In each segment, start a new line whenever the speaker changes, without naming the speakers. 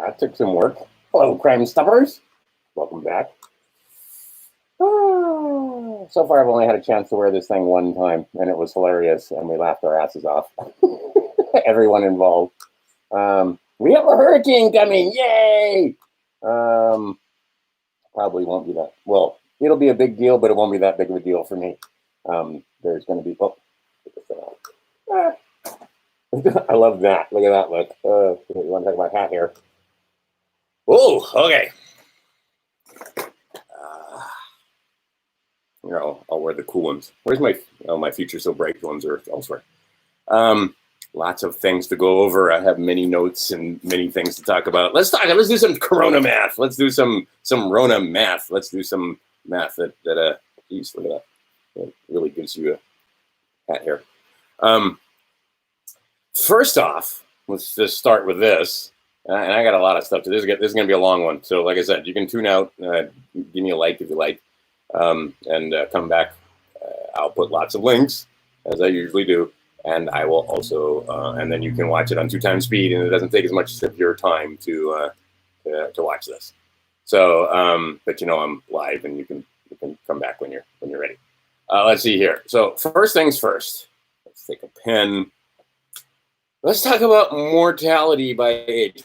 That took some work. Hello, Crime Stoppers. Welcome back. So far, I've only had a chance to wear this thing one time, and it was hilarious, and we laughed our asses off. Everyone involved. We have a hurricane coming! Yay! Probably won't be that. Well, it'll be a big deal, but it won't be that big of a deal for me. There's going to be. Oh, I love that. Look at that look. You want to talk about hat here? Oh, okay. Here, I'll wear the cool ones. Where's my my future so bright ones are elsewhere. Lots of things to go over. I have many notes and many things to talk about. Let's do some Corona math. Let's do some Rona math. Let's do some math that geez, look at that. It really gives you a hat here. First off, let's just start with this. And I got a lot of stuff to this. This is going to be a long one. So like I said, you can tune out, give me a like if you like, and come back. I'll put lots of links, as I usually do. And I will also, and then you can watch it on 2x speed, and it doesn't take as much of your time to watch this. So, but you know I'm live, and you can come back when you're ready. Let's see here. So first things first. Let's take a pen. Let's talk about mortality by age.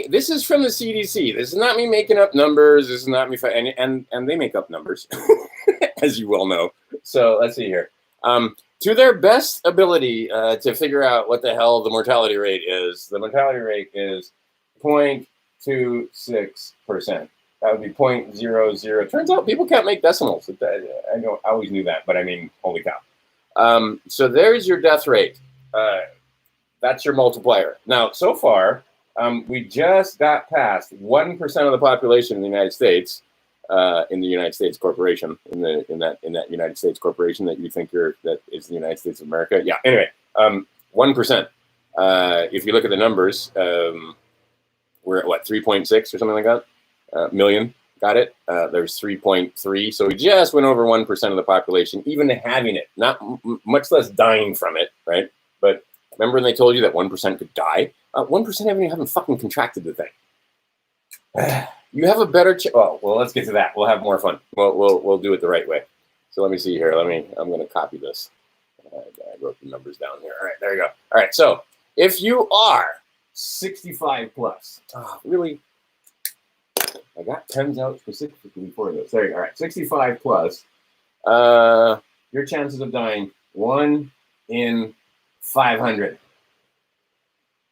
This is from the CDC. This is not me making up numbers. This is not me, and they make up numbers, as you well know. So let's see here. To their best ability to figure out what the hell the mortality rate is, the mortality rate is 0.26%. That would be 0.00. Turns out people can't make decimals. I always knew that, but I mean, holy cow. So there's your death rate. That's your multiplier. Now, so far, we just got past 1% of the population in the United States. In the United States corporation, in that United States corporation that you think that is the United States of America. Yeah. Anyway, 1%. If you look at the numbers, we're at what 3.6 or something like that million. Got it. There's 3.3. So we just went over 1% of the population, even having it, not much less dying from it, right? But remember when they told you that 1% could die? 1% haven't fucking contracted the thing. You have a better oh, well, let's get to that. We'll have more fun. We'll do it the right way. So let me see here. I'm going to copy this. I wrote the numbers down here. All right, there you go. All right, so if you are 65 plus, really, I got pens out specifically for this. There you go. All right, 65 plus, your chances of dying, 1 in 500.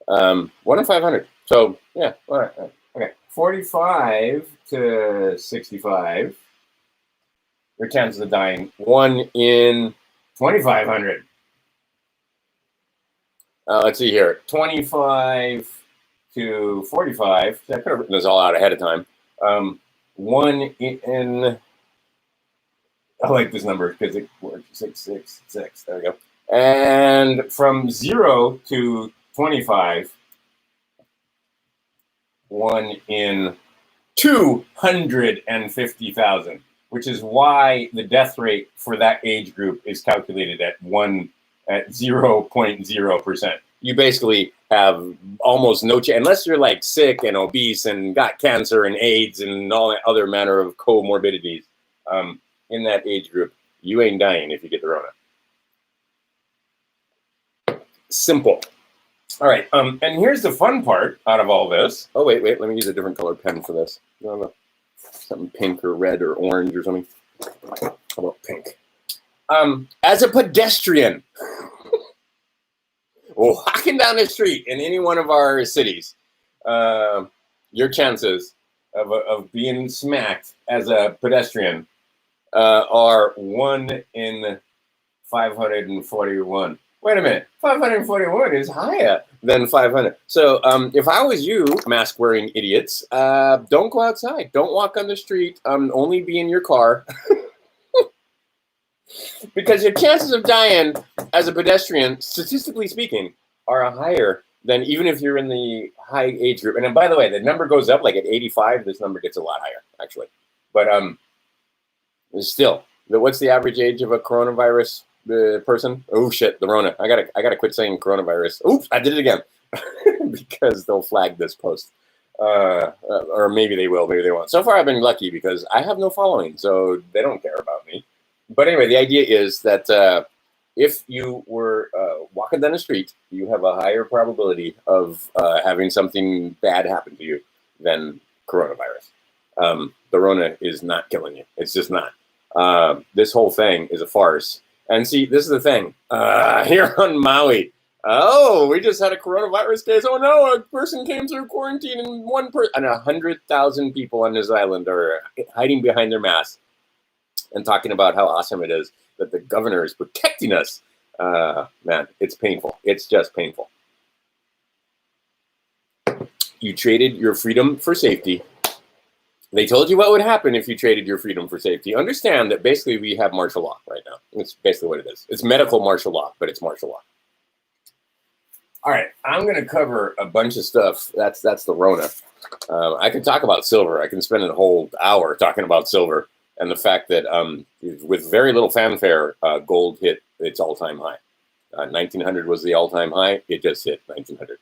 1 in 500. So, yeah, all right. Okay, 45 to 65, your chances of dying, 1 in 2,500. Let's see here, 25 to 45, I could have written this all out ahead of time. 1 in, I like this number because it works, 666, there we go. And from 0 to 25, 1 in 250,000, which is why the death rate for that age group is calculated at 0.0%. You basically have almost no chance, unless you're like sick and obese and got cancer and AIDS and all that other manner of comorbidities. In that age group, you ain't dying if you get the Rona. Simple. All right, and here's the fun part out of all this. Oh, wait, let me use a different color pen for this. Something pink or red or orange or something. How about pink? As a pedestrian, walking down the street in any one of our cities, your chances of being smacked as a pedestrian are 1 in 541. Wait a minute, 541 is higher than 500. So if I was you, mask-wearing idiots, don't go outside. Don't walk on the street. Only be in your car. Because your chances of dying as a pedestrian, statistically speaking, are higher than even if you're in the high age group. And then, by the way, the number goes up, like at 85, this number gets a lot higher, actually. But still, what's the average age of a coronavirus person? Oh shit, the Rona. I gotta quit saying coronavirus. Oops, I did it again. Because they'll flag this post. or maybe they will, maybe they won't. So far, I've been lucky because I have no following, so they don't care about me. But anyway, the idea is that if you were walking down the street, you have a higher probability of having something bad happen to you than coronavirus. The Rona is not killing you. It's just not. This whole thing is a farce. And see, this is the thing. Here on Maui, oh, we just had a coronavirus case. Oh no, a person came through quarantine and 100,000 people on this island are hiding behind their masks and talking about how awesome it is that the governor is protecting us. Man, it's painful. It's just painful. You traded your freedom for safety. They told you what would happen if you traded your freedom for safety. Understand that basically we have martial law right now. It's basically what it is. It's medical martial law, but it's martial law. All right, I'm going to cover a bunch of stuff. That's the Rona. I can talk about silver. I can spend a whole hour talking about silver and the fact that with very little fanfare, gold hit its all-time high. 1900 was the all-time high. It just hit 1900.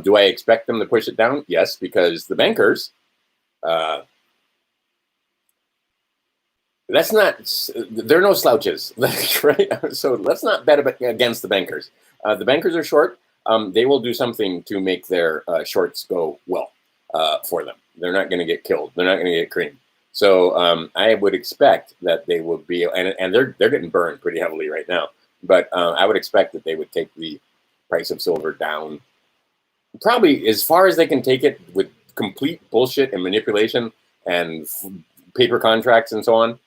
Do I expect them to push it down? Yes, because the bankers... they're no slouches, right? So let's not bet against the bankers. The bankers are short. They will do something to make their shorts go well for them. They're not going to get killed. They're not going to get creamed. So I would expect that they will be, and they're getting burned pretty heavily right now. But I would expect that they would take the price of silver down, probably as far as they can take it with complete bullshit and manipulation and paper contracts and so on.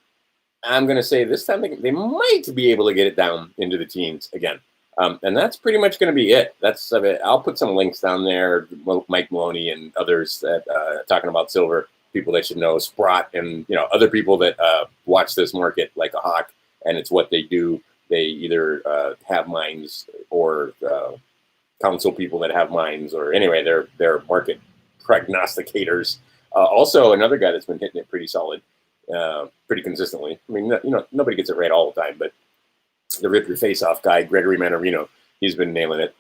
I'm going to say this time they might be able to get it down into the teens again. And that's pretty much going to be it. That's I'll put some links down there. Mike Maloney and others that talking about silver, people that should know, Sprott, and other people that watch this market like a hawk, and it's what they do. They either have mines or counsel people that have mines, or anyway, they're market prognosticators. Also, another guy that's been hitting it pretty solid. Pretty consistently. I mean, nobody gets it right all the time, but the rip your face off guy, Gregory Mannarino, he's been nailing it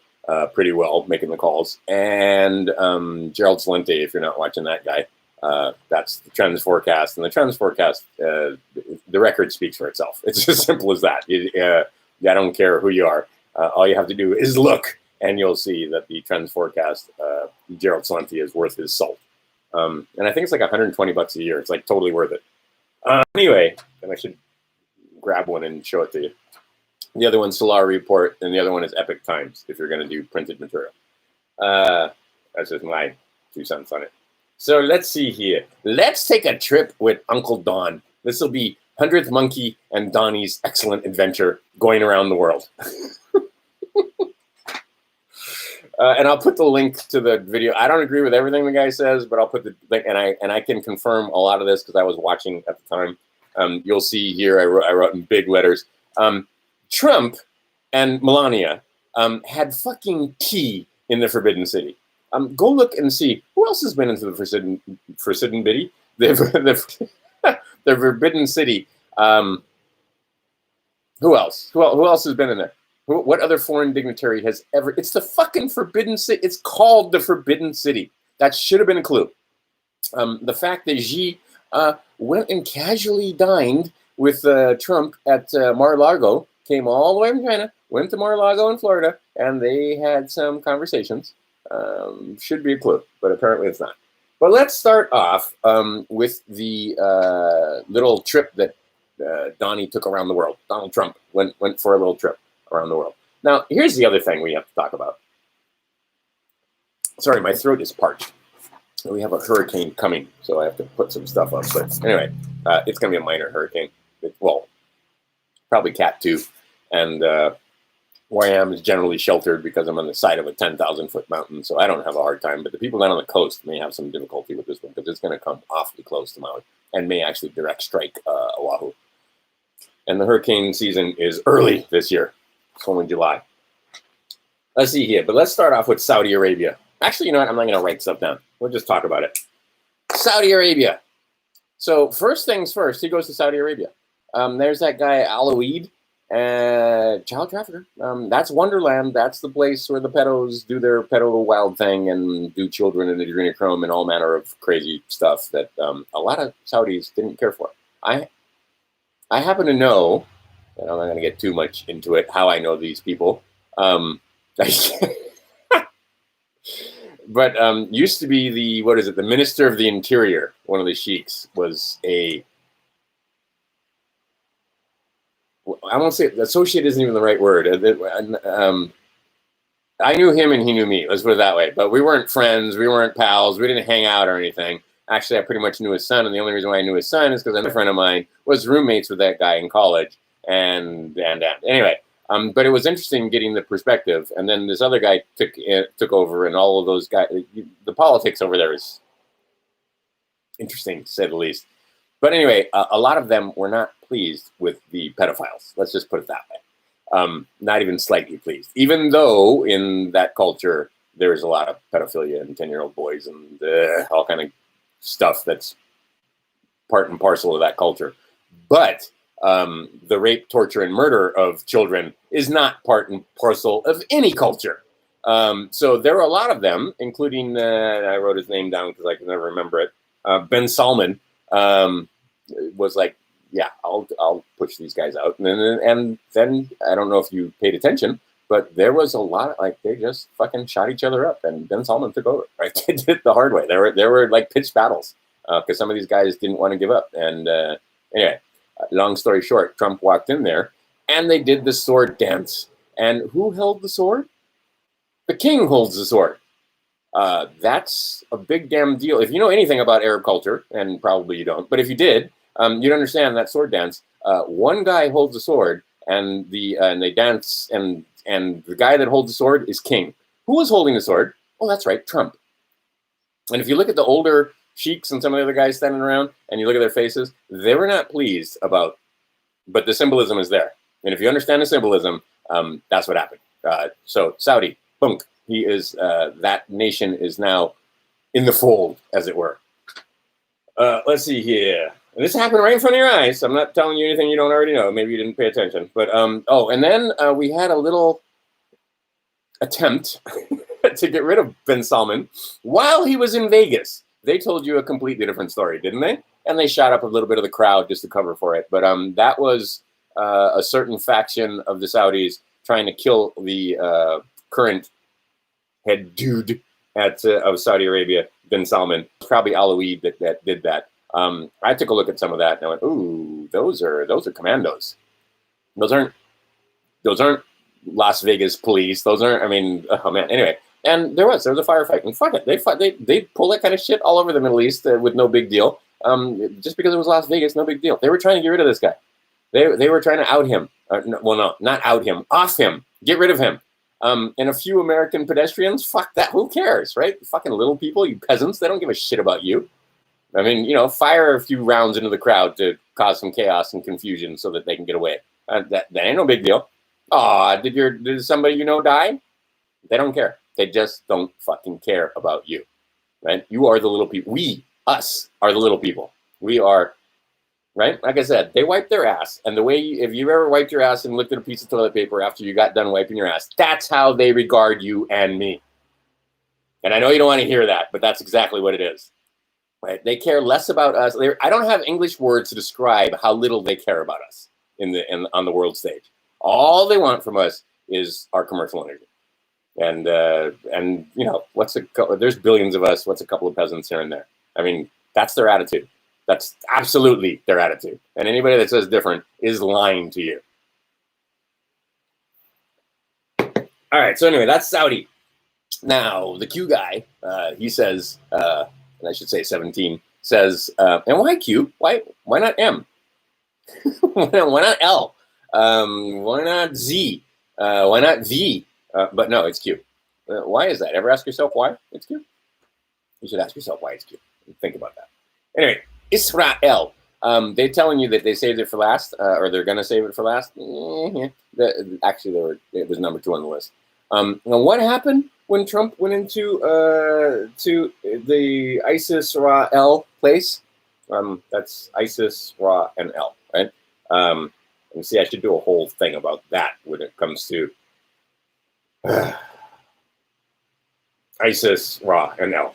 pretty well, making the calls. And Gerald Celente, if you're not watching that guy, that's the trends forecast. And the trends forecast, the record speaks for itself. It's as simple as that. I don't care who you are. All you have to do is look, and you'll see that the trends forecast, Gerald Celente is worth his salt. And I think it's like $120 a year. It's like totally worth it. Anyway, and I should grab one and show it to you. The other one's Solar Report, and the other one is Epic Times, if you're going to do printed material. That's just my 2 cents on it. So let's see here. Let's take a trip with Uncle Don. This will be 100th Monkey and Donnie's excellent adventure going around the world. And I'll put the link to the video. I don't agree with everything the guy says, but I'll put the link, and I can confirm a lot of this because I was watching at the time. You'll see here I wrote in big letters. Trump and Melania had fucking tea in the Forbidden City. Go look and see who else has been into the Forbidden City. The Forbidden City. Who else? Who else has been in there? What other foreign dignitary has ever... It's the fucking Forbidden City. It's called the Forbidden City. That should have been a clue. The fact that Xi went and casually dined with Trump at Mar-a-Lago, came all the way from China, went to Mar-a-Lago in Florida, and they had some conversations. Should be a clue, but apparently it's not. But let's start off with the little trip that Donnie took around the world. Donald Trump went for a little trip around the world. Now, here's the other thing we have to talk about. Sorry, my throat is parched. We have a hurricane coming, so I have to put some stuff up. But anyway, it's going to be a minor hurricane. Well, probably Cat 2. And where I am is generally sheltered because I'm on the side of a 10,000-foot mountain, so I don't have a hard time. But the people down on the coast may have some difficulty with this one because it's going to come awfully close to Maui and may actually direct strike Oahu. And the hurricane season is early this year. It's only July. Let's see here. But let's start off with Saudi Arabia. Actually, you know what? I'm not going to write stuff down. We'll just talk about it. Saudi Arabia. So first things first, he goes to Saudi Arabia. There's that guy, Alaouid. Child trafficker. That's Wonderland. That's the place where the pedos do their pedo wild thing and do children in adrenochrome and all manner of crazy stuff that a lot of Saudis didn't care for. I happen to know, and I'm not going to get too much into it, how I know these people. But used to be the Minister of the Interior. One of the sheiks was I won't say associate isn't even the right word. I knew him and he knew me. Let's put it that way. But we weren't friends. We weren't pals. We didn't hang out or anything. Actually, I pretty much knew his son, and the only reason why I knew his son is because a friend of mine was roommates with that guy in college. And anyway, but it was interesting getting the perspective. And then this other guy took over, and all of those guys. The politics over there is interesting, to say the least. But anyway, a lot of them were not pleased with the pedophiles. Let's just put it that way. Not even slightly pleased. Even though in that culture, there's a lot of pedophilia and 10-year-old boys and all kind of stuff that's part and parcel of that culture. But the rape, torture, and murder of children is not part and parcel of any culture. So there were a lot of them, including, I wrote his name down because I can never remember it, Ben Salman. Was like, yeah, I'll push these guys out, and then I don't know if you paid attention, but there was a lot of, like, they just fucking shot each other up, and Ben Salman took over. Right, they did it the hard way. There were like pitched battles because some of these guys didn't want to give up. And anyway, long story short, Trump walked in there, and they did the sword dance. And who held the sword? The king holds the sword. That's a big damn deal. If you know anything about Arab culture, and probably you don't, but if you did, you'd understand that sword dance. One guy holds the sword, and they dance, and the guy that holds the sword is king. Who was holding the sword? Oh, that's right, Trump. And if you look at the older sheiks and some of the other guys standing around, and you look at their faces, they were not pleased about, but the symbolism is there. And if you understand the symbolism, that's what happened. So Saudi, boom. He is, that nation is now in the fold, as it were. Let's see here. And this happened right in front of your eyes. I'm not telling you anything you don't already know. Maybe you didn't pay attention. But, oh, and then we had a little attempt to get rid of Ben Salman while he was in Vegas. They told you a completely different story, didn't they? And they shot up a little bit of the crowd just to cover for it. But that was a certain faction of the Saudis trying to kill the current head dude of Saudi Arabia, bin Salman. Probably Alawi that did that. I took a look at some of that and I went, ooh, those are commandos. Those aren't Las Vegas police. Those aren't, I mean, oh man. Anyway, and there was a firefight. And fuck it, they pull that kind of shit all over the Middle East with no big deal. Just because it was Las Vegas, no big deal. They were trying to get rid of this guy. They were trying to out him. No, not out him. Off him. Get rid of him. And a few American pedestrians, fuck that. Who cares, right? Fucking little people, you peasants. They don't give a shit about you. I mean, fire a few rounds into the crowd to cause some chaos and confusion so that they can get away. That ain't no big deal. Aw, did somebody die? They don't care. They just don't fucking care about you, right? You are the little people. Us are the little people. We are, right? Like I said, they wipe their ass. And the way, if you ever wiped your ass and looked at a piece of toilet paper after you got done wiping your ass, that's how they regard you and me. And I know you don't want to hear that, but that's exactly what it is. Right? They care less about us. I don't have English words to describe how little they care about us on the world stage. All they want from us is our commercial energy. And there's billions of us. What's a couple of peasants here and there? I mean, that's their attitude. That's absolutely their attitude. And anybody that says different is lying to you. All right. So anyway, that's Saudi. Now, the Q guy, he says, and I should say 17, says, and why Q? Why not M? Why not L? Why not Z? Why not V? But no, it's Q. Why is that? Ever ask yourself why it's Q? You should ask yourself why it's Q. Think about that. Anyway, Israel. They're telling you that they saved it for last, or they're going to save it for last. Actually, it was number 2 on the list. Now, what happened when Trump went into to the ISIS Ra L place? That's ISIS Ra and L, right? And see, I should do a whole thing about that when it comes to ISIS, Raw, and L.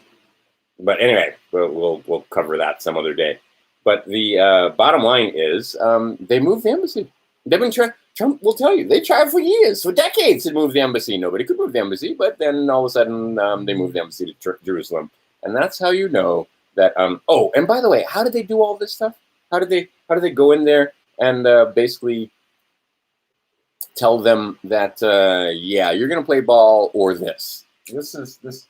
But anyway, we'll cover that some other day. But the bottom line is they moved the embassy. They've been trying. Trump will tell you they tried for years, for decades, to move the embassy. Nobody could move the embassy, but then all of a sudden they moved the embassy to Jerusalem, and that's how you know that. Oh, and by the way, how did they do all this stuff? How did they go in there and basically tell them that yeah, you're gonna play ball or this? This.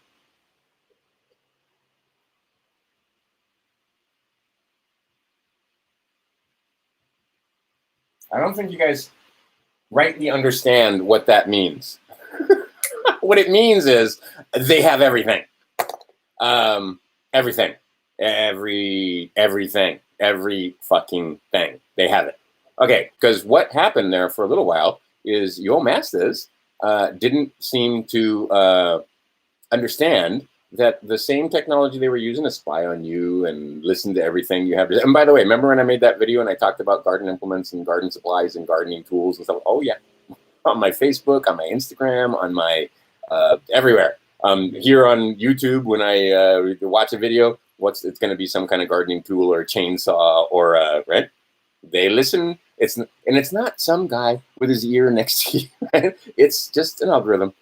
I don't think you guys rightly understand what that means. What it means is they have everything. Everything. Everything. Every fucking thing. They have it. Okay, because what happened there for a little while is Yo Masters didn't seem to understand that the same technology they were using to spy on you and listen to everything you have to. And by the way, remember when I made that video and I talked about garden implements and garden supplies and gardening tools and stuff? Oh yeah, on my Facebook, on my Instagram, on my everywhere. Here on YouTube, when I watch a video, it's going to be some kind of gardening tool or a chainsaw or right? They listen. It's not some guy with his ear next to you. Right? It's just an algorithm.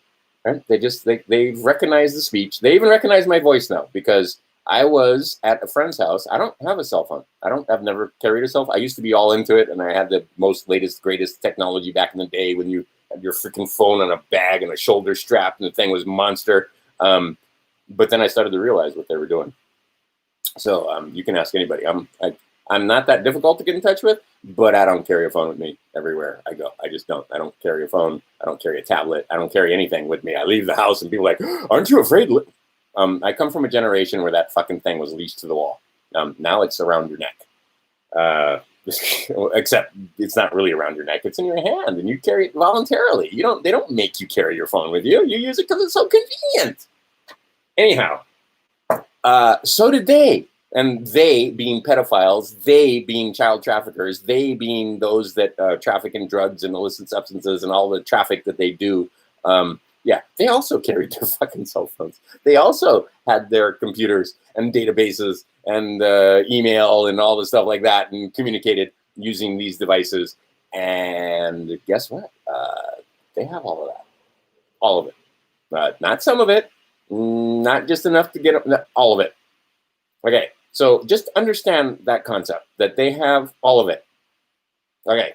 Right? They recognize the speech. They even recognize my voice now because I was at a friend's house. I don't have a cell phone. I've never carried a cell phone. I used to be all into it, and I had the most latest, greatest technology back in the day when you had your freaking phone on a bag and a shoulder strap, and the thing was monster. But then I started to realize what they were doing. So you can ask anybody. I'm not that difficult to get in touch with, but I don't carry a phone with me everywhere I go. I just don't. I don't carry a phone. I don't carry a tablet. I don't carry anything with me. I leave the house and people are like, aren't you afraid? I come from a generation where that fucking thing was leashed to the wall. Now it's around your neck. Except it's not really around your neck. It's in your hand and you carry it voluntarily. They don't make you carry your phone with you. You use it because it's so convenient. Anyhow, so did they. And they being pedophiles, they being child traffickers, they being those that traffic in drugs and illicit substances and all the traffic that they do. Yeah, they also carried their fucking cell phones. They also had their computers and databases and email and all the stuff like that and communicated using these devices. And guess what? They have all of that. All of it. Not some of it. Not just enough to get all of it. Okay. So just understand that concept, that they have all of it. Okay.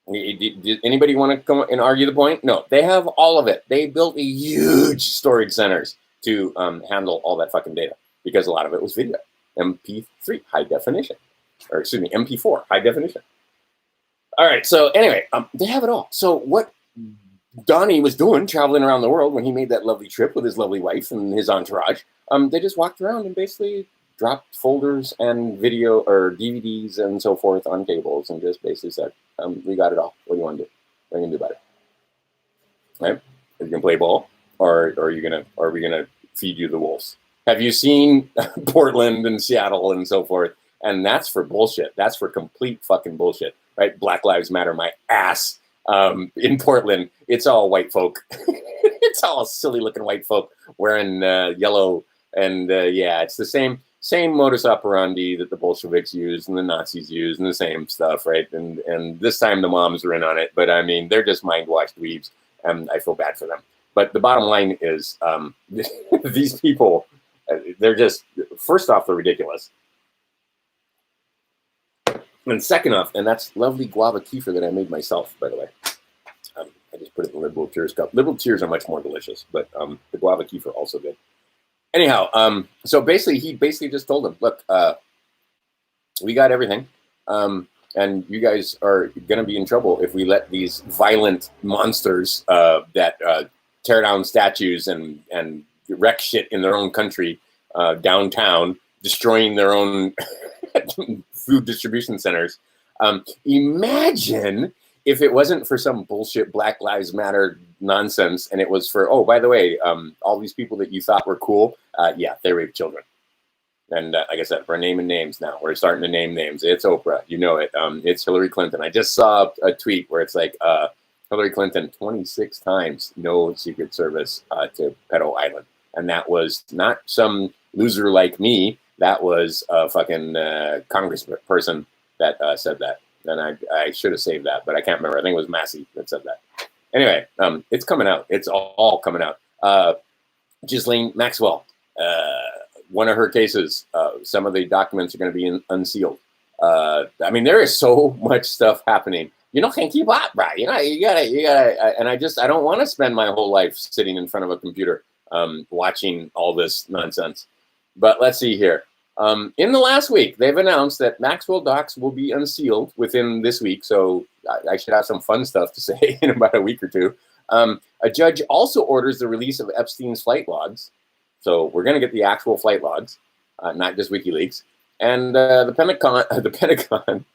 Did anybody want to come and argue the point? No, they have all of it. They built a huge storage centers to handle all that fucking data because a lot of it was video. MP3, high definition. Or excuse me, MP4, high definition. All right, so anyway, they have it all. So what Donnie was doing, traveling around the world when he made that lovely trip with his lovely wife and his entourage, they just walked around and basically dropped folders and video or DVDs and so forth on tables and just basically said, we got it all. What do you want to do? What are you gonna do about it? Right? Are you gonna play ball, or are we gonna feed you the wolves? Have you seen Portland and Seattle and so forth? And that's for bullshit. That's for complete fucking bullshit, right? Black Lives Matter, my ass. In Portland, it's all white folk. It's all silly looking white folk wearing yellow, and yeah, it's the same modus operandi that the Bolsheviks used and the Nazis used and the same stuff, right? And this time the moms are in on it, but I mean, they're just mind-washed dweebs, and I feel bad for them. But the bottom line is, these people, they're just, first off, they're ridiculous. And second off, and that's lovely guava kefir that I made myself, by the way. I just put it in the Liberal Tears cup. Liberal Tears are much more delicious, but the guava kefir also good. Anyhow, so basically, he just told them, look, we got everything, and you guys are going to be in trouble if we let these violent monsters that tear down statues and wreck shit in their own country downtown, destroying their own food distribution centers. Imagine if it wasn't for some bullshit Black Lives Matter nonsense, and it was for, oh, by the way, all these people that you thought were cool, yeah, they rape children. And like I said, we're naming names now. We're starting to name names. It's Oprah. You know it. It's Hillary Clinton. I just saw a tweet where it's like Hillary Clinton 26 times no Secret Service to Pedo Island. And that was not some loser like me. That was a fucking congressperson that said that. And I should have saved that, but I can't remember. I think it was Massey that said that. Anyway, it's coming out. It's all coming out. Ghislaine Maxwell. One of her cases, some of the documents are going to be unsealed. I mean, there is so much stuff happening. You know, can't keep up, right? You know, you gotta, and I don't want to spend my whole life sitting in front of a computer watching all this nonsense. But let's see here. In the last week, they've announced that Maxwell docs will be unsealed within this week. So I should have some fun stuff to say in about a week or two. A judge also orders the release of Epstein's flight logs. So we're going to get the actual flight logs, not just WikiLeaks. And the Pentagon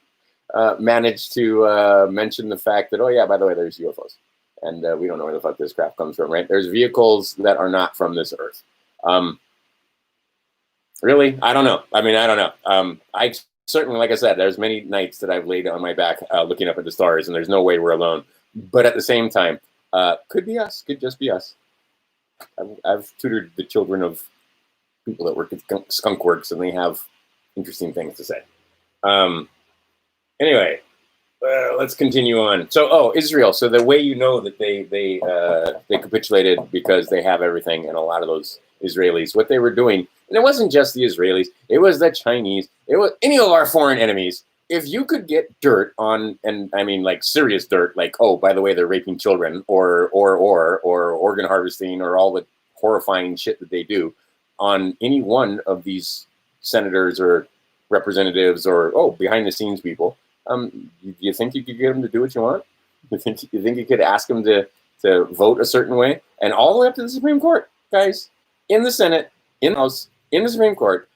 managed to mention the fact that, oh yeah, by the way, there's UFOs. And we don't know where the fuck this crap comes from, right? There's vehicles that are not from this earth. Really? I don't know. I mean, I don't know. I certainly, like I said, there's many nights that I've laid on my back looking up at the stars, and there's no way we're alone. But at the same time, could be us. Could just be us. I've tutored the children of people that work at Skunk Works, and they have interesting things to say. Anyway, let's continue on. So, Israel. So the way you know that they capitulated because they have everything, and a lot of those Israelis, what they were doing, and it wasn't just the Israelis, it was the Chinese, it was any of our foreign enemies. If you could get dirt on, and I mean like serious dirt, like, oh, by the way, they're raping children or organ harvesting or all the horrifying shit that they do on any one of these senators or representatives or, behind the scenes people, you think you could get them to do what you want? You think you could ask them to vote a certain way? And all the way up to the Supreme Court, guys, in the Senate, in the House, in the Supreme Court,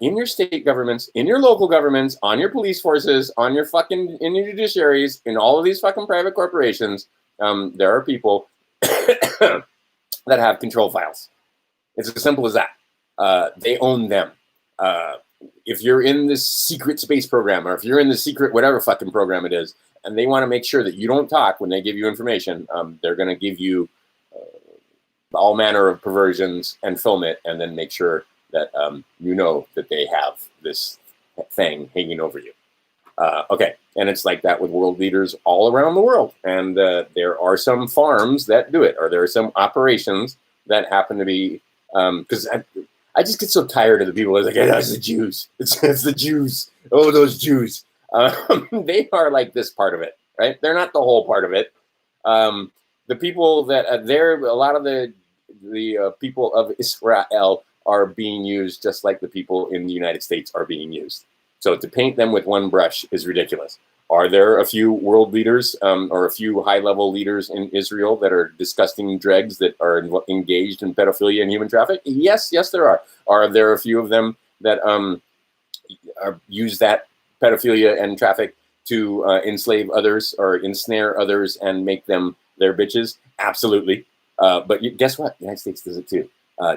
in your state governments, in your local governments, on your police forces, in your judiciaries, in all of these fucking private corporations, there are people that have control files. It's as simple as that. They own them. If you're in this secret space program, or if you're in the secret whatever fucking program it is, and they want to make sure that you don't talk when they give you information, they're going to give you all manner of perversions and film it, and then make sure that you know that they have this thing hanging over you. Okay, and it's like that with world leaders all around the world. And there are some farms that do it, or there are some operations that happen to be, because I just get so tired of the people. It's like, hey, that's the Jews. It's the Jews. Oh, those Jews. They are like this part of it, right? They're not the whole part of it. The people that a lot of the people of Israel are being used just like the people in the United States are being used. So to paint them with one brush is ridiculous. Are there a few world leaders or a few high-level leaders in Israel that are disgusting dregs that are engaged in pedophilia and human trafficking? Yes, there are. Are there a few of them that use that pedophilia and traffic to enslave others or ensnare others and make them their bitches? Absolutely. But guess what? The United States does it too.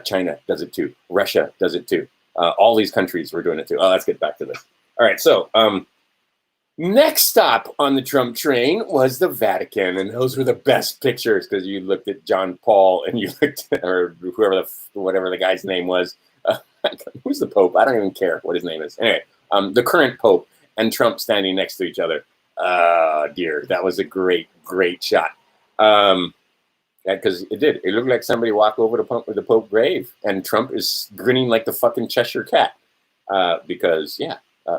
China does it too. Russia does it too. All these countries were doing it too. Let's get back to this. All right, so next stop on the Trump train was the Vatican, and those were the best pictures because you looked at John Paul and you looked at, or whatever the guy's name was. Who's the Pope? I don't even care what his name is. Anyway, the current Pope and Trump standing next to each other. Dear, that was a great shot. Because it looked like somebody walked over to the Pope grave, and Trump is grinning like the fucking Cheshire Cat. Because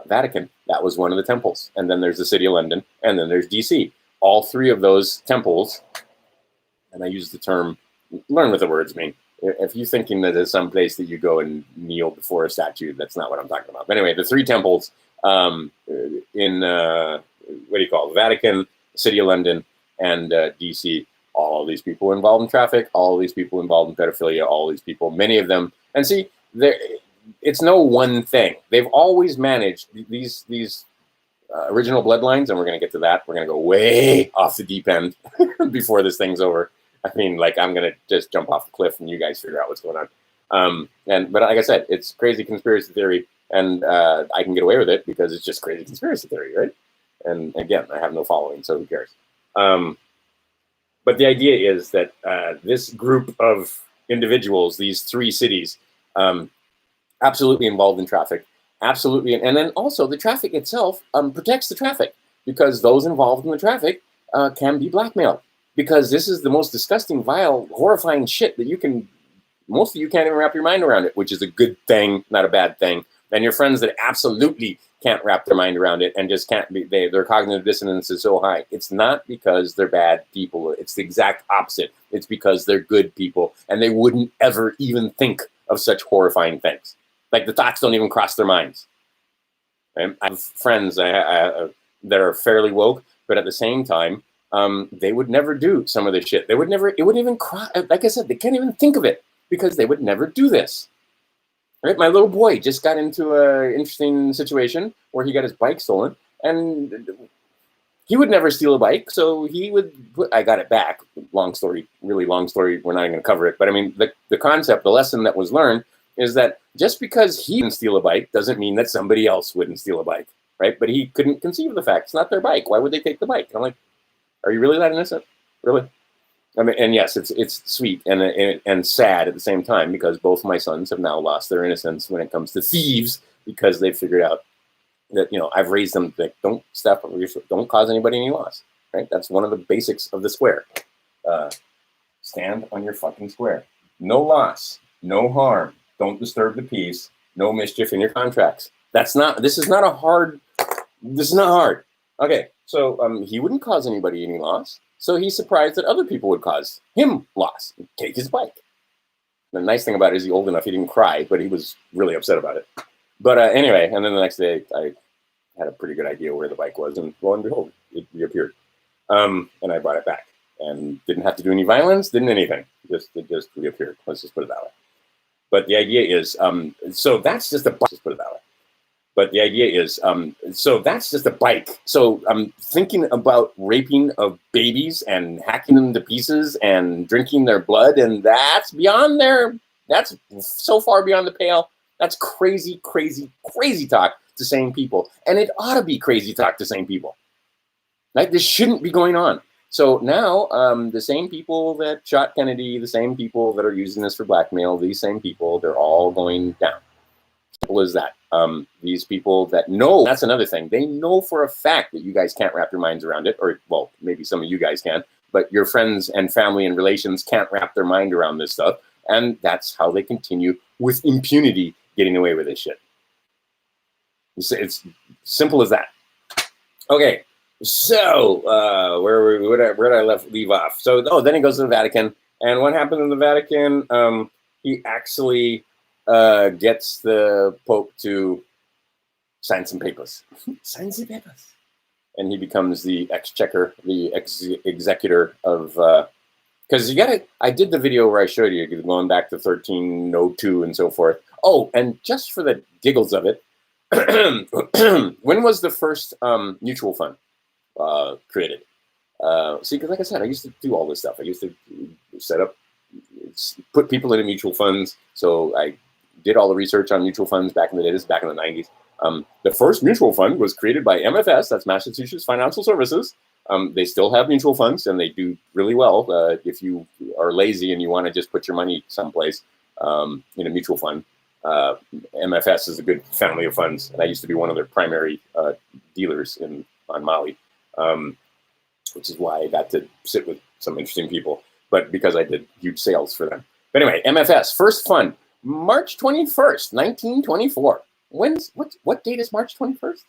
Vatican, that was one of the temples, and then there's the City of London, and then there's DC. All three of those temples, and I use the term, learn what the words mean. If you're thinking that there's some place that you go and kneel before a statue, that's not what I'm talking about. But anyway, the three temples in what do you call it? Vatican, City of London, and DC. All these people involved in traffic, all these people involved in pedophilia, all these people, many of them. And see, it's no one thing. They've always managed these original bloodlines, and we're going to get to that. We're going to go way off the deep end before this thing's over. I mean, like, I'm going to just jump off the cliff and you guys figure out what's going But like I said, it's crazy conspiracy theory, and I can get away with it because it's just crazy conspiracy theory, right? And again, I have no following, so who cares? But the idea is that this group of individuals, these three cities, absolutely involved in traffic, absolutely, and then also the traffic itself protects the traffic because those involved in the traffic can be blackmailed. Because this is the most disgusting, vile, horrifying shit that you can. Most of you can't even wrap your mind around it, which is a good thing, not a bad thing. And your friends that absolutely can't wrap their mind around it and just can't be, their cognitive dissonance is so high. It's not because they're bad people. It's the exact opposite. It's because they're good people and they wouldn't ever even think of such horrifying things. Like the thoughts don't even cross their minds. Right? I have friends that are fairly woke, but at the same time, they would never do some of this shit. They would never, it wouldn't even cross, like I said, they can't even think of it because they would never do this. Right? My little boy just got into an interesting situation where he got his bike stolen, and he would never steal a bike, so he would I got it back. Long story, really long story. We're not even going to cover it, but I mean, the concept, the lesson that was learned is that just because he didn't steal a bike doesn't mean that somebody else wouldn't steal a bike, right? But he couldn't conceive of the fact it's not their bike. Why would they take the bike? And I'm like, are you really that innocent? Really? I mean, and yes, it's sweet and sad at the same time because both my sons have now lost their innocence when it comes to thieves because they've figured out that, I've raised them that don't step over your foot, don't cause anybody any loss, right? That's one of the basics of the square. Stand on your fucking square. No loss, no harm, don't disturb the peace, no mischief in your contracts. This is not hard. Okay, so he wouldn't cause anybody any loss. So he's surprised that other people would cause him loss, take his bike. The nice thing about it is he's old enough, he didn't cry, but he was really upset about it. But anyway, and then the next day I had a pretty good idea where the bike was, and lo and behold, it reappeared. And I brought it back and didn't have to do any violence, didn't anything. It just reappeared. Let's just put it that way. But the idea is, so that's just a bike. Just put it that way. But the idea is, so that's just a bike. So I'm thinking about raping of babies and hacking them to pieces and drinking their blood, and that's so far beyond the pale. That's crazy, crazy, crazy talk to sane people. And it ought to be crazy talk to sane people. Like, this shouldn't be going on. So now the same people that shot Kennedy, the same people that are using this for blackmail, these same people, they're all going down. Simple as that. These people that know, that's another thing. They know for a fact that you guys can't wrap your minds around it, or, well, maybe some of you guys can, but your friends and family and relations can't wrap their mind around this stuff. And that's how they continue with impunity getting away with this shit. It's simple as that. Okay, so where did I leave off? So, then he goes to the Vatican. And what happened in the Vatican? He actually gets the Pope to sign some papers. Sign some papers. And he becomes the exchequer, the executor of, because I did the video where I showed you, going back to 1302 and so forth. Oh, and just for the giggles of it, when was the first mutual fund created? See, because like I said, I used to do all this stuff. I used to set up, put people into mutual funds. So I did all the research on mutual funds back in the day. This is back in the 90s. The first mutual fund was created by MFS, that's Massachusetts Financial Services. They still have mutual funds, and they do really well. If you are lazy and you want to just put your money someplace in a mutual fund, MFS is a good family of funds, and I used to be one of their primary dealers on Maui, which is why I got to sit with some interesting people, but because I did huge sales for them. But anyway, MFS, first fund, March 21st, 1924. What date is March 21st?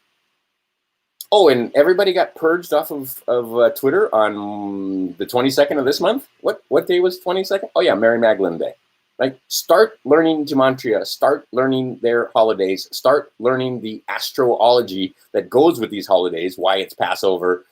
Oh, and everybody got purged off of Twitter on the 22nd of this month. What day was 22nd? Oh yeah, Mary Magdalene Day. Like, start learning gematria, start learning their holidays, start learning the astrology that goes with these holidays, why it's Passover,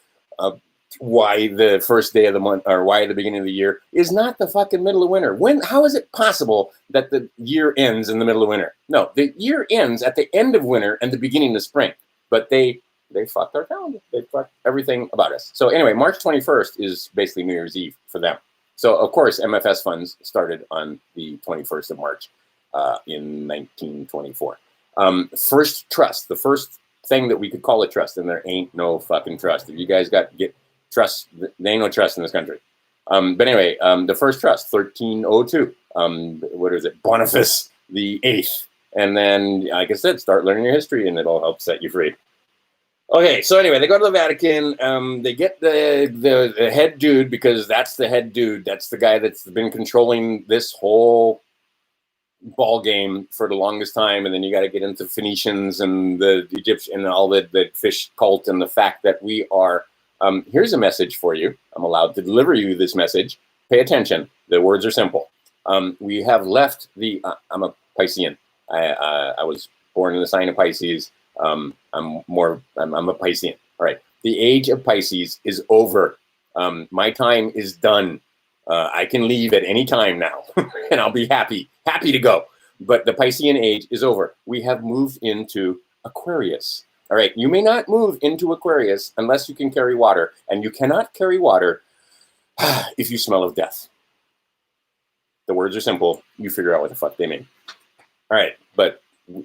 why the first day of the month, or why the beginning of the year is not the fucking middle of winter. How is it possible that the year ends in the middle of winter? No, the year ends at the end of winter and the beginning of spring. But they fucked our calendar. They fucked everything about us. So anyway, March 21st is basically New Year's Eve for them. So of course, MFS funds started on the 21st of March. in 1924. First trust, the first thing that we could call a trust, and there ain't no fucking trust. If you guys get trust, there ain't no trust in this country. But anyway, the first trust, 1302. What is it? Boniface the Eighth. And then, like I said, start learning your history, and it'll help set you free. Okay, so anyway, they go to the Vatican. They get the head dude, because that's the head dude. That's the guy that's been controlling this whole ball game for the longest time. And then you got to get into Phoenicians and the Egyptian and all the fish cult, and the fact that we are. Here's a message for you. I'm allowed to deliver you this message. Pay attention. The words are simple. We have left the. I'm a Piscean. I was born in the sign of Pisces. I'm a Piscean. All right. The age of Pisces is over. My time is done. I can leave at any time now, and I'll be happy to go. But the Piscean age is over. We have moved into Aquarius. All right. You may not move into Aquarius unless you can carry water, and you cannot carry water if you smell of death. The words are simple. You figure out what the fuck they mean. All right. But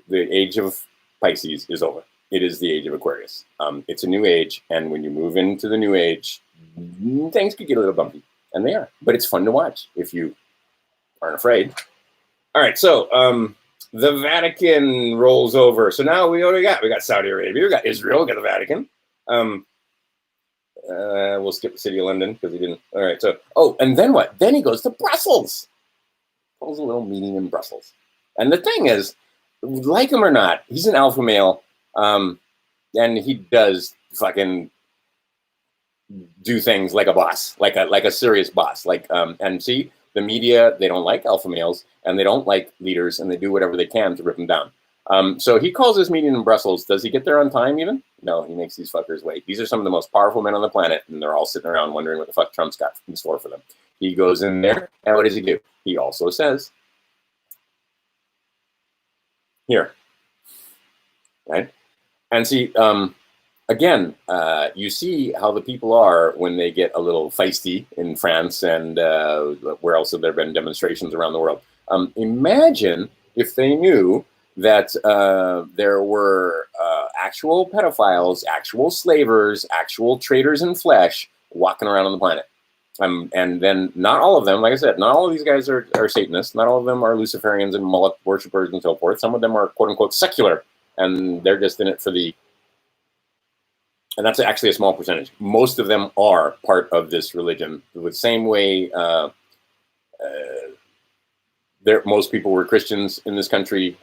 the age of Pisces is over. It is the age of Aquarius. It's a new age, and when you move into the new age, things could get a little bumpy, and they are. But it's fun to watch if you aren't afraid. All right, so the Vatican rolls over. So now we got Saudi Arabia, we got Israel, we got the Vatican. We'll skip the city of London because he didn't. All right, so and then what? Then he goes to Brussels. Holds a little meeting in Brussels, and the thing is, like him or not, he's an alpha male, and he does fucking do things like a boss, like a serious boss. And see, the media, they don't like alpha males, and they don't like leaders, and they do whatever they can to rip them down. So he calls this meeting in Brussels. Does he get there on time even? No, he makes these fuckers wait. These are some of the most powerful men on the planet, and they're all sitting around wondering what the fuck Trump's got in store for them. He goes in there, and what does he do? He also says, here, right? And see, again, you see how the people are when they get a little feisty in France, and where else have there been demonstrations around the world? Imagine if they knew that there were actual pedophiles, actual slavers, actual traders in flesh walking around on the planet. And then not all of them, like I said, not all of these guys are Satanists. Not all of them are Luciferians and Moloch worshippers and so forth. Some of them are quote unquote secular, and they're just in it for the. And that's actually a small percentage. Most of them are part of this religion. The same way most people were Christians in this country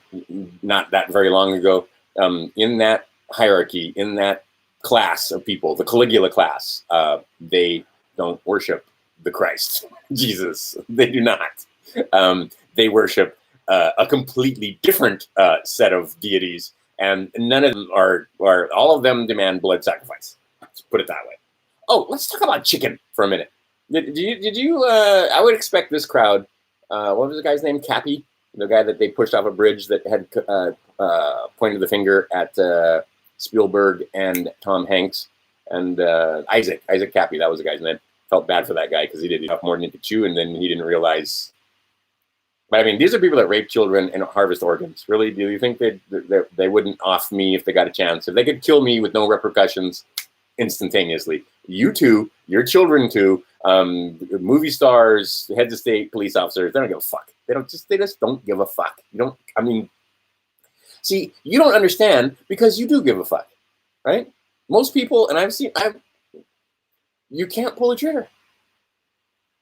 not that very long ago. In that hierarchy, in that class of people, the Caligula class, they don't worship the Christ, Jesus. They do not. They worship a completely different set of deities, and none of them are all of them demand blood sacrifice. Let's put it that way. Oh, let's talk about chicken for a minute. Did you? I would expect this crowd. What was the guy's name? Cappy, the guy that they pushed off a bridge that had pointed the finger at Spielberg and Tom Hanks. And Isaac Cappy, that was the guy's name. Felt bad for that guy because he did enough more than he could chew, and then he didn't realize. But I mean, these are people that rape children and harvest organs. Really, do you think they wouldn't off me if they got a chance? If they could kill me with no repercussions instantaneously, you too, your children too, movie stars, heads of state, police officers, they don't give a fuck. They just don't give a fuck. You don't. I mean, see, you don't understand because you do give a fuck, right? Most people, and you can't pull a trigger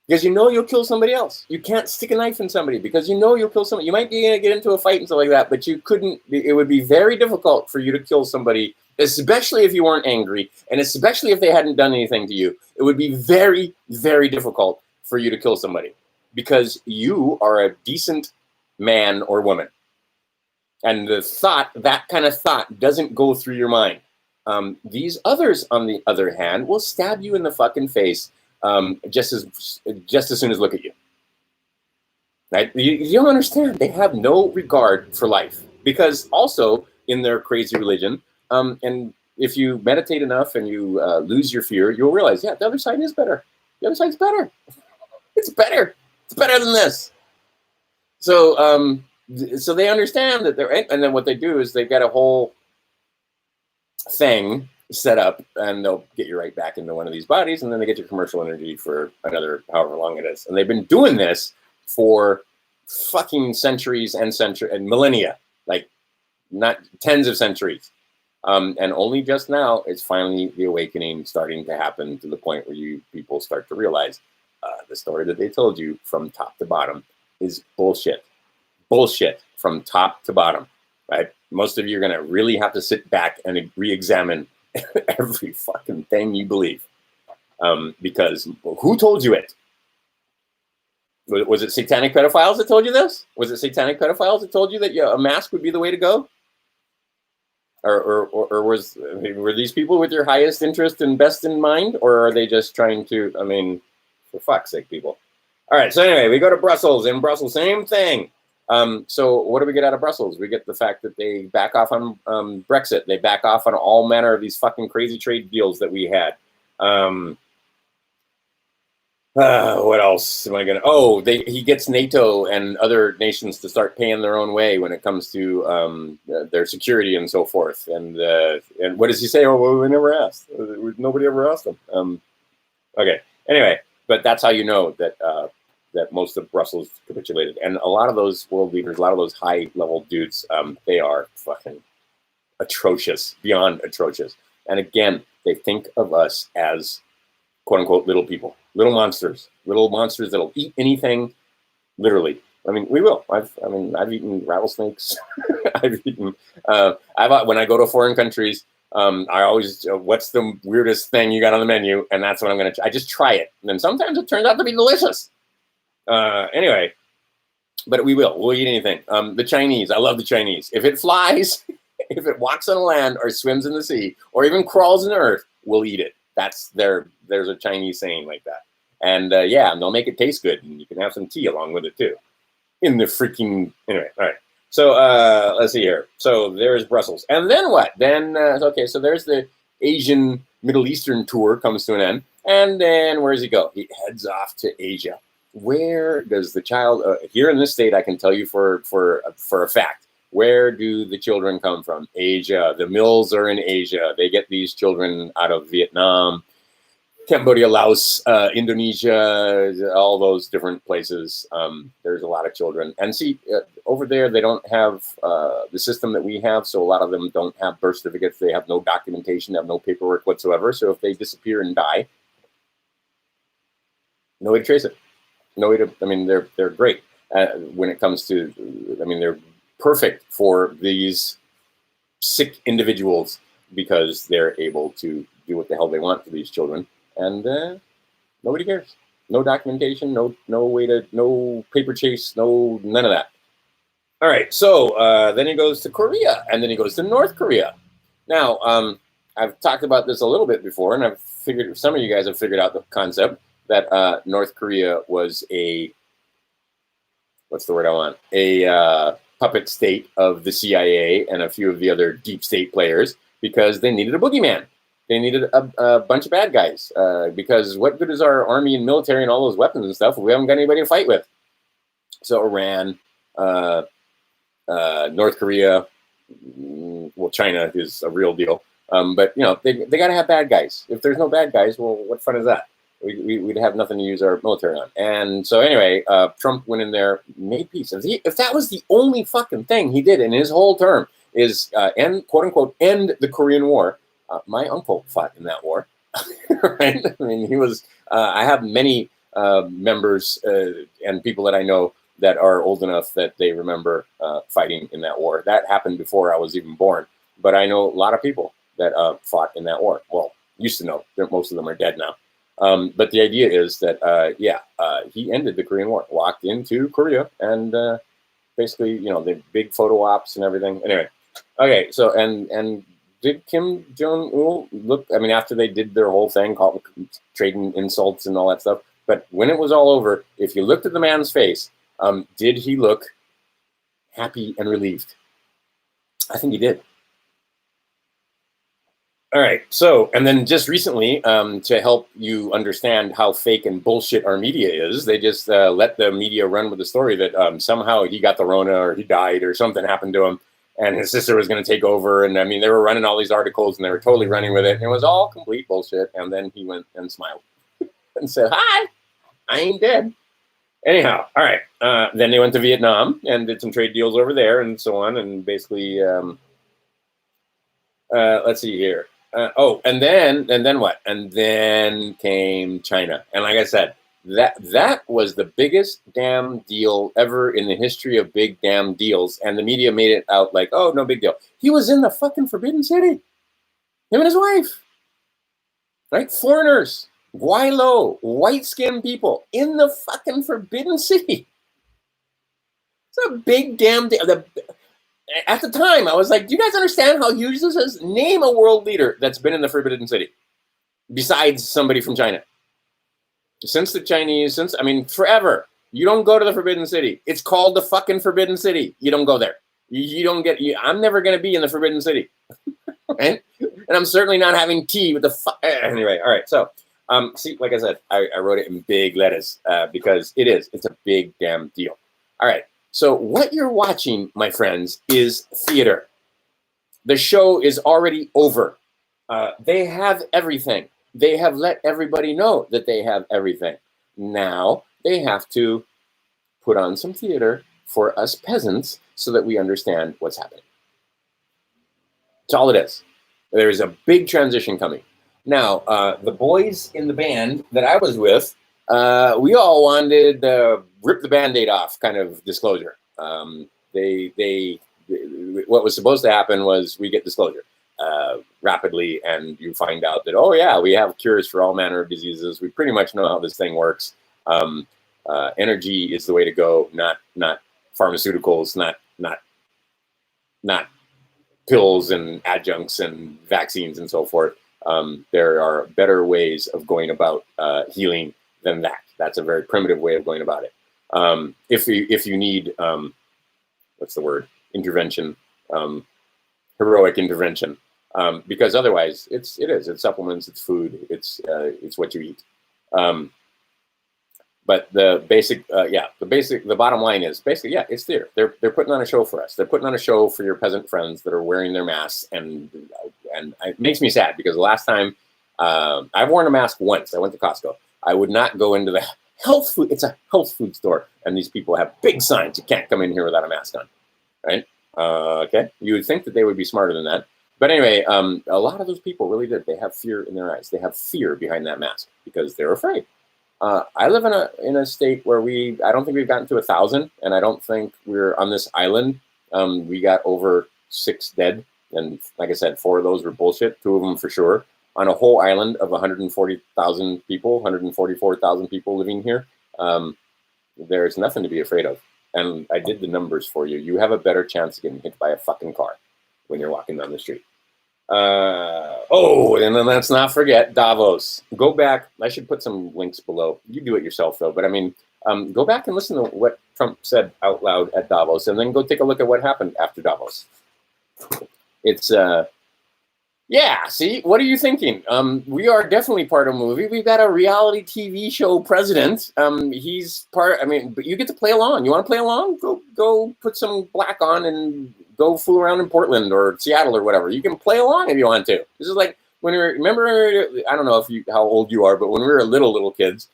because you know you'll kill somebody else. You can't stick a knife in somebody because you know you'll kill somebody. You might be going to get into a fight and stuff like that, but you couldn't. It would be very difficult for you to kill somebody, especially if you weren't angry, and especially if they hadn't done anything to you. It would be very, very difficult for you to kill somebody because you are a decent man or woman. And that kind of thought doesn't go through your mind. These others, on the other hand, will stab you in the fucking face just as soon as look at you. Right? You don't understand. They have no regard for life because also in their crazy religion, and if you meditate enough and you lose your fear, you'll realize, yeah, the other side is better. The other side's better. It's better. It's better than this. So So they understand that and then what they do is they've got a whole thing set up, and they'll get you right back into one of these bodies, and then they get your commercial energy for another however long it is. And they've been doing this for fucking centuries and millennia, like not tens of centuries. And only just now it's finally the awakening starting to happen to the point where you people start to realize the story that they told you from top to bottom is bullshit. Bullshit from top to bottom, right? Most of you are going to really have to sit back and re-examine every fucking thing you believe. Because who told you it? Was it satanic pedophiles that told you this? Was it satanic pedophiles that told you that a mask would be the way to go? Or were these people with your highest interest and best in mind? Or are they just trying to, I mean, for fuck's sake, people. All right, so anyway, we go to Brussels. In Brussels, same thing. So what do we get out of Brussels? We get the fact that they back off on Brexit. They back off on all manner of these fucking crazy trade deals that we had. What else am I gonna? Oh, he gets NATO and other nations to start paying their own way when it comes to their security and so forth. And what does he say? Oh, well, we never asked. Nobody ever asked them. Okay. Anyway, but that's how you know that that most of Brussels capitulated. And a lot of those world leaders, a lot of those high-level dudes, they are fucking atrocious, beyond atrocious. And again, they think of us as quote-unquote little people, little monsters that'll eat anything, literally. I mean, we will. I've eaten rattlesnakes. I've eaten. When I go to foreign countries, I always, what's the weirdest thing you got on the menu? And that's what I'm going to, I just try it. And then sometimes it turns out to be delicious. Anyway, but we'll eat anything. The Chinese, I love the Chinese. If it flies, if it walks on land or swims in the sea or even crawls in the earth, we'll eat it. There's a Chinese saying like that. And yeah, and they'll make it taste good. And you can have some tea along with it too. In the freaking, anyway, all right. So let's see here. So there's Brussels. And then what? Then, okay, so there's the Asian Middle Eastern tour comes to an end. And then where does he go? He heads off to Asia. Where does the child, here in this state, I can tell you for a fact, where do the children come from? Asia. The mills are in Asia. They get these children out of Vietnam, Cambodia, Laos, Indonesia, all those different places. There's a lot of children. And see, over there, they don't have the system that we have. So a lot of them don't have birth certificates. They have no documentation, they have no paperwork whatsoever. So if they disappear and die, no way to trace it. No way to, I mean, they're great when it comes to, I mean, they're perfect for these sick individuals because they're able to do what the hell they want to these children. And nobody cares. No documentation, no way to, no paper chase, none of that. All right, so then he goes to Korea, and then he goes to North Korea. Now, I've talked about this a little bit before, and I've figured, some of you guys have figured out the concept that North Korea was what's the word I want? A puppet state of the CIA and a few of the other deep state players because they needed a boogeyman. They needed a bunch of bad guys because what good is our army and military and all those weapons and stuff if we haven't got anybody to fight with? So Iran, North Korea, well, China is a real deal. But, you know, they got to have bad guys. If there's no bad guys, well, what fun is that? We'd have nothing to use our military on. And so anyway, Trump went in there, made peace. If that was the only fucking thing he did in his whole term is end, quote unquote, end the Korean War. My uncle fought in that war, right? I mean, he was, I have many members and people that I know that are old enough that they remember fighting in that war. That happened before I was even born. But I know a lot of people that fought in that war. Well, used to know. Most of them are dead now. But the idea is that, he ended the Korean War, walked into Korea, and basically, you know, the big photo ops and everything. Anyway, okay, so, and did Kim Jong-un look, I mean, after they did their whole thing, trading insults and all that stuff, but when it was all over, if you looked at the man's face, did he look happy and relieved? I think he did. All right. So, and then just recently, to help you understand how fake and bullshit our media is, they just let the media run with the story that somehow he got the Rona or he died or something happened to him and his sister was going to take over. And I mean, they were running all these articles and they were totally running with it. And it was all complete bullshit. And then he went and smiled and said, "Hi, I ain't dead." Anyhow, all right. Then they went to Vietnam and did some trade deals over there and so on. And basically, let's see here. And then what? And then came China. And like I said, that was the biggest damn deal ever in the history of big damn deals. And the media made it out like, oh, no big deal. He was in the fucking Forbidden City. Him and his wife. Right? Foreigners. Guaylo. White-skinned people in the fucking Forbidden City. It's a big damn deal. At the time, I was like, do you guys understand how huge this is? Name a world leader that's been in the Forbidden City besides somebody from China. Since the Chinese, forever. You don't go to the Forbidden City. It's called the fucking Forbidden City. You don't go there. You don't get, I'm never going to be in the Forbidden City. Right? And I'm certainly not having tea with the anyway, all right. So, see, like I said, I wrote it in big letters because it's a big damn deal. All right. So what you're watching, my friends, is theater. The show is already over. They have everything. They have let everybody know that they have everything. Now they have to put on some theater for us peasants so that we understand what's happening. That's all it is. There's a big transition coming. Now, the boys in the band that I was with, we all wanted rip the Band-Aid off kind of disclosure. What was supposed to happen was we get disclosure rapidly, and you find out that, oh yeah, we have cures for all manner of diseases. We pretty much know how this thing works. Energy is the way to go, not pharmaceuticals, not pills and adjuncts and vaccines and so forth. There are better ways of going about healing than that. That's a very primitive way of going about it. If you need what's the word, intervention, heroic intervention, because otherwise it's supplements, it's food, it's what you eat. But the bottom line is basically, yeah, it's theater. They're putting on a show for us. They're putting on a show for your peasant friends that are wearing their masks, and it makes me sad because the last time I've worn a mask once, I went to Costco. I would not go into the health food. It's a health food store, and these people have big signs. You can't come in here without a mask on, right? Okay, you would think that they would be smarter than that, but anyway, a lot of those people really did. They have fear in their eyes. They have fear behind that mask because they're afraid. I live in a state where I don't think we've gotten to 1,000, and I don't think we're on this island. We got over 6 dead, and like I said, 4 of those were bullshit. 2 of them for sure. On a whole island of 140,000 people, 144,000 people living here, there's nothing to be afraid of. And I did the numbers for you. You have a better chance of getting hit by a fucking car when you're walking down the street. And then let's not forget Davos. Go back. I should put some links below. You do it yourself, though. But I mean, go back and listen to what Trump said out loud at Davos, and then go take a look at what happened after Davos. It's yeah, see, what are you thinking? We are definitely part of a movie. We've got a reality TV show president. He's part, but you get to play along. You want to play along? Go put some black on and go fool around in Portland or Seattle or whatever. You can play along if you want to. This is like when remember, I don't know how old you are, but when we were little kids,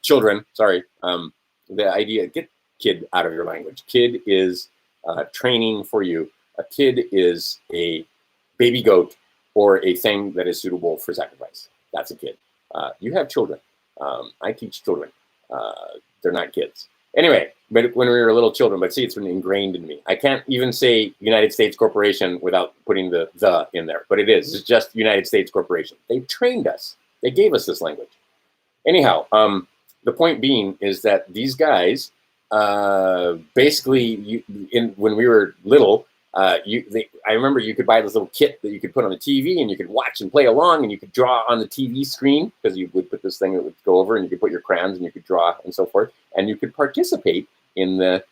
children, sorry, the idea, get kid out of your language. Kid is training for you. A kid is a baby goat or a thing that is suitable for sacrifice. That's a kid. You have children. I teach children. They're not kids. Anyway, but when we were little children, but see, it's been ingrained in me. I can't even say United States Corporation without putting the in there, but it's just United States Corporation. They trained us. They gave us this language. Anyhow, the point being is that these guys, basically, when we were little, I remember you could buy this little kit that you could put on the TV and you could watch and play along, and you could draw on the TV screen because you would put this thing that would go over, and you could put your crayons and you could draw and so forth, and you could participate in the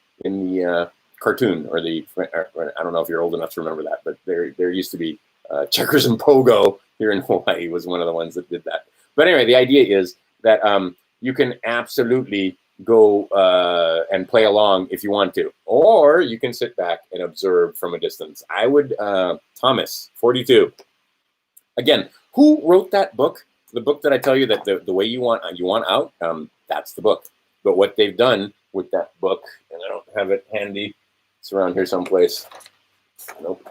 cartoon or I don't know if you're old enough to remember that, but there used to be Checkers and Pogo here in Hawaii was one of the ones that did that. But anyway, the idea is that you can absolutely go and play along if you want to, or you can sit back and observe from a distance. I would, Thomas, 42. Again, who wrote that book? The book that I tell you that the way you want out, that's the book. But what they've done with that book, and I don't have it handy, it's around here someplace. Nope.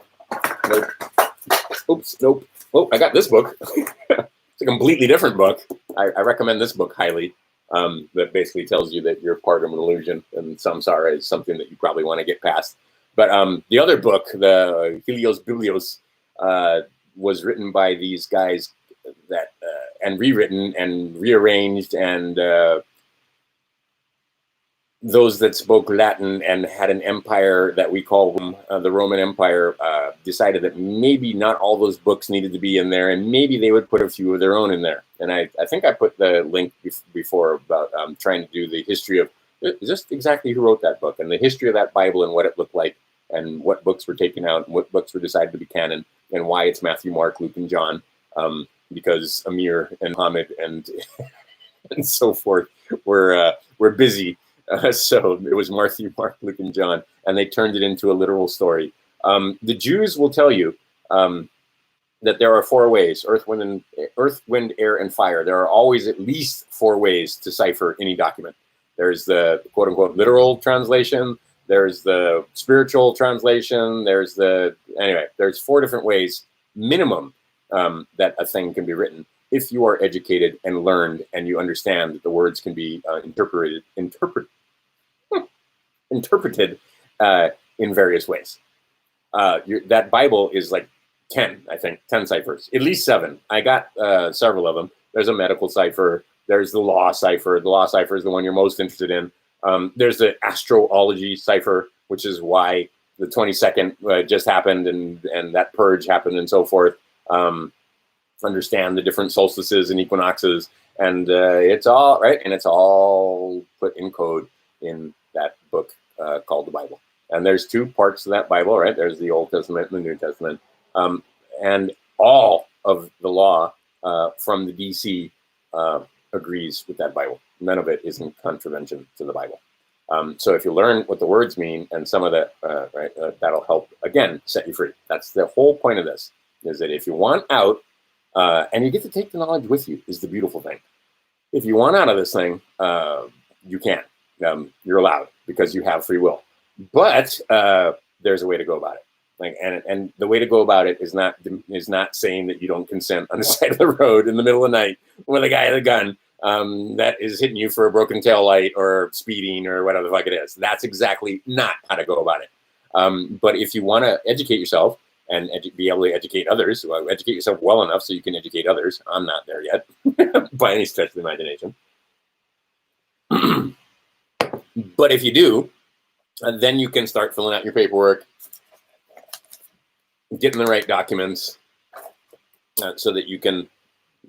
Oops, nope. Oh, I got this book. It's a completely different book. I recommend this book highly. That basically tells you that you're part of an illusion, and samsara is something that you probably want to get past. But the other book, the Helios Biblios, was written by these guys that and rewritten and rearranged, and those that spoke Latin and had an empire that we call the Roman Empire decided that maybe not all those books needed to be in there, and maybe they would put a few of their own in there. And I think I put the link before about trying to do the history of just exactly who wrote that book and the history of that Bible and what it looked like and what books were taken out and what books were decided to be canon and why it's Matthew, Mark, Luke, and John, because Amir and Muhammad and and so forth were busy. So it was Matthew, Mark, Luke, and John, and they turned it into a literal story. The Jews will tell you that there are 4 ways: earth, wind, air, and fire. There are always at least 4 ways to cipher any document. There's the quote-unquote literal translation. There's the spiritual translation. There's 4 different ways minimum that a thing can be written, if you are educated and learned and you understand that the words can be interpreted in various ways. That Bible is like 10 ciphers, at least 7. I got several of them. There's a medical cipher. There's the law cipher. The law cipher is the one you're most interested in. There's the astrology cipher, which is why the 22nd just happened and that purge happened and so forth. Understand the different solstices and equinoxes, and it's all right, and it's all put in code in that book called the Bible. And there's 2 parts to that Bible, right? There's the Old Testament and the New Testament, and all of the law from the DC agrees with that Bible. None of it is in contravention to the Bible. So if you learn what the words mean and some of that, that'll help again set you free. That's the whole point of this. Is that if you want out, and you get to take the knowledge with you, is the beautiful thing. If you want out of this thing, you can. You're allowed because you have free will. But there's a way to go about it. Like, and the way to go about it is not saying that you don't consent on the side of the road in the middle of the night with a guy with a gun that is hitting you for a broken tail light or speeding or whatever the fuck it is. That's exactly not how to go about it. But if you want to educate yourself, and be able to educate others. Well, educate yourself well enough so you can educate others. I'm not there yet, by any stretch of the imagination. But if you do, then you can start filling out your paperwork, getting the right documents, so that you can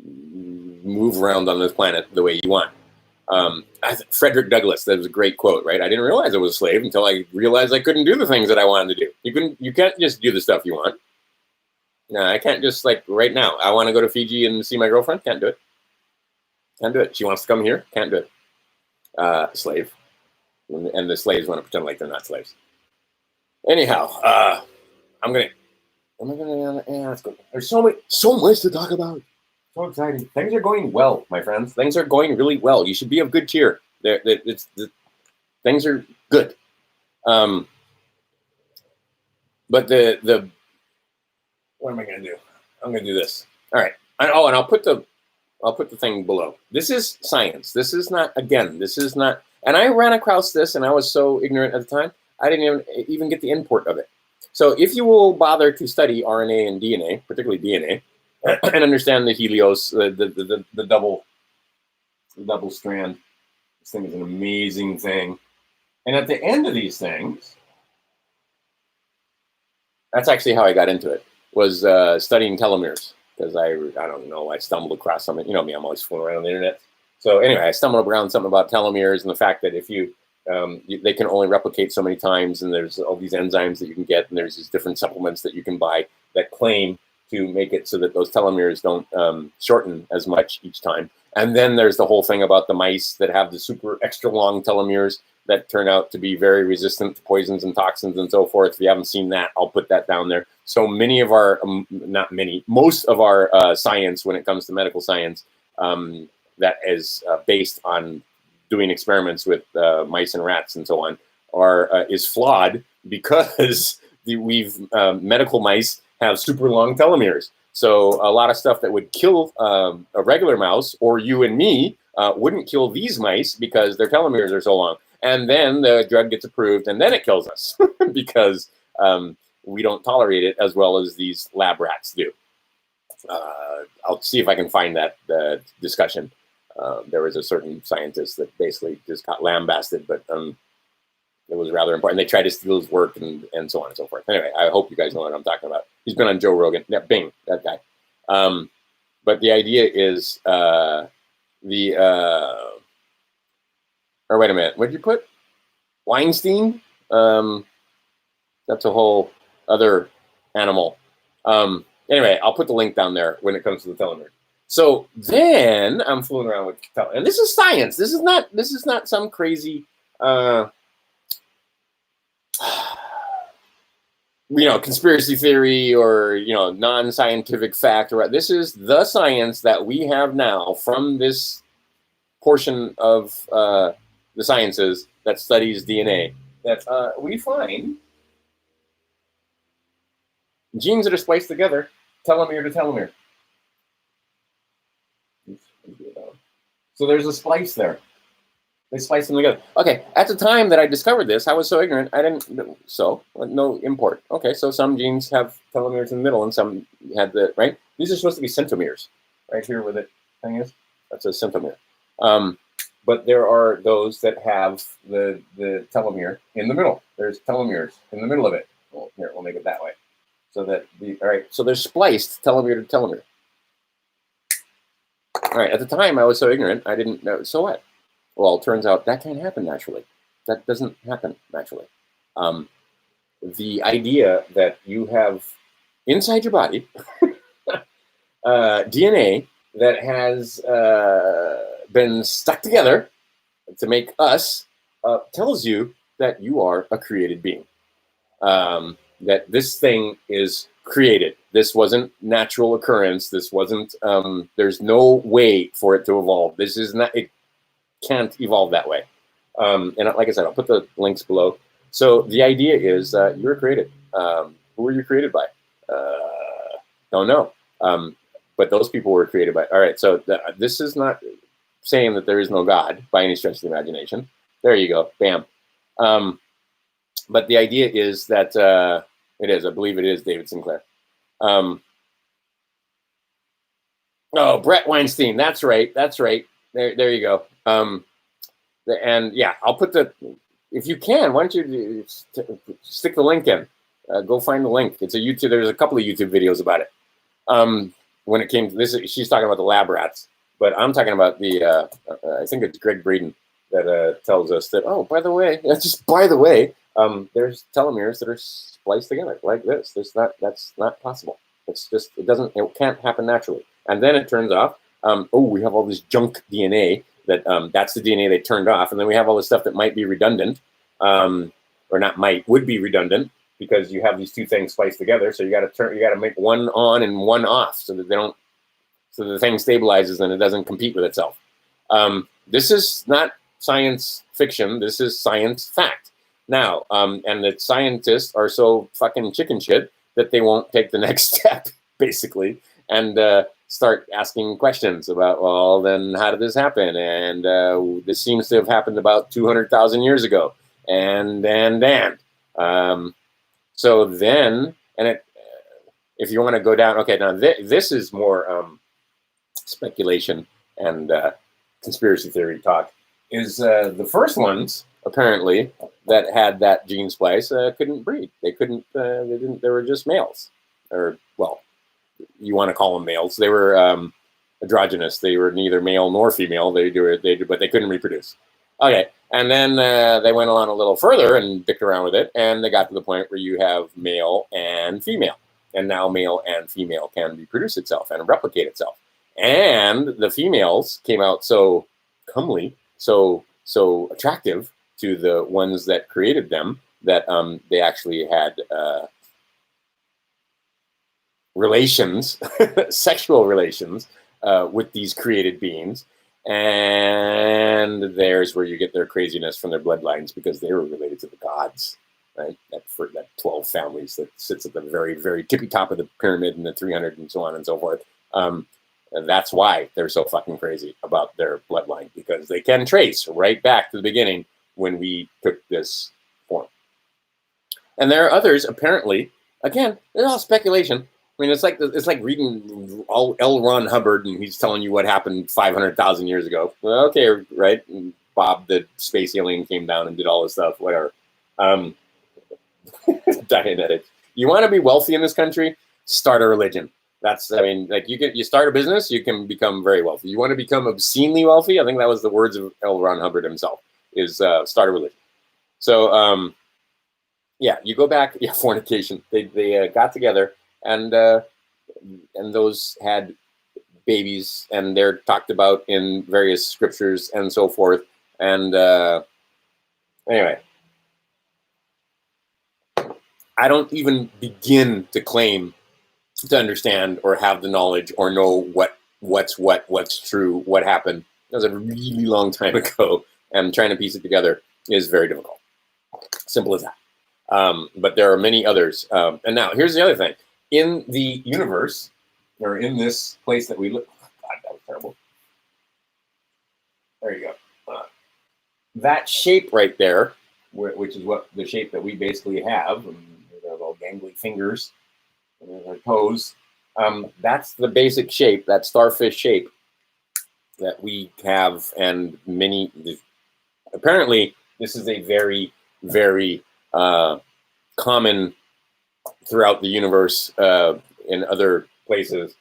move around on this planet the way you want. Frederick Douglass, that was a great quote, right? I didn't realize I was a slave until I realized I couldn't do the things that I wanted to do. You can't just do the stuff you want. No, I can't just, like, right now, I want to go to Fiji and see my girlfriend. Can't do it. Can't do it. She wants to come here. Can't do it. Slave. And the slaves want to pretend like they're not slaves. Anyhow, let's go. There's so much to talk about. So exciting. Things are going well, my friends. Things are going really well. You should be of good cheer. Things are good. But what am I going to do? I'm going to do this. All right. And I'll put the thing below. This is science. This is not, and I ran across this and I was so ignorant at the time, I didn't even get the import of it. So if you will bother to study RNA and DNA, particularly DNA, and understand the helios, the double strand. This thing is an amazing thing. And at the end of these things, that's actually how I got into it, was studying telomeres. Because I don't know, I stumbled across something. You know me, I'm always fooling around on the internet. So anyway, I stumbled around something about telomeres and the fact that if they can only replicate so many times, and there's all these enzymes that you can get, and there's these different supplements that you can buy that claim to make it so that those telomeres don't shorten as much each time. And then there's the whole thing about the mice that have the super extra long telomeres that turn out to be very resistant to poisons and toxins and so forth. If you haven't seen that, I'll put that down there. So many of our, not many, most of our science when it comes to medical science that is based on doing experiments with mice and rats and so on is flawed because medical mice have super long telomeres. So a lot of stuff that would kill a regular mouse or you and me wouldn't kill these mice because their telomeres are so long. And then the drug gets approved and then it kills us because we don't tolerate it as well as these lab rats do. I'll see if I can find that discussion. There was a certain scientist that basically just got lambasted, but it was rather important. They tried to steal his work and so on and so forth. Anyway, I hope you guys know what I'm talking about. He's been on Joe Rogan. Yeah, Bing, that guy. But the idea is or wait a minute, what did you put? Weinstein? That's a whole other animal. Anyway, I'll put the link down there when it comes to the telomere. So then I'm fooling around with telomere. And this is science. This is not some crazy conspiracy theory or non-scientific fact. Or this is the science that we have now from this portion of the sciences that studies DNA, that we find genes that are spliced together, telomere to telomere. So there's a splice there. They splice them together. Okay, at the time that I discovered this, I was so ignorant, I didn't, no import. Okay, so some genes have telomeres in the middle and some had right? These are supposed to be centromeres. Right here where the thing is, that's a centromere. But there are those that have the telomere in the middle. There's telomeres in the middle of it. Well, here, we'll make it that way. So that all right, so they're spliced telomere to telomere. All right, at the time I was so ignorant, I didn't know, so what? Well, it turns out that can't happen naturally. That doesn't happen naturally. The idea that you have inside your body DNA that has been stuck together to make us tells you that you are a created being. That this thing is created. This wasn't natural occurrence. This wasn't, there's no way for it to evolve. This is not, it can't evolve that way. And like I said, I'll put the links below. So the idea is you're created. Who were you created by? Don't know. But those people were created by, all right, so this is not saying that there is no God by any stretch of the imagination. There you go, bam. But the idea is that it is, I believe it is David Sinclair. Oh, Bret Weinstein, that's right. There you go. And yeah, I'll put if you can, why don't you stick the link in? Go find the link. It's a YouTube, there's a couple of YouTube videos about it. When it came to this, she's talking about the lab rats, but I'm talking about the, I think it's GREGG that tells us that, oh, by the way, there's telomeres that are spliced together like this. That's not possible. It's just, it can't happen naturally. And then it turns off, we have all this junk DNA that's the DNA they turned off. And then we have all this stuff that might be redundant, or not might, would be redundant, because you have these two things spliced together. So you got to make one on and one off so that so the thing stabilizes and it doesn't compete with itself. This is not science fiction. This is science fact. Now, and the scientists are so fucking chicken shit that they won't take the next step, basically, and start asking questions about, well, then how did this happen? And this seems to have happened about 200,000 years ago. So then, and if you want to go down, okay, now this is more speculation and conspiracy theory talk, is the first ones, apparently, that had that gene splice couldn't breed. They couldn't, they were just males. Or, well, you want to call them males. They were androgynous. They were neither male nor female. But they couldn't reproduce. Okay, and then they went on a little further and dicked around with it, and they got to the point where you have male and female. And now male and female can reproduce itself and replicate itself. And the females came out so comely, so attractive to the ones that created them that they actually had relations, sexual relations with these created beings. And there's where you get their craziness from their bloodlines, because they were related to the gods, right? That 12 families that sits at the very, very tippy top of the pyramid, and the 300 and so on and so forth. And that's why they're so fucking crazy about their bloodline, because they can trace right back to the beginning when we took this form. And there are others, apparently, again, it's all speculation. I mean, it's like reading L. Ron Hubbard, and he's telling you what happened 500,000 years ago. Well, okay, right? And Bob, the space alien, came down and did all this stuff, whatever. Dianetics. You want to be wealthy in this country? Start a religion. That's, I mean, like you start a business, you can become very wealthy. You want to become obscenely wealthy? I think that was the words of L. Ron Hubbard himself, is start a religion. So, yeah, you go back, yeah, fornication. They got together, and those had babies, and they're talked about in various scriptures and so forth. And anyway, I don't even begin to claim to understand or have the knowledge or know what's true, what happened. That was a really long time ago, and trying to piece it together is very difficult. Simple as that. But there are many others. And now here's the other thing. In the universe, or in this place that we look, oh, God, that was terrible. There you go. That shape right there, which is what the shape that we basically have, and there's our little gangly fingers, and there's our toes. That's the basic shape, that starfish shape that we have, and many. Apparently, this is a very, very common throughout the universe, in other places,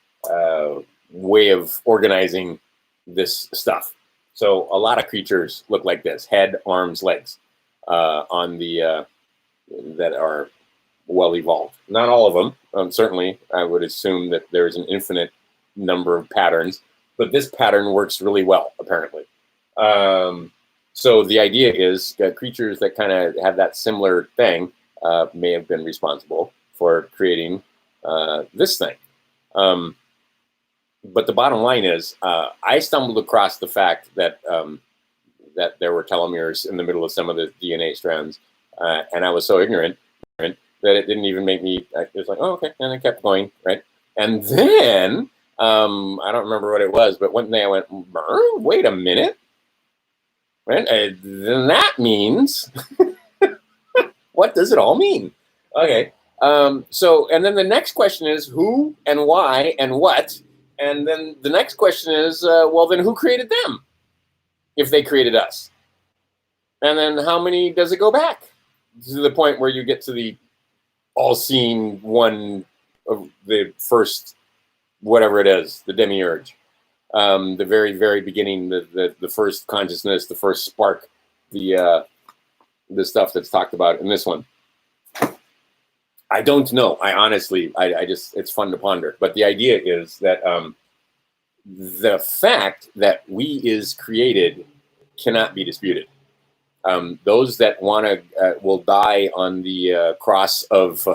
way of organizing this stuff. So a lot of creatures look like this: head, arms, legs, on the that are well evolved. Not all of them. Certainly, I would assume that there's an infinite number of patterns, but this pattern works really well, apparently. So the idea is that creatures that kind of have that similar thing may have been responsible for creating this thing. But the bottom line is, I stumbled across the fact that that there were telomeres in the middle of some of the DNA strands, and I was so ignorant that it didn't even make me. It was like, oh, okay, and I kept going, right? And then I don't remember what it was, but one day I went, wait a minute, right? Then that means, what does it all mean? Okay. So, and then the next question is who and why and what? And then the next question is, well, then who created them if they created us? And then how many does it go back to the point where you get to the all-seeing one of the first, whatever it is, the demiurge, the very, very beginning, the first consciousness, the first spark, the stuff that's talked about in this one. I don't know. I honestly, I just, it's fun to ponder. But the idea is that the fact that we is created cannot be disputed. Those that want to will die on the cross of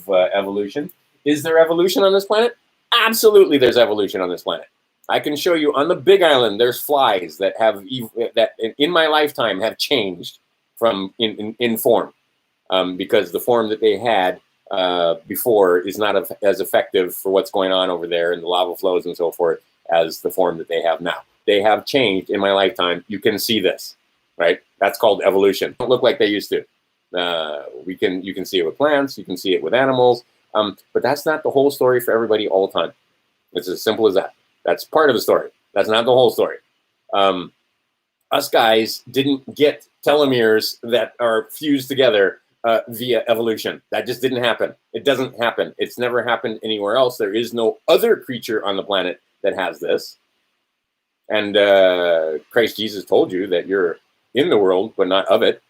evolution. Is there evolution on this planet? Absolutely, there's evolution on this planet. I can show you on the Big Island. There's flies that have that in my lifetime have changed from in form. Because the form that they had before is not as effective for what's going on over there in the lava flows and so forth as the form that they have now. They have changed in my lifetime. You can see this, right? That's called evolution. Don't look like they used to. You can see it with plants. You can see it with animals. But that's not the whole story for everybody all the time. It's as simple as that. That's part of the story. That's not the whole story. Us guys didn't get telomeres that are fused together via evolution. That just didn't happen. It doesn't happen. It's never happened anywhere else. There is no other creature on the planet that has this. And Christ Jesus told you that you're in the world, but not of it.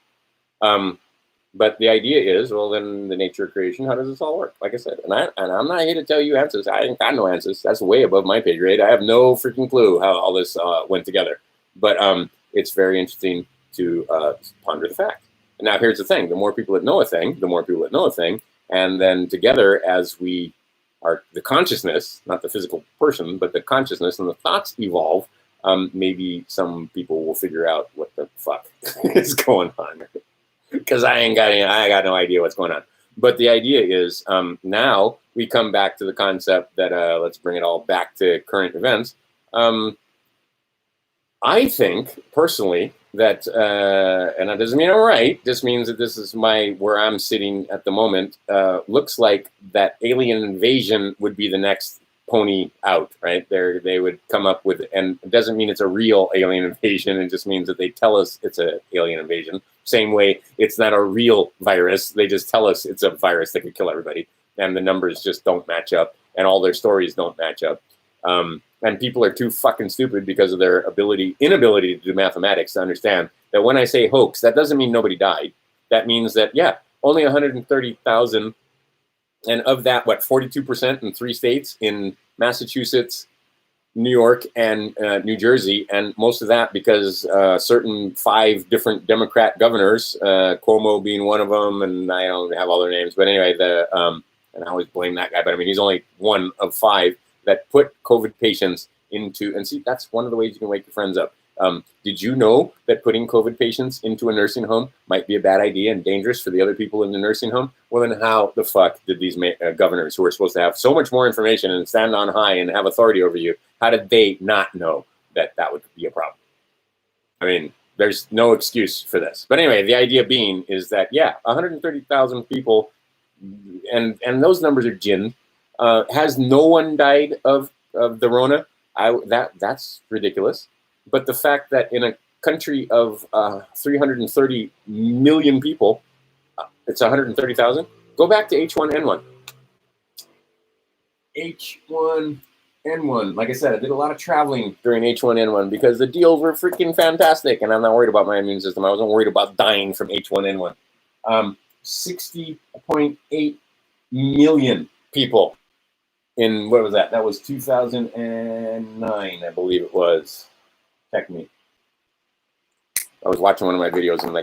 But the idea is, well, then the nature of creation, how does this all work? Like I said, and I'm not here to tell you answers. I ain't got no answers. That's way above my pay grade. I have no freaking clue how all this went together. But it's very interesting to ponder the fact. And now here's the thing: the more people that know a thing, the more people that know a thing, and then together, as we are the consciousness, not the physical person, but the consciousness and the thoughts evolve. Maybe some people will figure out what the fuck is going on. Because I got no idea what's going on. But the idea is now we come back to the concept that let's bring it all back to current events. I think personally that, and that doesn't mean I'm right. This means that this is where I'm sitting at the moment. Looks like that alien invasion would be the next pony out, right? They would come up with, and it doesn't mean it's a real alien invasion. It just means that they tell us it's an alien invasion. Same way, it's not a real virus. They just tell us it's a virus that could kill everybody, and the numbers just don't match up, and all their stories don't match up. And people are too fucking stupid because of their inability to do mathematics to understand that when I say hoax, that doesn't mean nobody died. That means that, yeah, only 130,000, and of that, 42% in 3 states, in Massachusetts, New York, and New Jersey, and most of that because certain 5 different Democrat governors, Cuomo being one of them, and I don't have all their names, but anyway, and I always blame that guy, but I mean, he's only one of 5 that put COVID patients into, and see, that's one of the ways you can wake your friends up. Did you know that putting COVID patients into a nursing home might be a bad idea and dangerous for the other people in the nursing home? Well, then how the fuck did these governors who are supposed to have so much more information and stand on high and have authority over you, how did they not know that that would be a problem? I mean, there's no excuse for this. But anyway, the idea being is that, yeah, 130,000 people, and those numbers are ginned. Has no one died of the Rona? That's ridiculous. But the fact that in a country of 330 million people, it's 130,000. Go back to H1N1. H1N1. Like I said, I did a lot of traveling during H1N1 because the deals were freaking fantastic, and I'm not worried about my immune system. I wasn't worried about dying from H1N1. 60.8 million people in, what was that? That was 2009, I believe it was. Check me. I was watching one of my videos and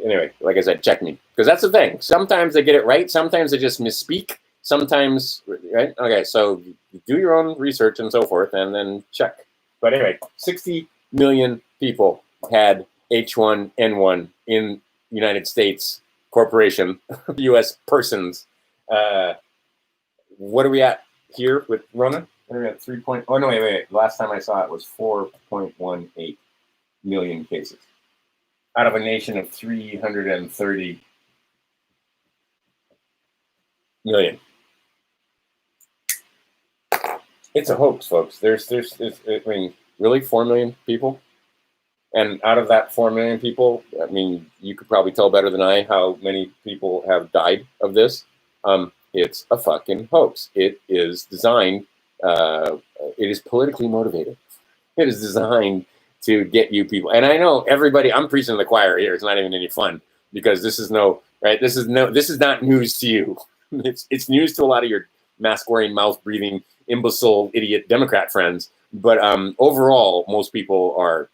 anyway, like I said, check me. Because that's the thing. Sometimes they get it right. Sometimes they just misspeak. Sometimes, right? Okay, so do your own research and so forth and then check. But anyway, 60 million people had H1N1 in United States corporation, U.S. persons. What are we at here with Rona? We're at 3. Oh, no, wait. Last time I saw it was 4.18 million cases out of a nation of 330 million. It's a hoax, folks. I mean, really, 4 million people? And out of that 4 million people, I mean, you could probably tell better than I how many people have died of this. It's a fucking hoax. It is designed. It is politically motivated. It is designed to get you people. And I know everybody, I'm preaching to the choir here. It's not even any fun because this is not news to you. It's news to a lot of your mask-wearing, mouth-breathing, imbecile, idiot Democrat friends. But overall, most people are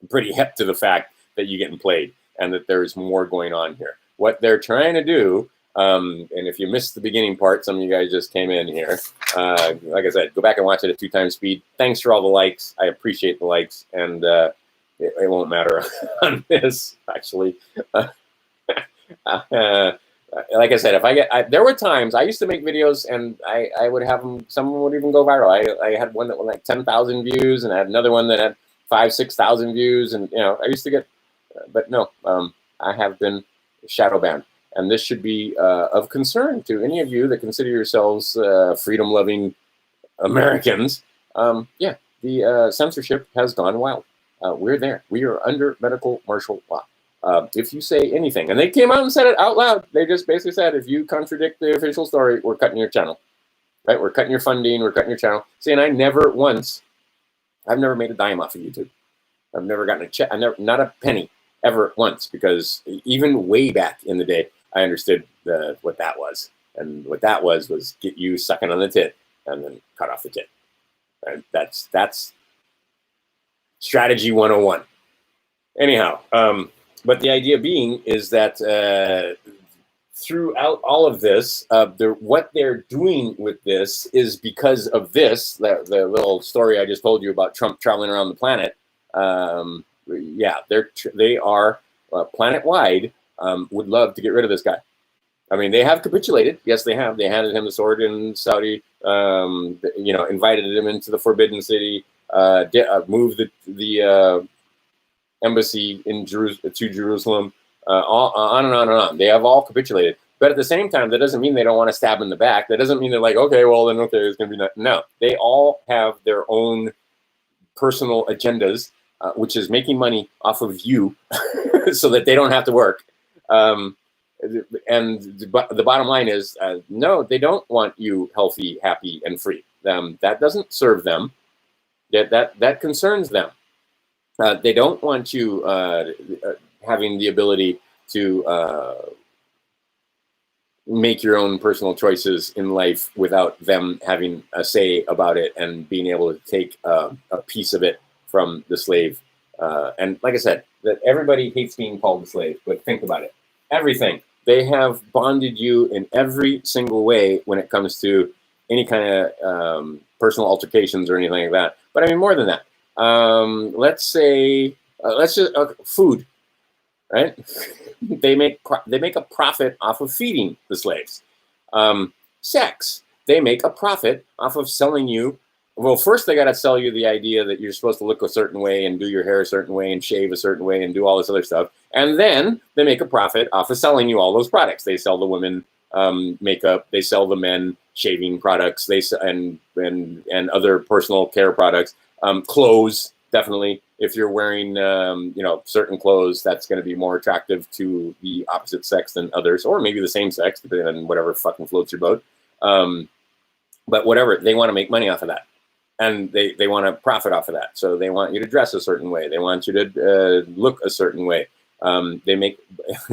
pretty hip to the fact that you're getting played and that there's more going on here. What they're trying to do, and if you missed the beginning part, some of you guys just came in here. Like I said, go back and watch it at 2 times speed. Thanks for all the likes. I appreciate the likes, and it won't matter on this, actually. Like I said, there were times I used to make videos and I would have them, some of them would even go viral. I had one that was like 10,000 views, and I had another one that had 5,000-6,000 views, and I used to get, but no, I have been shadow banned. And this should be of concern to any of you that consider yourselves freedom-loving Americans. Yeah, the censorship has gone wild. We're there. We are under medical martial law. If you say anything, and they came out and said it out loud, they just basically said, if you contradict the official story, we're cutting your channel. Right? We're cutting your funding. We're cutting your channel. See, and I've never made a dime off of YouTube. I've never gotten a check. Not a penny. ever once, because even way back in the day, I understood what that was. And what that was get you sucking on the tit and then cut off the tit. Right? That's strategy 101. Anyhow, but the idea being is that throughout all of this, what they're doing with this is because of this, the little story I just told you about Trump traveling around the planet. Yeah, they are planet-wide, would love to get rid of this guy. I mean, they have capitulated. Yes, they have. They handed him the sword in Saudi, invited him into the Forbidden City, moved the embassy in to Jerusalem, on and on and on. They have all capitulated. But at the same time, that doesn't mean they don't want to stab in the back. That doesn't mean they're like, okay, well, then, okay, it's going to be no. They all have their own personal agendas, which is making money off of you so that they don't have to work. And the bottom line is, no, they don't want you healthy, happy, and free. That doesn't serve them. That concerns them. They don't want you having the ability to make your own personal choices in life without them having a say about it and being able to take a piece of it from the slave. And like I said, that everybody hates being called a slave, but think about it. Everything. They have bonded you in every single way when it comes to any kind of personal altercations or anything like that. But I mean, more than that. Let's say, food, right? They make a profit off of feeding the slaves. Sex. They make a profit off of selling you. Well, first they got to sell you the idea that you're supposed to look a certain way and do your hair a certain way and shave a certain way and do all this other stuff. And then they make a profit off of selling you all those products. They sell the women makeup. They sell the men shaving products. And other personal care products. Clothes, definitely. If you're wearing certain clothes, that's going to be more attractive to the opposite sex than others, or maybe the same sex, depending on whatever fucking floats your boat. But whatever, they want to make money off of that. And they want to profit off of that. So they want you to dress a certain way. They want you to look a certain way. They make,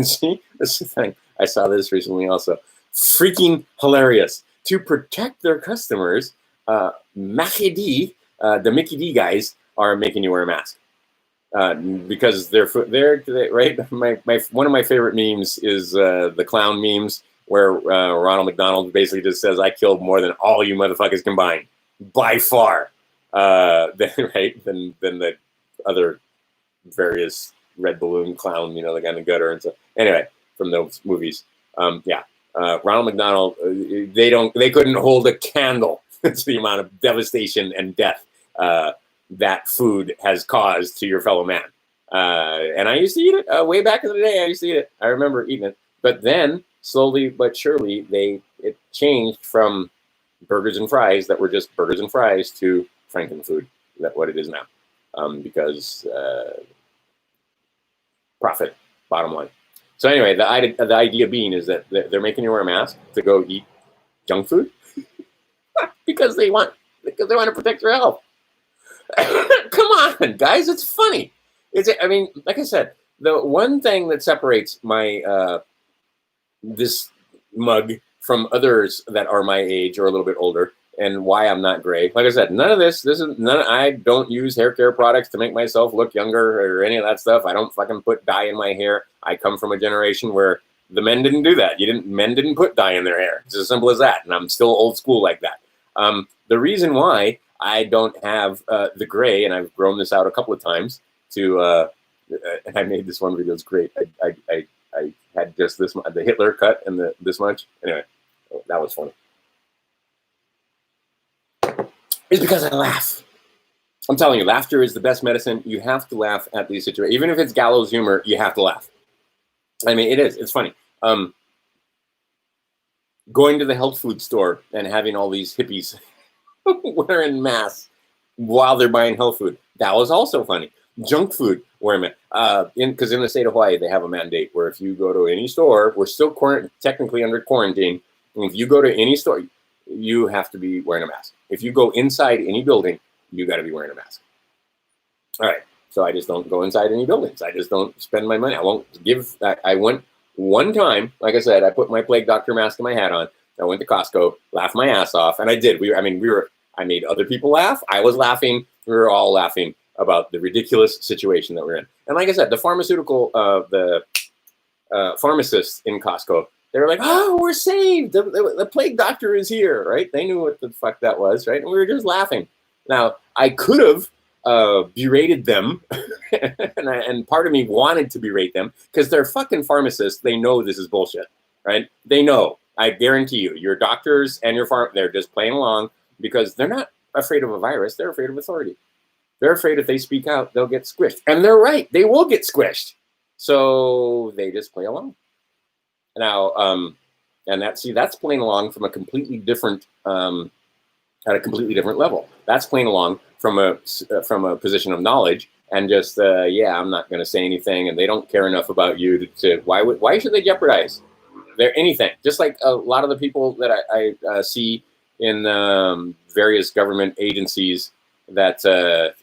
see, this is the thing. I saw this recently also. Freaking hilarious. To protect their customers, Mahdi, the Mickey D guys are making you wear a mask. Because they're right. One of my favorite memes is the clown memes where Ronald McDonald basically just says, "I killed more than all you motherfuckers combined, by far." Right? Than the other various red balloon clown, the guy in the gutter and stuff. Anyway, from those movies, Ronald McDonald, they couldn't hold a candle to the amount of devastation and death that food has caused to your fellow man. And I used to eat it way back in the day. I used to eat it. I remember eating it. But then, slowly but surely, it changed from burgers and fries that were just burgers and fries to Frankenfood. That's what it is now. Because profit, bottom line. So anyway, the idea being is that they're making you wear a mask to go eat junk food because they want to protect your health. Come on, guys, it's funny. Like I said, the one thing that separates my this mug from others that are my age or a little bit older, and why I'm not gray. Like I said, none of this is none. I don't use hair care products to make myself look younger or any of that stuff. I don't fucking put dye in my hair. I come from a generation where the men didn't do that. Men didn't put dye in their hair. It's as simple as that. And I'm still old school like that. The reason why I don't have the gray, and I've grown this out a couple of times to, and I made this one video. It's great. I had just this, the Hitler cut and this much. Anyway, that was funny. It's because I laugh. I'm telling you, laughter is the best medicine. You have to laugh at these situations. Even if it's gallows humor, you have to laugh. I mean, it is. It's funny. Going to the health food store and having all these hippies wearing masks while they're buying health food. That was also funny. Junk food wearing masks. Because in the state of Hawaii, they have a mandate where if you go to any store, we're still technically under quarantine. And if you go to any store, you have to be wearing a mask. If you go inside any building, you got to be wearing a mask. All right. So I just don't go inside any buildings. I just don't spend my money. I won't give. I went one time, like I said, I put my plague doctor mask and my hat on. I went to Costco, laughed my ass off, and I did. I made other people laugh. I was laughing. We were all laughing about the ridiculous situation that we're in. And like I said, the pharmacists in Costco, they were like, "Oh, we're saved. The plague doctor is here," right? They knew what the fuck that was, right? And we were just laughing. Now, I could have berated them, and part of me wanted to berate them because they're fucking pharmacists. They know this is bullshit, right? They know. I guarantee you, your doctors and they're just playing along because they're not afraid of a virus. They're afraid of authority. They're afraid if they speak out, they'll get squished. And they're right. They will get squished. So they just play along. Now, and that's playing along from a completely different, at a completely different level. That's playing along from a position of knowledge and just, I'm not going to say anything, and they don't care enough about you why should they jeopardize anything? Just like a lot of the people that I see in various government agencies that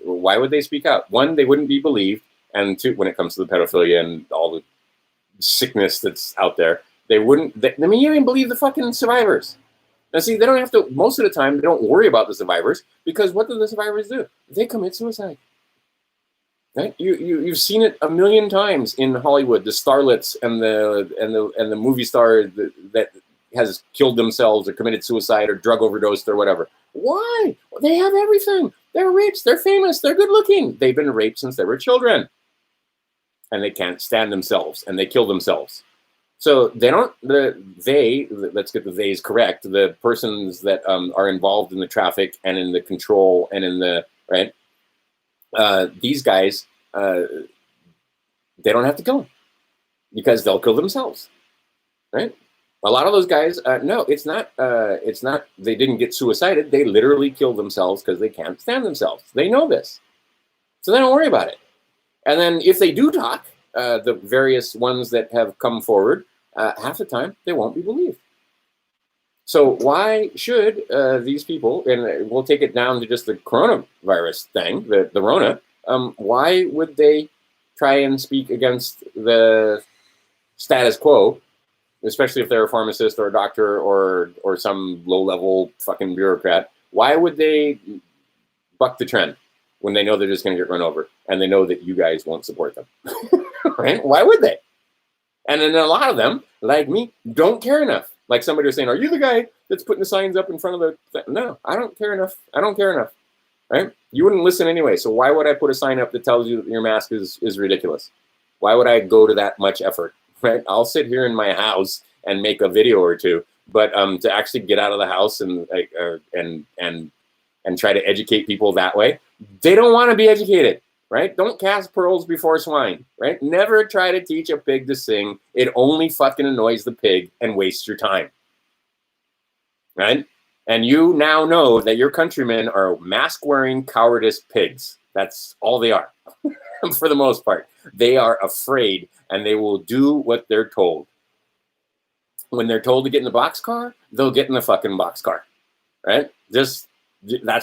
why would they speak out? One, they wouldn't be believed, and two, when it comes to the pedophilia and all the sickness that's out there, you don't even believe the fucking survivors. Now, see, they don't have to, most of the time, they don't worry about the survivors because what do the survivors do? They commit suicide. Right? You've seen it a million times in Hollywood, the starlets and the movie star that has killed themselves or committed suicide or drug overdosed or whatever. Why? Well, they have everything. They're rich, they're famous, they're good looking. They've been raped since they were children. And they can't stand themselves and they kill themselves. So let's get the theys correct, the persons that are involved in the traffic and in the control and in the, right? These guys, they don't have to kill them because they'll kill themselves, right? A lot of those guys, no, it's not, they didn't get suicided. They literally killed themselves because they can't stand themselves. They know this. So they don't worry about it. And then if they do talk, the various ones that have come forward, half the time they won't be believed. So why should these people, and we'll take it down to just the coronavirus thing, the Rona, why would they try and speak against the status quo, especially if they're a pharmacist or a doctor or some low-level fucking bureaucrat? Why would they buck the trend when they know they're just going to get run over and they know that you guys won't support them? Right? Why would they? And then a lot of them, like me, don't care enough. Like somebody was saying, "Are you the guy that's putting the signs up in front of the..." No, I don't care enough. I don't care enough. Right? You wouldn't listen anyway. So why would I put a sign up that tells you that your mask is ridiculous? Why would I go to that much effort? Right? I'll sit here in my house and make a video or two, but to actually get out of the house and try to educate people that way, they don't want to be educated. Right? Don't cast pearls before swine. Right? Never try to teach a pig to sing. It only fucking annoys the pig and wastes your time. Right? And you now know that your countrymen are mask-wearing cowardice pigs. That's all they are. For the most part. They are afraid and they will do what they're told. When they're told to get in the boxcar, they'll get in the fucking boxcar. Right? That's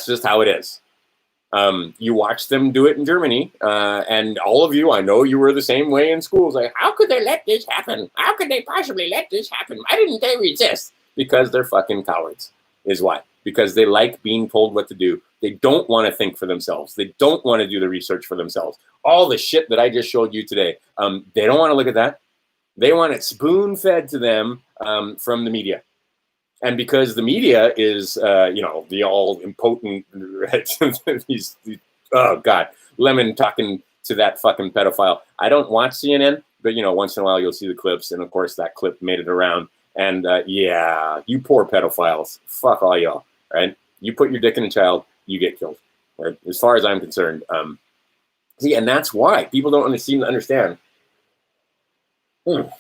just how it is. You watch them do it in Germany, and all of you, I know you were the same way in schools. Like, how could they let this happen? How could they possibly let this happen? Why didn't they resist? Because they're fucking cowards, is why. Because they like being told what to do. They don't want to think for themselves. They don't want to do the research for themselves. All the shit that I just showed you today, they don't want to look at that. They want it spoon-fed to them from the media. And because the media is, the all impotent, oh God, Lemon talking to that fucking pedophile. I don't watch CNN, but once in a while you'll see the clips, and of course that clip made it around. And you poor pedophiles, fuck all y'all, right? You put your dick in a child, you get killed. Right? As far as I'm concerned, see, and that's why people don't seem to understand. The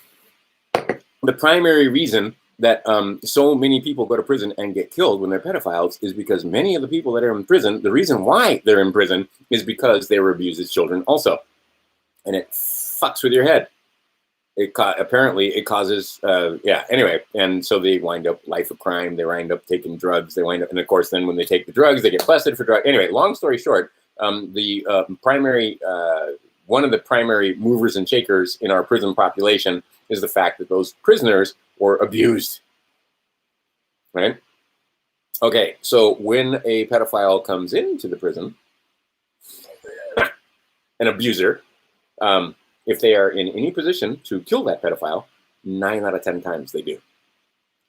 primary reason that so many people go to prison and get killed when they're pedophiles is because many of the people that are in prison, the reason why they're in prison is because they were abused as children also. And it fucks with your head. Apparently it causes, anyway. And so they wind up life of crime. They wind up taking drugs. They wind up, and of course, then when they take the drugs, they get busted for drugs. Anyway, long story short, One of the primary movers and shakers in our prison population is the fact that those prisoners were abused, right? Okay, so when a pedophile comes into the prison, an abuser, if they are in any position to kill that pedophile, 9 out of 10 times they do.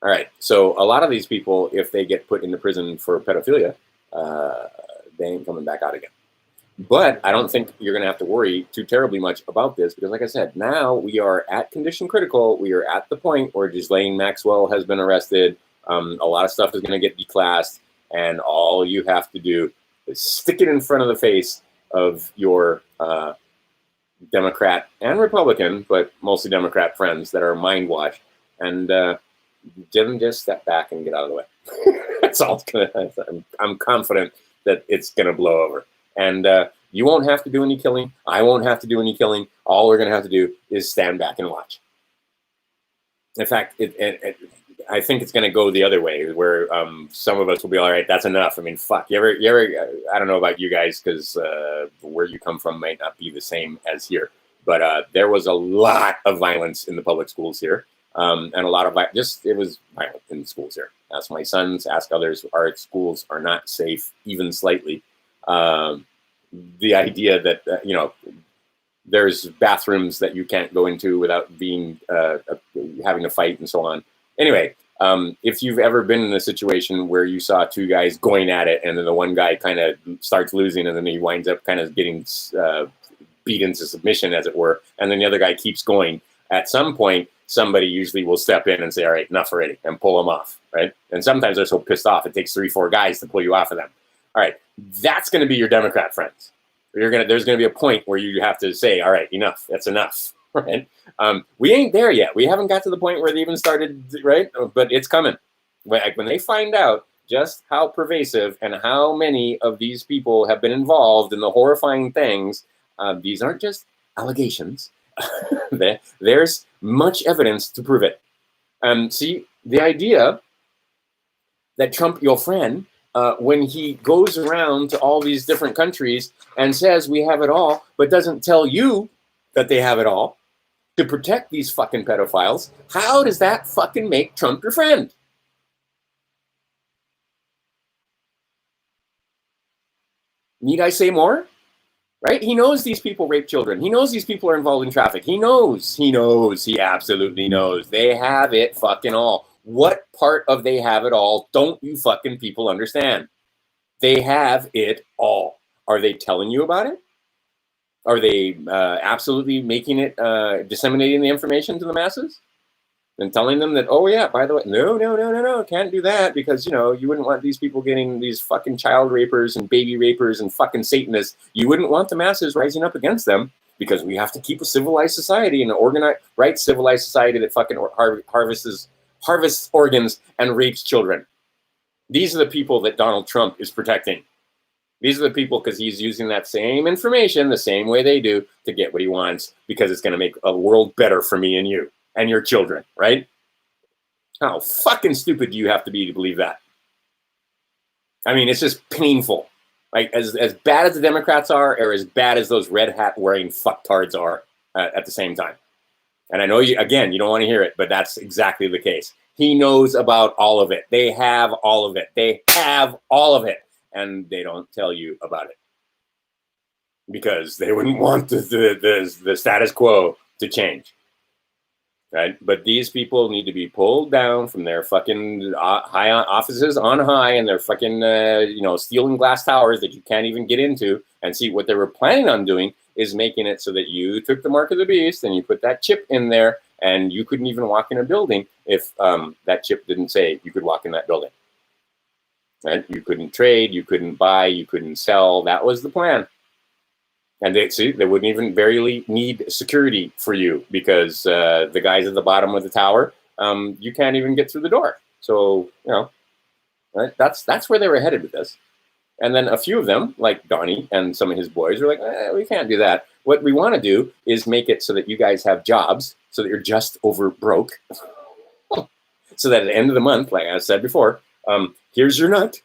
All right, so a lot of these people, if they get put into prison for pedophilia, they ain't coming back out again. But I don't think you're going to have to worry too terribly much about this because, like I said, now we are at condition critical. We are at the point where Ghislaine Maxwell has been arrested. A lot of stuff is going to get declassed, and all you have to do is stick it in front of the face of your Democrat and Republican, but mostly Democrat friends that are mind washed, and just step back and get out of the way. That's all it's going to. I'm confident that it's going to blow over. And you won't have to do any killing. I won't have to do any killing. All we're going to have to do is stand back and watch. In fact, I think it's going to go the other way, where some of us will be, all right, that's enough. I mean, fuck. You ever? I don't know about you guys, because where you come from might not be the same as here. But there was a lot of violence in the public schools here, and a lot of it was violent in the schools here. Ask my sons, ask others. Our schools are not safe, even slightly. The idea that there's bathrooms that you can't go into without being having to fight and so on. Anyway, if you've ever been in a situation where you saw 2 guys going at it, and then the one guy kind of starts losing, and then he winds up kind of getting beat into submission, as it were, and then the other guy keeps going, at some point somebody usually will step in and say, all right, enough already, and pull them off, right? And sometimes they're so pissed off it takes 3-4 guys to pull you off of them. All right, that's going to be your Democrat friends. There's going to be a point where you have to say, all right, enough. That's enough, right? We ain't there yet. We haven't got to the point where they even started, right? But it's coming. When they find out just how pervasive and how many of these people have been involved in the horrifying things, these aren't just allegations. There's much evidence to prove it. See, the idea that Trump, your friend, when he goes around to all these different countries and says we have it all, but doesn't tell you that they have it all to protect these fucking pedophiles, how does that fucking make Trump your friend? Need I say more? Right? He knows these people rape children. He knows these people are involved in traffic. He absolutely knows. They have it fucking all. What part of they have it all don't you fucking people understand? They have it all. Are they telling you about it? Are they absolutely making it, disseminating the information to the masses? And telling them that, oh yeah, by the way, no, can't do that because, you wouldn't want these people getting these fucking child rapers and baby rapers and fucking Satanists. You wouldn't want the masses rising up against them because we have to keep a civilized society and an organized, right, civilized society that fucking harvests organs and rapes children. These are the people that Donald Trump is protecting. These are the people because he's using that same information the same way they do to get what he wants because it's going to make a world better for me and you and your children, right? How fucking stupid do you have to be to believe that? I mean, it's just painful. Like as bad as the Democrats are, or as bad as those red hat wearing fucktards are at the same time. And I know you don't want to hear it, but that's exactly the case. He knows about all of it. They have all of it. They have all of it. And they don't tell you about it. Because they wouldn't want the status quo to change. Right? But these people need to be pulled down from their fucking high offices on high and their fucking, steel and glass towers that you can't even get into. And see, what they were planning on doing is making it so that you took the mark of the beast and you put that chip in there and you couldn't even walk in a building if that chip didn't say you could walk in that building. Right? You couldn't trade, you couldn't buy, you couldn't sell. That was the plan. And they wouldn't even barely need security for you because the guys at the bottom of the tower, you can't even get through the door. So, right? That's where they were headed with this. And then a few of them, like Donnie and some of his boys, are like, we can't do that. What we want to do is make it so that you guys have jobs, so that you're just over broke. So that at the end of the month, like I said before, here's your nut.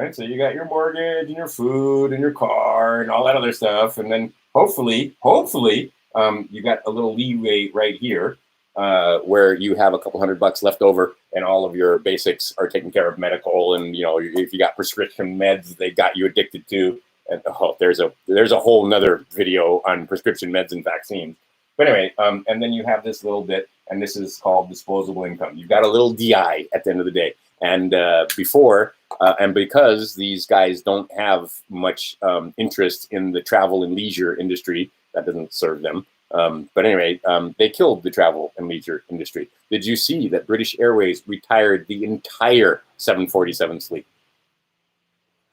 right? So you got your mortgage and your food and your car and all that other stuff. And then hopefully, you got a little leeway right here where you have a couple $100 left over and all of your basics are taken care of, medical, and if you got prescription meds they got you addicted to. And there's a whole nother video on prescription meds and vaccines. But anyway, and then you have this little bit, and this is called disposable income. You've got a little DI at the end of the day. And and because these guys don't have much interest in the travel and leisure industry, that doesn't serve them. But anyway, they killed the travel and leisure industry. Did you see that British Airways retired the entire 747 fleet?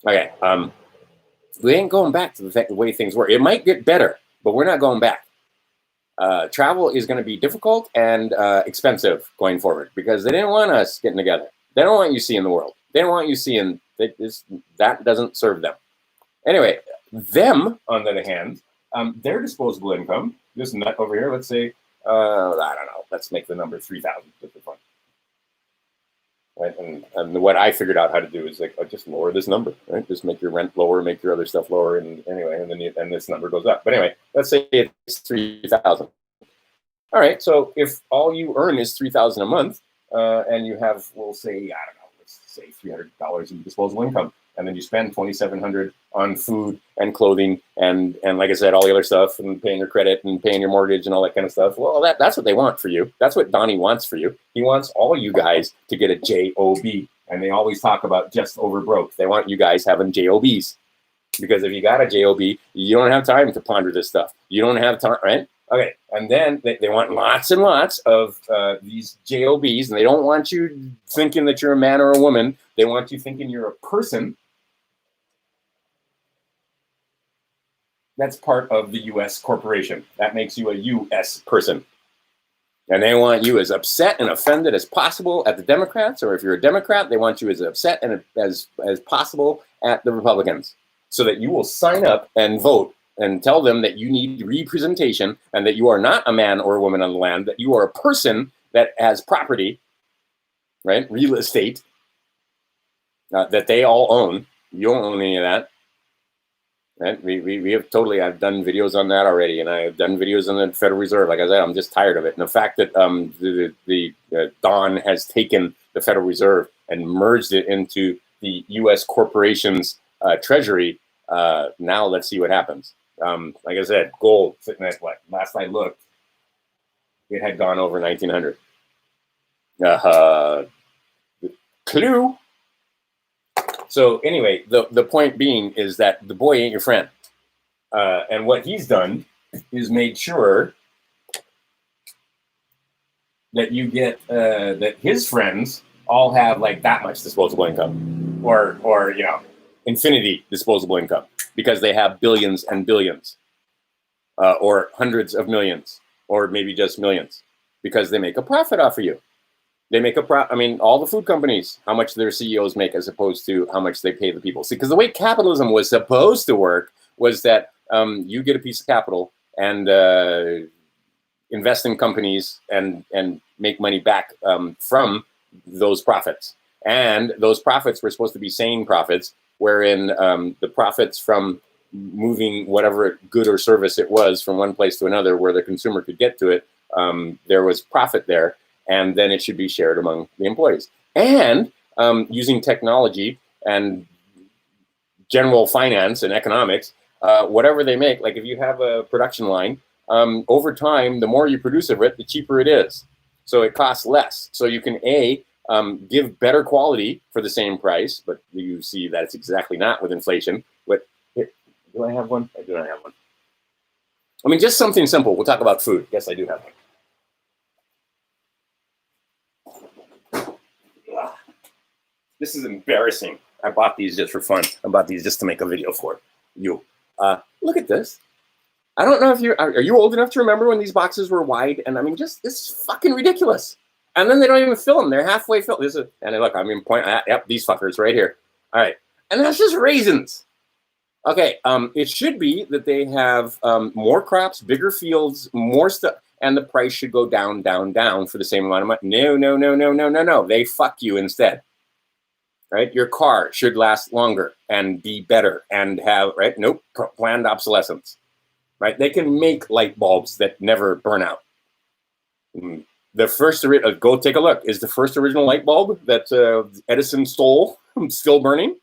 Okay, we ain't going back to the way things were. It might get better, but we're not going back. Travel is going to be difficult and expensive going forward because they didn't want us getting together. They don't want you seeing the world. They don't want you seeing that doesn't serve them. Anyway, them, on the other hand, their disposable income, this nut over here, let's say, I don't know, let's make the number 3,000 just for fun. Right? And what I figured out how to do is just lower this number, right? Just make your rent lower, make your other stuff lower, and anyway, and this number goes up. But anyway, let's say it's 3,000. All right, so if all you earn is 3,000 a month, and you have, we'll say, I don't know, let's say $300 in disposable income, and then you spend $2,700 on food and clothing and like I said, all the other stuff, and paying your credit and paying your mortgage and all that kind of stuff. Well, that's what they want for you. That's what Donnie wants for you. He wants all you guys to get a JOB, and they always talk about just over broke. They want you guys having JOBs, because if you got a JOB, you don't have time to ponder this stuff. You don't have time, right? Okay, and then they want lots and lots of these JOBs, and they don't want you thinking that you're a man or a woman. They want you thinking you're a person. That's part of the U.S. corporation. That makes you a U.S. person. And they want you as upset and offended as possible at the Democrats, or if you're a Democrat, they want you as upset and as possible at the Republicans, so that you will sign up and vote and tell them that you need representation and that you are not a man or a woman on the land, that you are a person that has property, right? Real estate, that they all own. You don't own any of that. Right? We have totally, I've done videos on that already, and I've done videos on the Federal Reserve. Like I said, I'm just tired of it. And the fact that Don has taken the Federal Reserve and merged it into the U.S. corporation's treasury, now let's see what happens. Like I said, gold sitting at what? Last I looked, it had gone over 1,900. Clue. So anyway, the point being is that the boy ain't your friend. And what he's done is made sure that you get, that his friends all have like that much disposable income, or infinity disposable income, because they have billions and billions, or hundreds of millions, or maybe just millions, because they make a profit off of you. They make I mean, all the food companies, how much their CEOs make as opposed to how much they pay the people. See, because the way capitalism was supposed to work was that you get a piece of capital and invest in companies and make money back from those profits. And those profits were supposed to be sane profits, wherein the profits from moving whatever good or service it was from one place to another where the consumer could get to it, there was profit there. And then it should be shared among the employees. And using technology and general finance and economics, whatever they make, like if you have a production line, over time, the more you produce of it, the cheaper it is. So it costs less. So you can give better quality for the same price, but you see that it's exactly not with inflation. But here, do I have one? I do not have one. I mean, just something simple. We'll talk about food. Yes, I do have one. This is embarrassing. I bought these just for fun. I bought these just to make a video for you. Look at this. I don't know if are you old enough to remember when these boxes were wide? And I mean, just this is fucking ridiculous. And then they don't even fill them. They're halfway filled. And look, I mean, yep, these fuckers right here. All right. And that's just raisins. Okay. It should be that they have more crops, bigger fields, more stuff, and the price should go down, down, down for the same amount of money. No. They fuck you instead. right? Your car should last longer and be better and have, right? Nope, planned obsolescence, right? They can make light bulbs that never burn out. The first, go take a look. Is the first original light bulb that Edison stole still burning?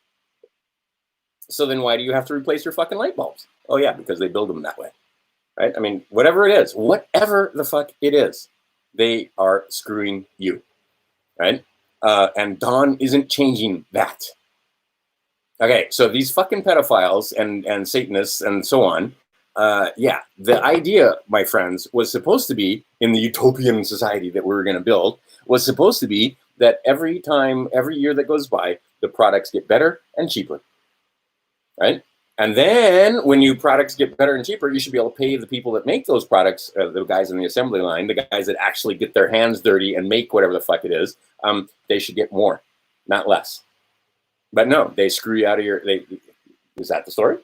So then why do you have to replace your fucking light bulbs? Oh yeah, because they build them that way, right? I mean, whatever it is, whatever the fuck it is, they are screwing you, right? And Dawn isn't changing that. Okay, so these fucking pedophiles and Satanists and so on, yeah, the idea, my friends, was supposed to be, in the utopian society that we were going to build, was supposed to be that every year that goes by, the products get better and cheaper, right? And then when your products get better and cheaper, you should be able to pay the people that make those products, the guys in the assembly line, the guys that actually get their hands dirty and make whatever the fuck it is, they should get more, not less. But no, they screw you out of your, is that the story?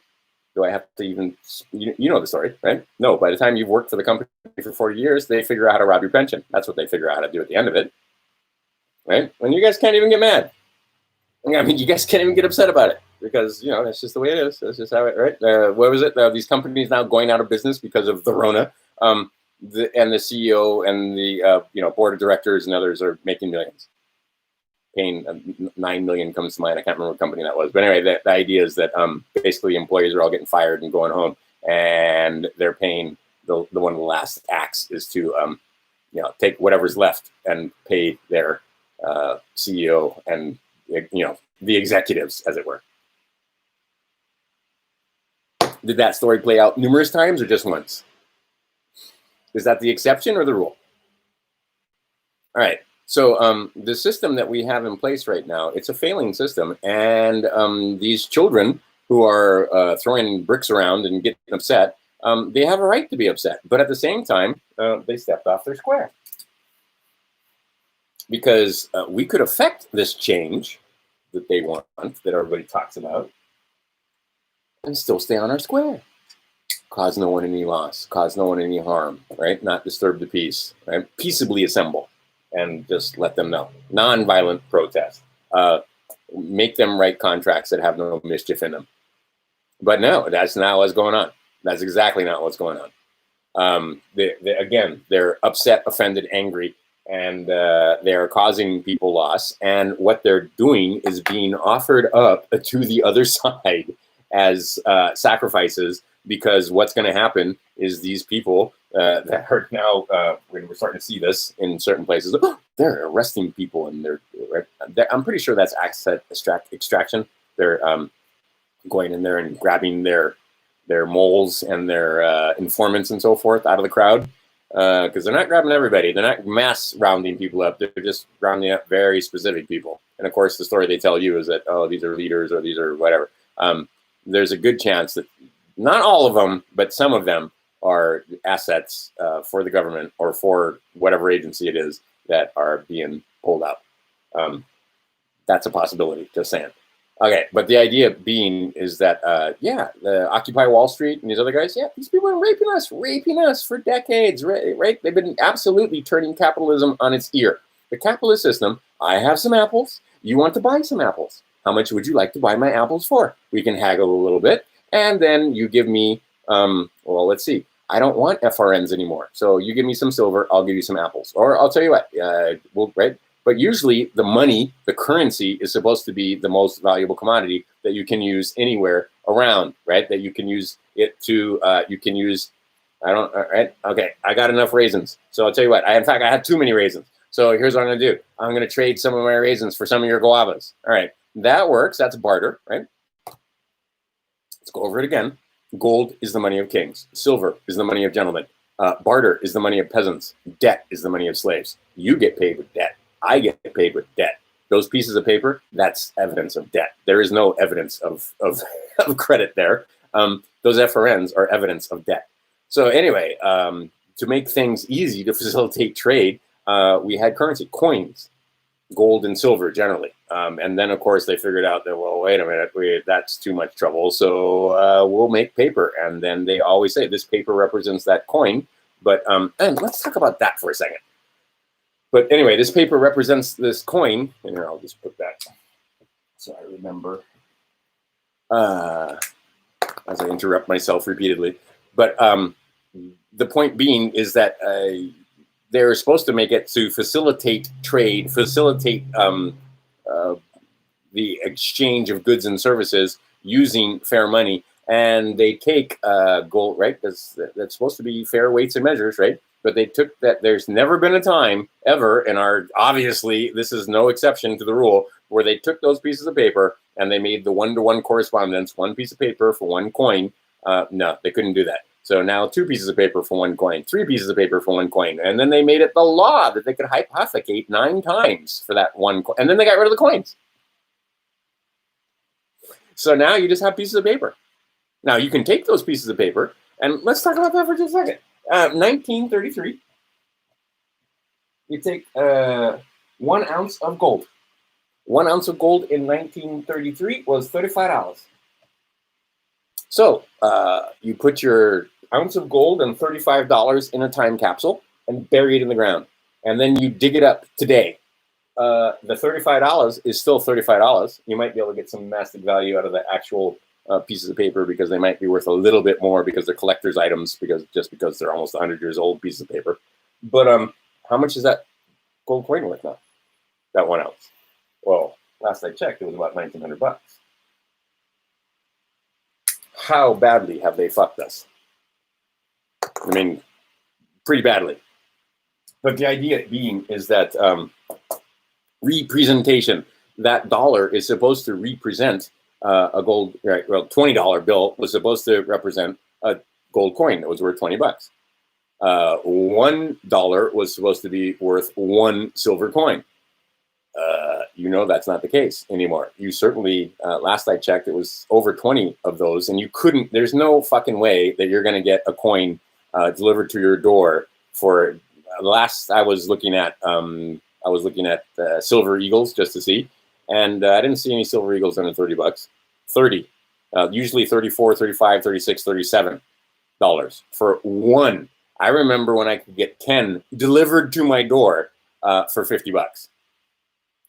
Do I have to even, you know the story, right? No, by the time you've worked for the company for 40 years, they figure out how to rob your pension. That's what they figure out how to do at the end of it, right? And you guys can't even get mad. I mean, you guys can't even get upset about it because, you know, that's just the way it is. That's just how it, right? What was it? These companies now going out of business because of the Rona, and the CEO and the, board of directors and others are making millions. Paying 9 million comes to mind. I can't remember what company that was. But anyway, the idea is that basically employees are all getting fired and going home, and they're paying the one of the last acts is to take whatever's left and pay their CEO and the executives, as it were. Did that story play out numerous times or just once? Is that the exception or the rule? All right. So the system that we have in place right now, it's a failing system. And these children who are throwing bricks around and getting upset, they have a right to be upset. But at the same time, they stepped off their square. Because we could affect this change that they want, that everybody talks about, and still stay on our square. Cause no one any loss, cause no one any harm, right? Not disturb the peace, right? Peaceably assemble. And just let them know. Non-violent protest. Make them write contracts that have no mischief in them. But no, that's not what's going on. That's exactly not what's going on. Again, they're upset, offended, angry, and they're causing people loss. And what they're doing is being offered up to the other side as sacrifices, because what's going to happen is these people that are now, we're starting to see this in certain places, they're arresting people, and I'm pretty sure that's asset extraction. They're going in there and grabbing their moles and their informants and so forth out of the crowd, because they're not grabbing everybody. They're not mass rounding people up. They're just rounding up very specific people. And of course, the story they tell you is that, oh, these are leaders or these are whatever. There's a good chance that not all of them, but some of them are assets for the government or for whatever agency it is that are being pulled out. That's a possibility, just saying. Okay, but the idea being is that, the Occupy Wall Street and these other guys, these people are raping us for decades, right? They've been absolutely turning capitalism on its ear. The capitalist system, I have some apples, you want to buy some apples. How much would you like to buy my apples for? We can haggle a little bit, and then you give me, let's see. I don't want FRNs anymore. So you give me some silver, I'll give you some apples. Or I'll tell you what, right? But usually the money, the currency, is supposed to be the most valuable commodity that you can use anywhere around, right? That you can use it to, right? Okay, I got enough raisins. So I'll tell you what, in fact, I had too many raisins. So here's what I'm gonna do. I'm gonna trade some of my raisins for some of your guavas. All right, that works, that's barter, right? Let's go over it again. Gold is the money of kings. Silver is the money of gentlemen. Barter is the money of peasants. Debt is the money of slaves. You get paid with debt. I get paid with debt. Those pieces of paper, that's evidence of debt. There is no evidence of credit there. Those FRNs are evidence of debt. So anyway, to make things easy to facilitate trade, we had currency, coins, gold and silver generally. And then, of course, they figured out that, well, wait a minute, that's too much trouble. So we'll make paper. And then they always say this paper represents that coin. But and let's talk about that for a second. But anyway, this paper represents this coin. And here, I'll just put that So I remember, as I interrupt myself repeatedly, but the point being is that they're supposed to make it to facilitate trade, facilitate the exchange of goods and services using fair money. And they take gold, right? That's supposed to be fair weights and measures, right? But they took that. There's never been a time ever in our, obviously, this is no exception to the rule, where they took those pieces of paper and they made the one-to-one correspondence, one piece of paper for one coin. No, they couldn't do that. So now 2 pieces of paper for 1 coin, 3 pieces of paper for 1 coin. And then they made it the law that they could hypothecate 9 times for that 1 coin. And then they got rid of the coins. So now you just have pieces of paper. Now you can take those pieces of paper, and let's talk about that for just a second. 1933, you take 1 ounce of gold. 1 ounce of gold in 1933 was $35. So you put your ounce of gold and $35 in a time capsule and bury it in the ground. And then you dig it up today. The $35 is still $35. You might be able to get some mastic value out of the actual pieces of paper because they might be worth a little bit more because they're collector's items, because they're almost 100 years old pieces of paper. But how much is that gold coin worth now? That 1 ounce? Well, last I checked, it was about $1,900. How badly have they fucked us? I mean, pretty badly. But the idea being is that representation, that dollar is supposed to represent a gold, right? Well, $20 bill was supposed to represent a gold coin that was worth $20. $1 was supposed to be worth 1 silver coin. You know that's not the case anymore. You certainly, last I checked, it was over 20 of those, and you couldn't. There's no fucking way that you're going to get a coin delivered to your door for. Last I was looking at silver eagles just to see, and I didn't see any silver eagles under $30. 30, usually 34, 35, 36, 37 dollars for 1. I remember when I could get 10 delivered to my door for $50.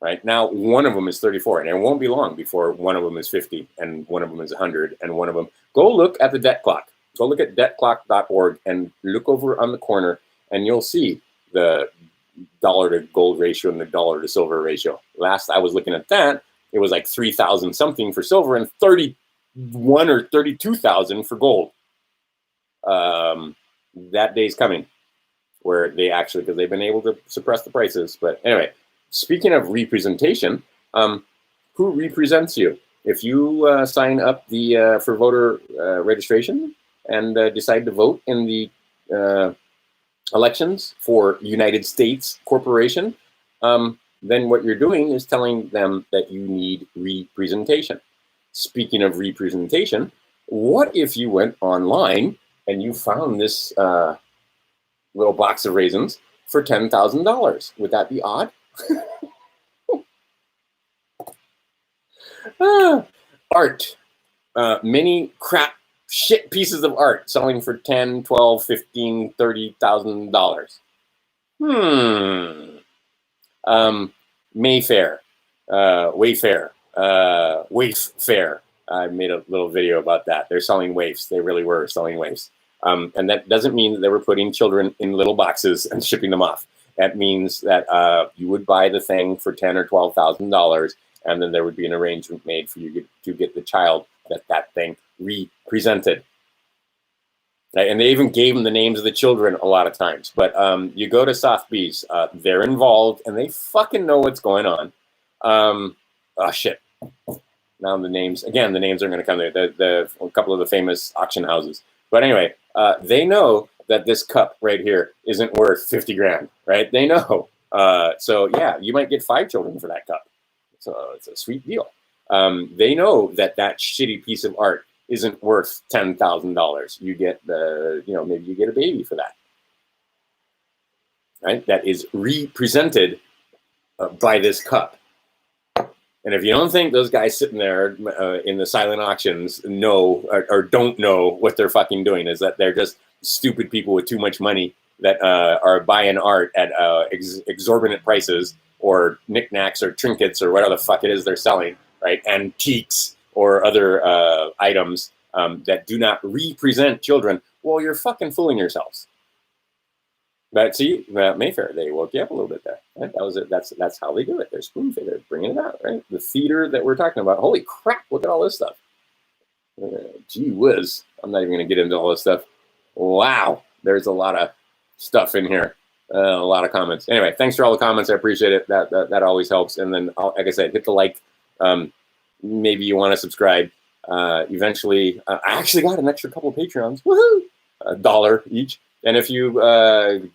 Right now, 1 of them is 34, and it won't be long before 1 of them is 50, and 1 of them is 100, and 1 of them. Go look at the debt clock. Go look at debtclock.org and look over on the corner, and you'll see the dollar to gold ratio and the dollar to silver ratio. Last I was looking at that, it was like 3,000 something for silver and 31 or 32,000 for gold. That day's coming, where they actually, because they've been able to suppress the prices. But anyway, speaking of representation, who represents you? If you sign up for voter registration and decide to vote in the elections for United States Corporation, then what you're doing is telling them that you need representation. Speaking of representation, what if you went online and you found this little box of raisins for $10,000? Would that be odd? Art. Many crap shit pieces of art selling for $10, $12, $15, $30,000. Mayfair, Wayfair, Wayfair. I made a little video about that. They're selling waifs. They really were selling waifs. And that doesn't mean that they were putting children in little boxes and shipping them off. That means that you would buy the thing for $10,000 or $12,000, and then there would be an arrangement made for you to get the child that thing represented. And they even gave them the names of the children a lot of times. But you go to Sotheby's, they're involved, and they fucking know what's going on. Oh, shit. Now the names are going to come there. A couple of the famous auction houses. But anyway, they know that this cup right here isn't worth 50 grand, right? They know. So, yeah, you might get 5 children for that cup. So it's a sweet deal. They know that shitty piece of art isn't worth $10,000. You get maybe you get a baby for that, right? That is represented by this cup. And if you don't think those guys sitting there in the silent auctions know or don't know what they're fucking doing, is that they're just stupid people with too much money that are buying art at exorbitant prices, or knickknacks or trinkets or whatever the fuck it is they're selling right? Antiques or other items that do not represent children, well, you're fucking fooling yourselves. But see, Mayfair, they woke you up a little bit there. Right? That was it. That's how they do it. They're spoon feeding, they're bringing it out, right? The theater that we're talking about. Holy crap! Look at all this stuff. Gee whiz! I'm not even going to get into all this stuff. Wow, there's a lot of stuff in here. A lot of comments. Anyway, thanks for all the comments. I appreciate it. That always helps. And then, like I said, hit the like. Maybe you want to subscribe. Eventually, I actually got an extra couple of Patreons. Woohoo! $1 each. And if you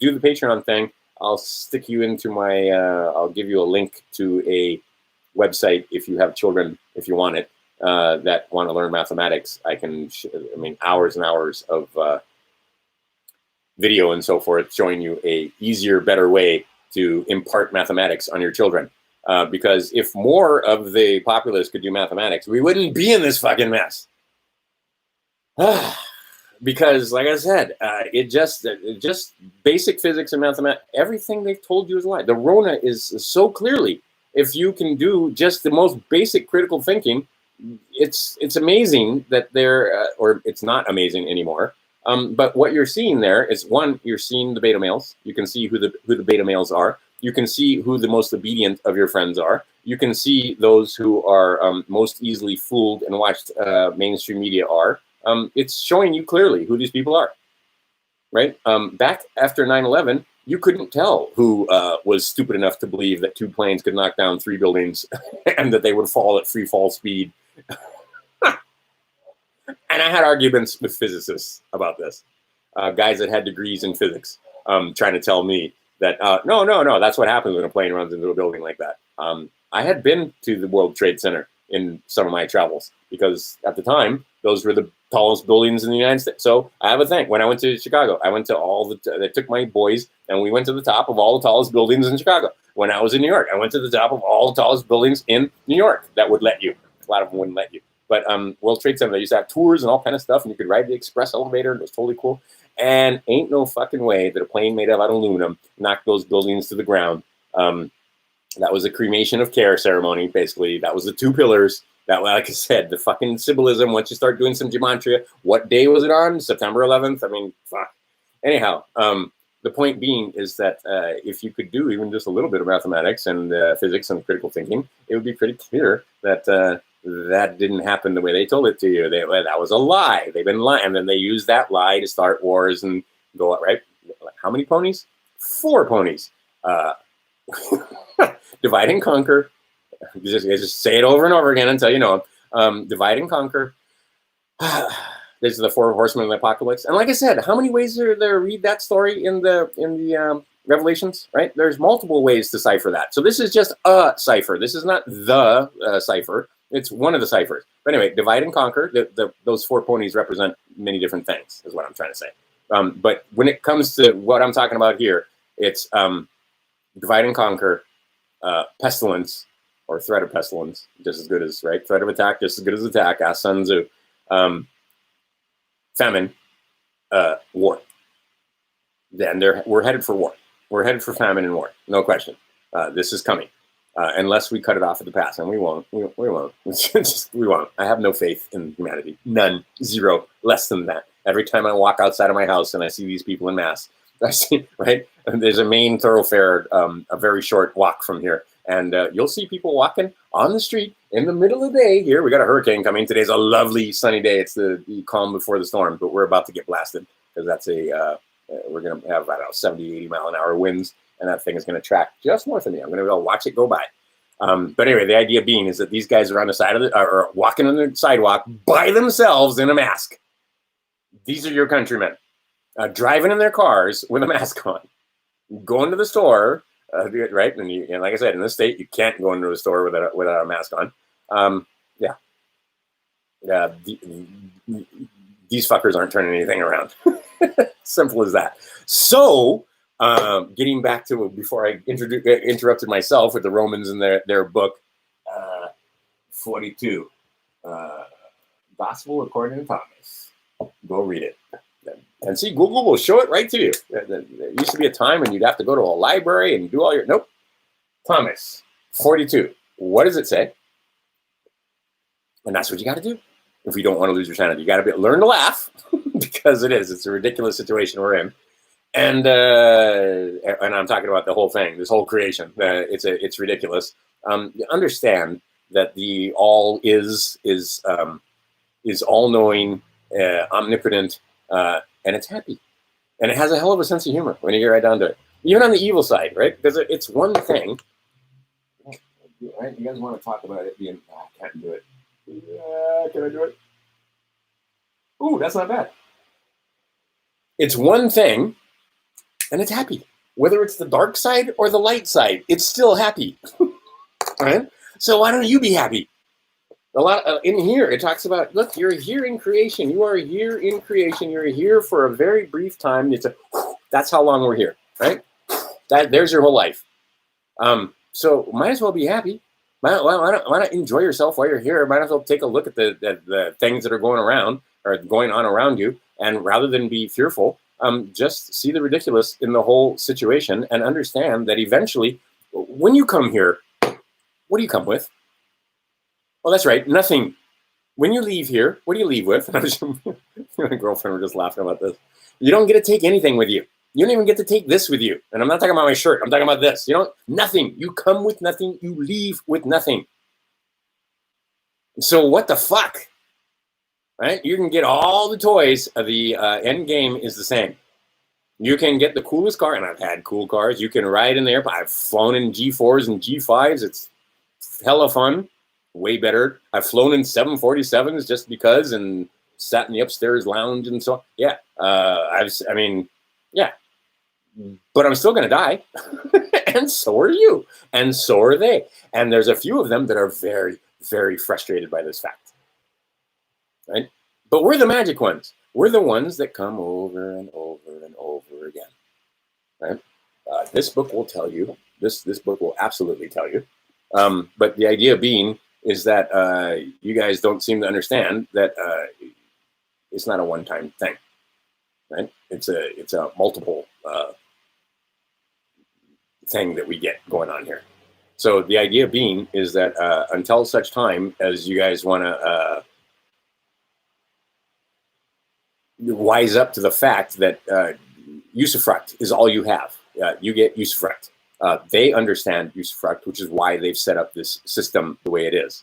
do the Patreon thing, I'll stick you into my, I'll give you a link to a website if you have children, if you want it, that want to learn mathematics. I mean, hours and hours of video and so forth showing you a easier, better way to impart mathematics on your children. Because if more of the populace could do mathematics, we wouldn't be in this fucking mess. Because, like I said, it just basic physics and mathematics, everything they've told you is a lie. The Rona is so clearly, if you can do just the most basic critical thinking, it's amazing that they're, or it's not amazing anymore. But what you're seeing there is, one, you're seeing the beta males. You can see who the beta males are. You can see who the most obedient of your friends are. You can see those who are most easily fooled and watched mainstream media are. It's showing you clearly who these people are, right? Back after 9/11, you couldn't tell who was stupid enough to believe that 2 planes could knock down 3 buildings and that they would fall at free fall speed. And I had arguments with physicists about this, guys that had degrees in physics, trying to tell me that, no, that's what happens when a plane runs into a building like that. I had been to the World Trade Center in some of my travels because at the time, those were the tallest buildings in the United States. So I have a thing. When I went to Chicago, I went to they took my boys and we went to the top of all the tallest buildings in Chicago. When I was in New York, I went to the top of all the tallest buildings in New York that would let you. A lot of them wouldn't let you. But World Trade Center, they used to have tours and all kind of stuff, and you could ride the express elevator, and it was totally cool. And ain't no fucking way that a plane made out of aluminum knocked those buildings to the ground. That was a cremation of care ceremony, basically. That was the 2 pillars. That, like I said, the fucking symbolism, once you start doing some gematria, what day was it on? September 11th? I mean, fuck. Anyhow, the point being is that if you could do even just a little bit of mathematics and physics and critical thinking, it would be pretty clear that that didn't happen the way they told it to you. That was a lie. They've been lying. And then they used that lie to start wars and go out, right? How many ponies? 4 ponies. Divide and conquer. You just say it over and over again until you know them. Divide and conquer. These are the 4 horsemen of the apocalypse. And like I said, how many ways are there to read that story in the Revelations? Right? There's multiple ways to cipher that. So this is just a cipher. This is not the cipher. It's one of the ciphers. But anyway, divide and conquer. Those 4 ponies represent many different things, is what I'm trying to say. But when it comes to what I'm talking about here, it's divide and conquer, pestilence, or threat of pestilence, just as good as, right? Threat of attack, just as good as attack, ask Sun Tzu. Famine, war. Then we're headed for war. We're headed for famine and war, no question. This is coming. Unless we cut it off at the pass, and we won't. We won't. We won't. I have no faith in humanity. None. 0. Less than that. Every time I walk outside of my house and I see these people in mass, I see, right? And there's a main thoroughfare, a very short walk from here, and you'll see people walking on the street in the middle of the day. Here, we got a hurricane coming. Today's a lovely sunny day. It's the calm before the storm, but we're about to get blasted because that's we're going to have, I don't know, 70, 80 mile an hour winds. And that thing is going to track just north of me. I'm going to go watch it go by. But anyway, the idea being is that these guys are on the side of or walking on the sidewalk by themselves in a mask. These are your countrymen, driving in their cars with a mask on, going to the store, right? And like I said, in this state, you can't go into a store without a mask on. These fuckers aren't turning anything around. Simple as that. So. Getting back to before I interrupted myself with the Romans and their book 42, Gospel according to Thomas. Go read it, and see, Google will show it right to you. There used to be a time when you'd have to go to a library and do all your Thomas 42. What does it say? And that's what you got to do if you don't want to lose your sanity. You got to learn to laugh because it's a ridiculous situation we're in. And I'm talking about the whole thing, this whole creation. It's ridiculous. You understand that the all is all knowing, omnipotent, and it's happy, and it has a hell of a sense of humor when you get right down to it. Even on the evil side, right? Because it's one thing. Right? You guys want to talk about it being? I can't do it. Can I do it? Ooh, that's not bad. It's one thing. And it's happy. Whether it's the dark side or the light side, it's still happy. Right? So why don't you be happy? A lot in here, it talks about, look, you're here in creation. You are here in creation. You're here for a very brief time. That's how long we're here, right? There's your whole life. So might as well be happy. Why not enjoy yourself while you're here? Might as well take a look at the things that are going around or going on around you, and rather than be fearful, just see the ridiculous in the whole situation and understand that eventually, when you come here, what do you come with? Oh, that's right, nothing. When you leave here, what do you leave with? My girlfriend were just laughing about this. You don't get to take anything with you. You don't even get to take this with you. And I'm not talking about my shirt. I'm talking about this. Nothing. You come with nothing. You leave with nothing. So what the fuck? Right? You can get all the toys. The end game is the same. You can get the coolest car, and I've had cool cars. You can ride in the airplane. I've flown in G4s and G5s. It's hella fun. Way better. I've flown in 747s just because, and sat in the upstairs lounge and so on. Yeah. Yeah. But I'm still going to die. And so are you. And so are they. And there's a few of them that are very, very frustrated by this fact. Right? But we're the magic ones. We're the ones that come over and over and over again. Right? This book will tell you. This book will absolutely tell you. But the idea being is that you guys don't seem to understand that it's not a one-time thing. Right? It's a multiple thing that we get going on here. So the idea being is that until such time as you guys want to wise up to the fact that usufruct is all you have. You get usufruct. They understand usufruct, which is why they've set up this system the way it is.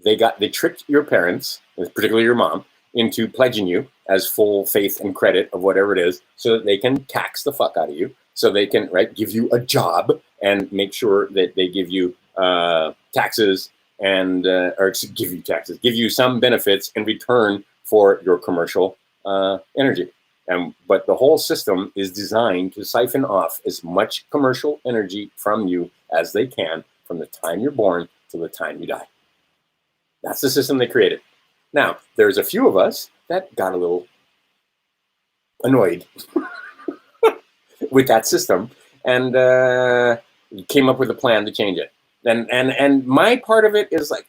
They tricked your parents, particularly your mom, into pledging you as full faith and credit of whatever it is, so that they can tax the fuck out of you, so they can give you a job and make sure that they give you taxes and give you some benefits in return for your commercial energy. But the whole system is designed to siphon off as much commercial energy from you as they can from the time you're born to the time you die. That's the system they created. Now, there's a few of us that got a little annoyed with that system and came up with a plan to change it. And my part of it is like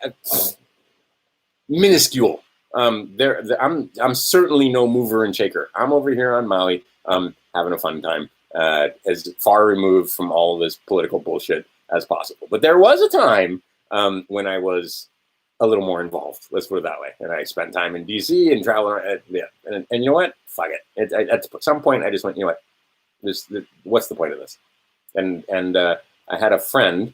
minuscule. I'm certainly no mover and shaker. I'm over here on Maui, having a fun time, as far removed from all this political bullshit as possible. But there was a time when I was a little more involved. Let's put it that way. And I spent time in DC and traveling. And you know what? Fuck it. At some point, I just went, you know what? What's the point of this? And I had a friend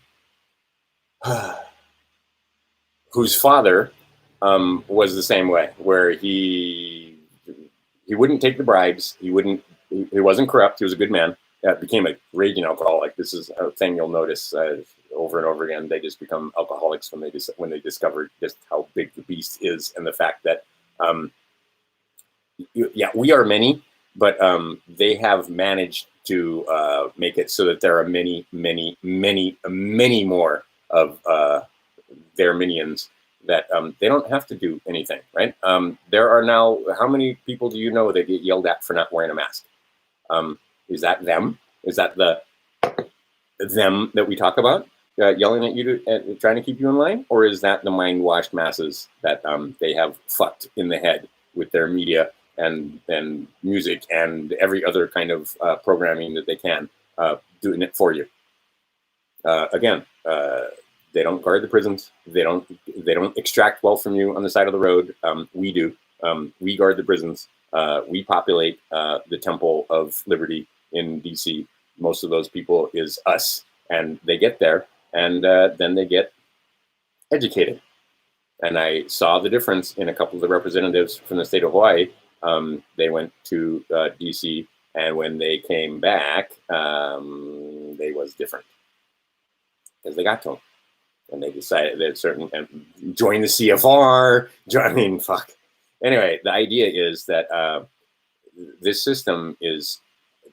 whose father was the same way, where he wouldn't take the bribes. He wasn't corrupt. He was a good man. Became a raging alcoholic. This is a thing you'll notice over and over again. They just become alcoholics when they discover just how big the beast is, and the fact that we are many, but they have managed to make it so that there are many, many, many, many more of their minions that they don't have to do anything, right? There are now, how many people do you know that get yelled at for not wearing a mask? Is that them? Is that the them that we talk about yelling at you, trying to keep you in line? Or is that the mind-washed masses that they have fucked in the head with their media and music and every other kind of programming that they can, doing it for you? Again, They don't guard the prisons. They don't extract wealth from you on the side of the road. We do. We guard the prisons. We populate the Temple of Liberty in DC. Most of those people is us, and they get there, and then they get educated. And I saw the difference in a couple of the representatives from the state of Hawaii. They went to DC, and when they came back, they was different because they got to them. And they decided that join the CFR. Fuck. Anyway, the idea is that this system is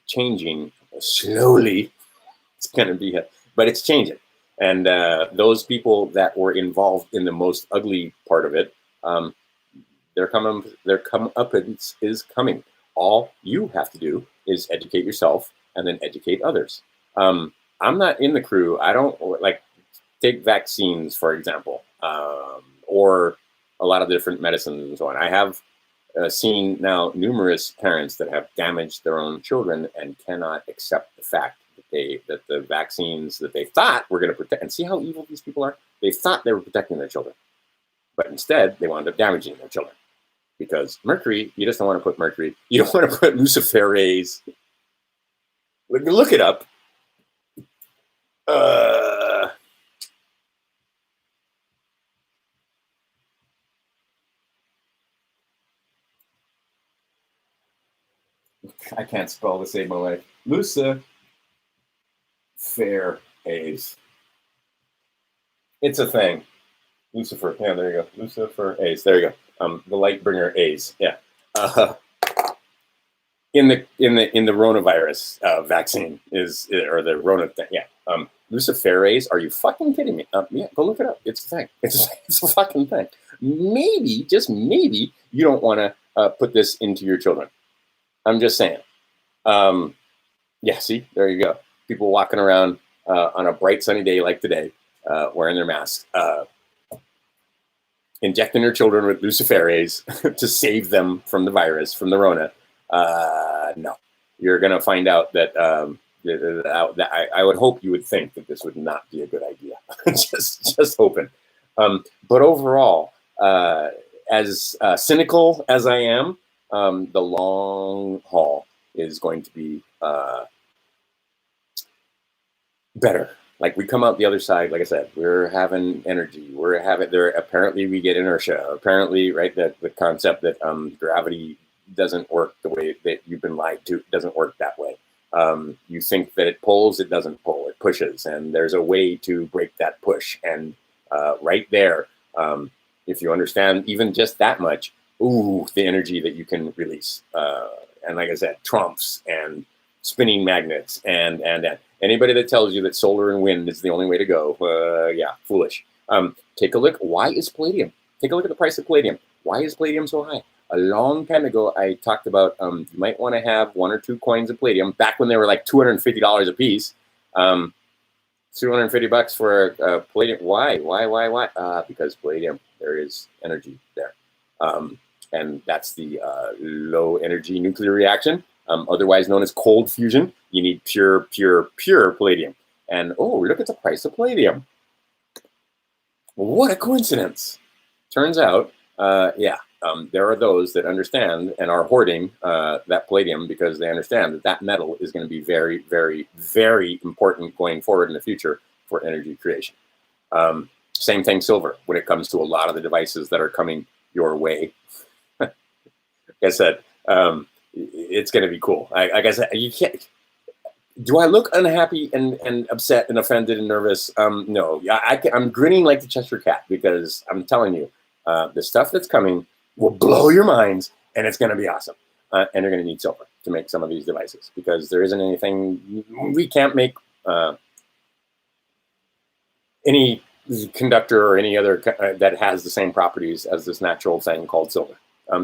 changing slowly. It's going to be, but it's changing. And those people that were involved in the most ugly part of it, their comeuppance is coming. All you have to do is educate yourself and then educate others. I'm not in the crew. I don't take vaccines, for example, or a lot of different medicines and so on. I have seen now numerous parents that have damaged their own children and cannot accept the fact that the vaccines that they thought were going to protect, and see how evil these people are? They thought they were protecting their children, but instead they wound up damaging their children. Because mercury, you just don't want to put mercury. You don't want to put luciferase. Look it up. I can't spell to save my life. Luciferase. It's a thing. Lucifer. Yeah, there you go. Luciferase. There you go. The light bringer A's. Yeah. In the coronavirus vaccine or the Rona thing. Yeah. Luciferase. Are you fucking kidding me? Yeah. Go look it up. It's a thing. It's a fucking thing. Maybe, just maybe, you don't want to put this into your children. I'm just saying. Yeah, see, there you go. People walking around on a bright sunny day like today, wearing their masks, injecting their children with luciferase to save them from the virus, from the Rona. No, you're going to find out that I would hope you would think that this would not be a good idea. just hoping. But overall, as cynical as I am, the long haul is going to be better. Like, we come out the other side, like I said, we're having energy. Apparently we get inertia. Apparently, right, that the concept that gravity doesn't work the way that you've been lied to. It doesn't work that way. You think that it pulls, it doesn't pull, it pushes. And there's a way to break that push. And right there, if you understand even just that much, ooh, the energy that you can release. And like I said, trumps and spinning magnets and anybody that tells you that solar and wind is the only way to go, yeah, foolish. Take a look. Why is palladium? Take a look at the price of palladium. Why is palladium so high? A long time ago, I talked about you might want to have 1 or 2 coins of palladium back when they were like $250 a piece. $250 for palladium. Why? Because palladium, there is energy there. And that's the low energy nuclear reaction, otherwise known as cold fusion. You need pure palladium. And oh, look at the price of palladium. What a coincidence. Turns out, there are those that understand and are hoarding that palladium because they understand that that metal is going to be very, very, very important going forward in the future for energy creation. Same thing, silver, when it comes to a lot of the devices that are coming your way. Like I said, it's going to be cool. Like I said, you can't. Do I look unhappy and upset and offended and nervous? No, I'm grinning like the Cheshire Cat because I'm telling you, the stuff that's coming will blow your minds, and it's going to be awesome. And you're going to need silver to make some of these devices because there isn't anything, we can't make any conductor or any other that has the same properties as this natural thing called silver.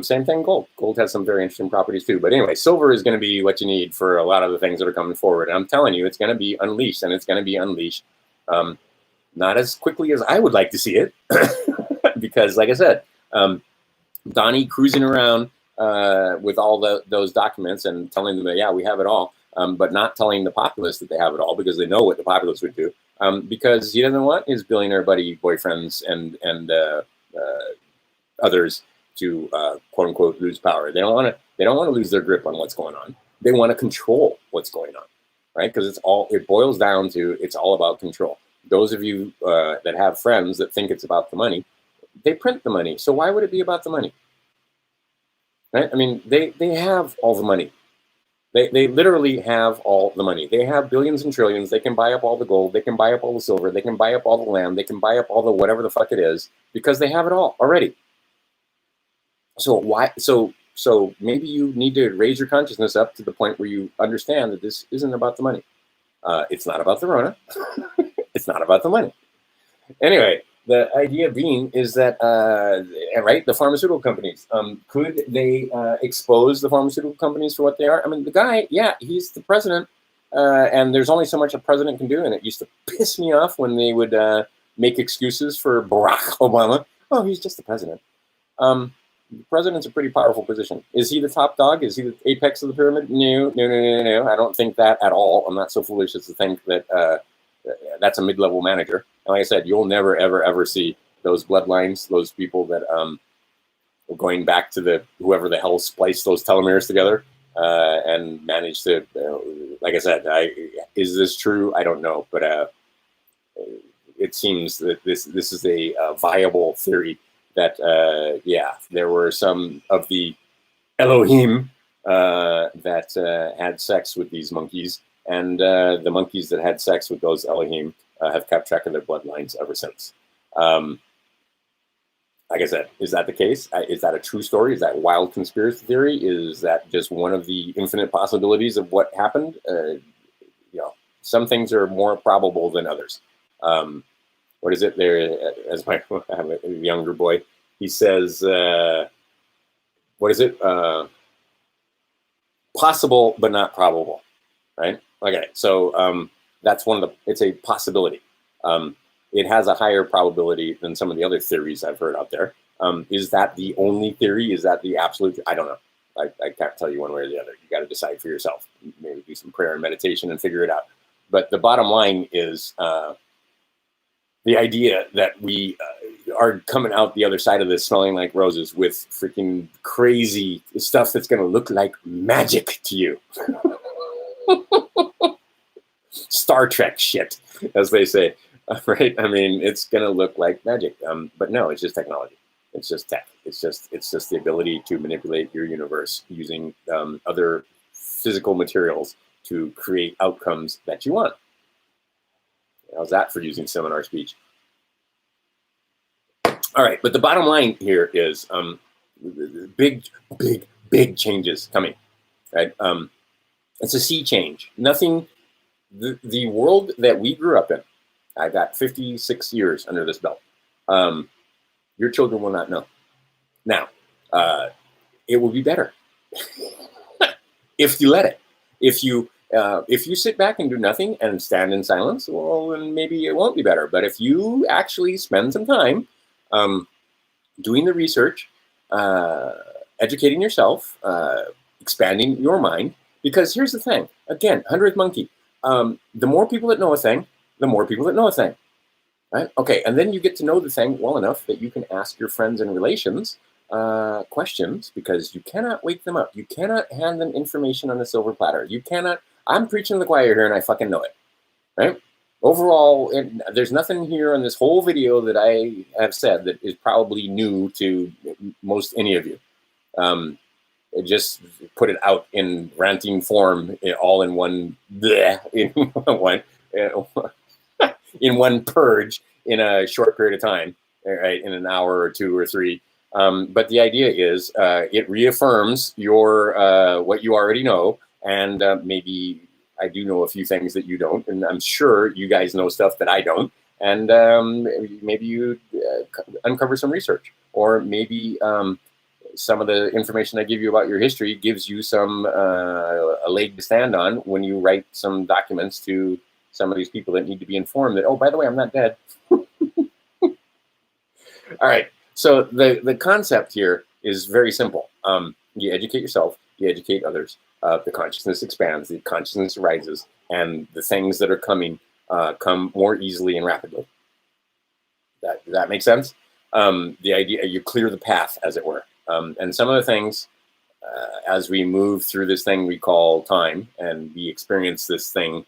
Same thing, gold. Gold has some very interesting properties too. But anyway, silver is going to be what you need for a lot of the things that are coming forward. And I'm telling you, it's going to be unleashed, and it's going to be unleashed not as quickly as I would like to see it. Because, like I said, Donnie cruising around with all those documents and telling them that, yeah, we have it all, but not telling the populace that they have it all because they know what the populace would do. because he doesn't want his billionaire buddy boyfriends and others to quote unquote lose power. They don't want to lose their grip on what's going on. They want to control what's going on, right? Because it boils down to it's all about control. Those of you that have friends that think it's about the money, they print the money. So why would it be about the money? Right? I mean, they have all the money. They literally have all the money. They have billions and trillions. They can buy up all the gold. They can buy up all the silver. They can buy up all the land. They can buy up all the whatever the fuck it is because they have it all already. So why? So maybe you need to raise your consciousness up to the point where you understand that this isn't about the money. It's not about the Rona. It's not about the money. Anyway, the idea being is that, right, the pharmaceutical companies, could they expose the pharmaceutical companies for what they are? I mean, the guy, yeah, he's the president, and there's only so much a president can do, and it used to piss me off when they would make excuses for Barack Obama. Oh, he's just the president. The president's a pretty powerful position. Is he the top dog? Is he the apex of the pyramid? No. I don't think that at all. I'm not so foolish as to think that that's a mid-level manager. And like I said, you'll never, ever, ever see those bloodlines, those people that going back to whoever the hell spliced those telomeres together and managed to, like I said, is this true? I don't know, but it seems that this is a viable theory that, yeah, there were some of the Elohim that had sex with these monkeys, and the monkeys that had sex with those Elohim have kept track of their bloodlines ever since. Like I said, is that the case? Is that a true story? Is that wild conspiracy theory? Is that just one of the infinite possibilities of what happened? You know, some things are more probable than others. What is it there? As I have a younger boy, he says, what is it? Possible, but not probable, right? Okay, so that's it's a possibility. It has a higher probability than some of the other theories I've heard out there. Is that the only theory? Is that the absolute? I don't know. I can't tell you one way or the other. You got to decide for yourself. Maybe do some prayer and meditation and figure it out. But the bottom line is the idea that we are coming out the other side of this smelling like roses with freaking crazy stuff that's going to look like magic to you. Star Trek shit, as they say, right? I mean, it's going to look like magic, but no, it's just technology. It's just tech. It's just the ability to manipulate your universe using other physical materials to create outcomes that you want. How's that for using seminar speech? All right, but the bottom line here is big changes coming, right? It's a sea change. Nothing, the world that we grew up in, I got 56 years under this belt. Your children will not know. Now, it will be better if you let it. If you sit back and do nothing and stand in silence, well, then maybe it won't be better. But if you actually spend some time doing the research, educating yourself, expanding your mind, because here's the thing, again, 100th monkey, the more people that know a thing, the more people that know a thing, right? Okay, and then you get to know the thing well enough that you can ask your friends and relations questions, because you cannot wake them up. You cannot hand them information on a silver platter. You cannot, I'm preaching to the choir here and I fucking know it, right? Overall, there's nothing here on this whole video that I have said that is probably new to most any of you. Just put it out in ranting form, all in one, in one purge in a short period of time, right? In an hour or two or three. But the idea is it reaffirms your what you already know, and maybe I do know a few things that you don't, and I'm sure you guys know stuff that I don't, and maybe you uncover some research, or maybe some of the information I give you about your history gives you some a leg to stand on when you write some documents to some of these people that need to be informed that, oh, by the way, I'm not dead. All right. So the concept here is very simple. You educate yourself, you educate others. The consciousness expands, the consciousness rises, and the things that are coming come more easily and rapidly. Does that make sense? The idea, you clear the path, as it were. And some of the things, as we move through this thing we call time, and we experience this thing,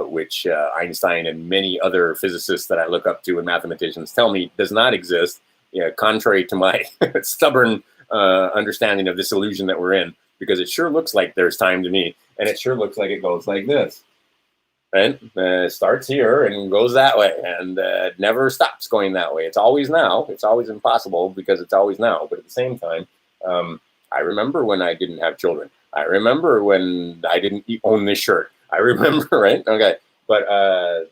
which Einstein and many other physicists that I look up to and mathematicians tell me does not exist, contrary to my stubborn understanding of this illusion that we're in, because it sure looks like there's time to me, and it sure looks like it goes like this. Right? It starts here and goes that way, and never stops going that way. It's always now. It's always impossible because it's always now. But at the same time, I remember when I didn't have children. I remember when I didn't own this shirt. I remember, right? Okay. But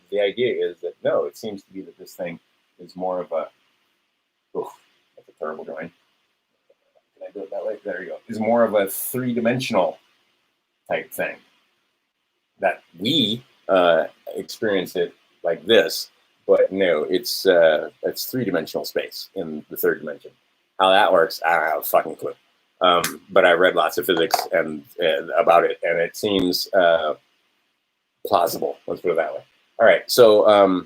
the idea is that, no, it seems to be that this thing is more of a, that's a terrible drawing. Can I do it that way? There you go. Is more of a three-dimensional type thing. That we experience it like this, but no, it's three-dimensional space in the third dimension. How that works, I don't have a fucking clue. But I read lots of physics and about it, and it seems plausible. Let's put it that way. All right. So,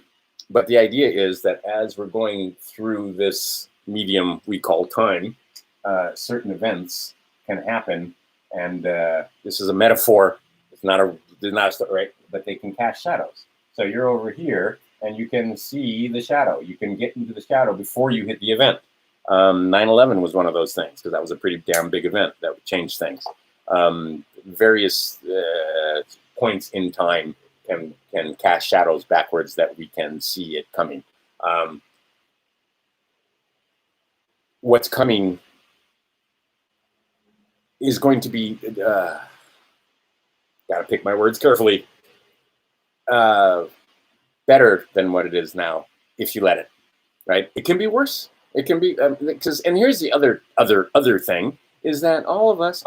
but the idea is that as we're going through this medium we call time, certain events can happen, and this is a metaphor. It's not a right, but they can cast shadows. So you're over here, and you can see the shadow. You can get into the shadow before you hit the event. 9/11 was one of those things, because that was a pretty damn big event that would change things. Various points in time can cast shadows backwards that we can see it coming. What's coming is going to be, got to pick my words carefully, better than what it is now, if you let it, right? It can be worse. It can be, because, and here's the other thing, is that all of us,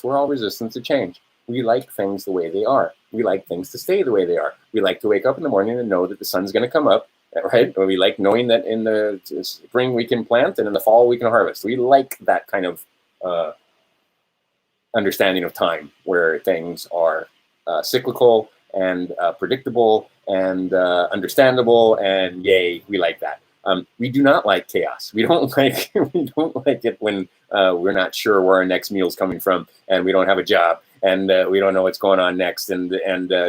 we're all resistant to change. We like things the way they are. We like things to stay the way they are. We like to wake up in the morning and know that the sun's going to come up, right? Or we like knowing that in the spring we can plant and in the fall we can harvest. We like that kind of understanding of time, where things are cyclical and predictable and understandable, and yay, we like that. We do not like chaos. We don't like it when we're not sure where our next meal's coming from, and we don't have a job, and we don't know what's going on next, and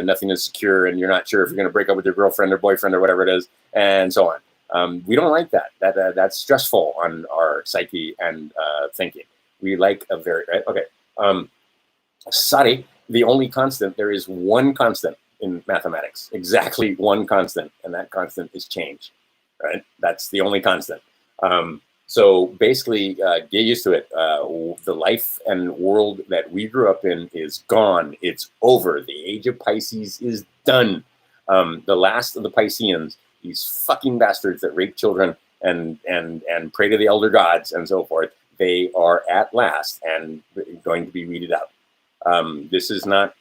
nothing is secure, and you're not sure if you're going to break up with your girlfriend or boyfriend or whatever it is, and so on. We don't like that. That's stressful on our psyche and thinking. We like a very right. Okay. Sorry, the only constant, there is one constant in mathematics, exactly one constant, and that constant is change, right? That's the only constant. So basically, get used to it. The life and world that we grew up in is gone. It's over. The age of Pisces is done. The last of the Pisceans, these fucking bastards that rape children and pray to the elder gods and so forth, they are at last and going to be weeded out. This is not,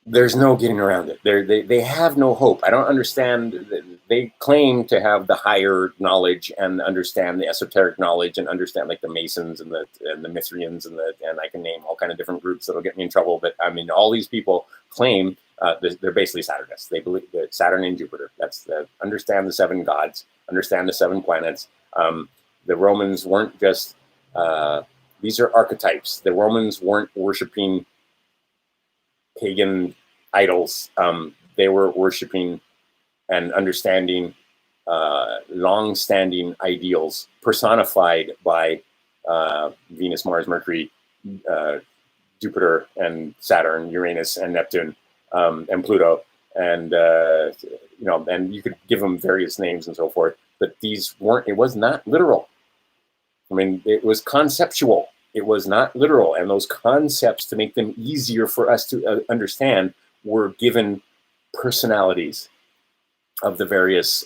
there's no getting around it. They have no hope. I don't understand. They claim to have the higher knowledge and understand the esoteric knowledge and understand, like the Masons and the Mithrians and I can name all kind of different groups that'll get me in trouble. But I mean, all these people claim they're basically Saturnists. They believe that Saturn and Jupiter. That's understand the seven gods, understand the seven planets. The Romans weren't just, these are archetypes. The Romans weren't worshiping pagan idols. They were worshiping and understanding long-standing ideals personified by Venus, Mars, Mercury, Jupiter, and Saturn, Uranus, and Neptune, and Pluto, and and you could give them various names and so forth. But these weren't. It was not literal. I mean, it was conceptual. It was not literal. And those concepts, to make them easier for us to understand, were given personalities of the various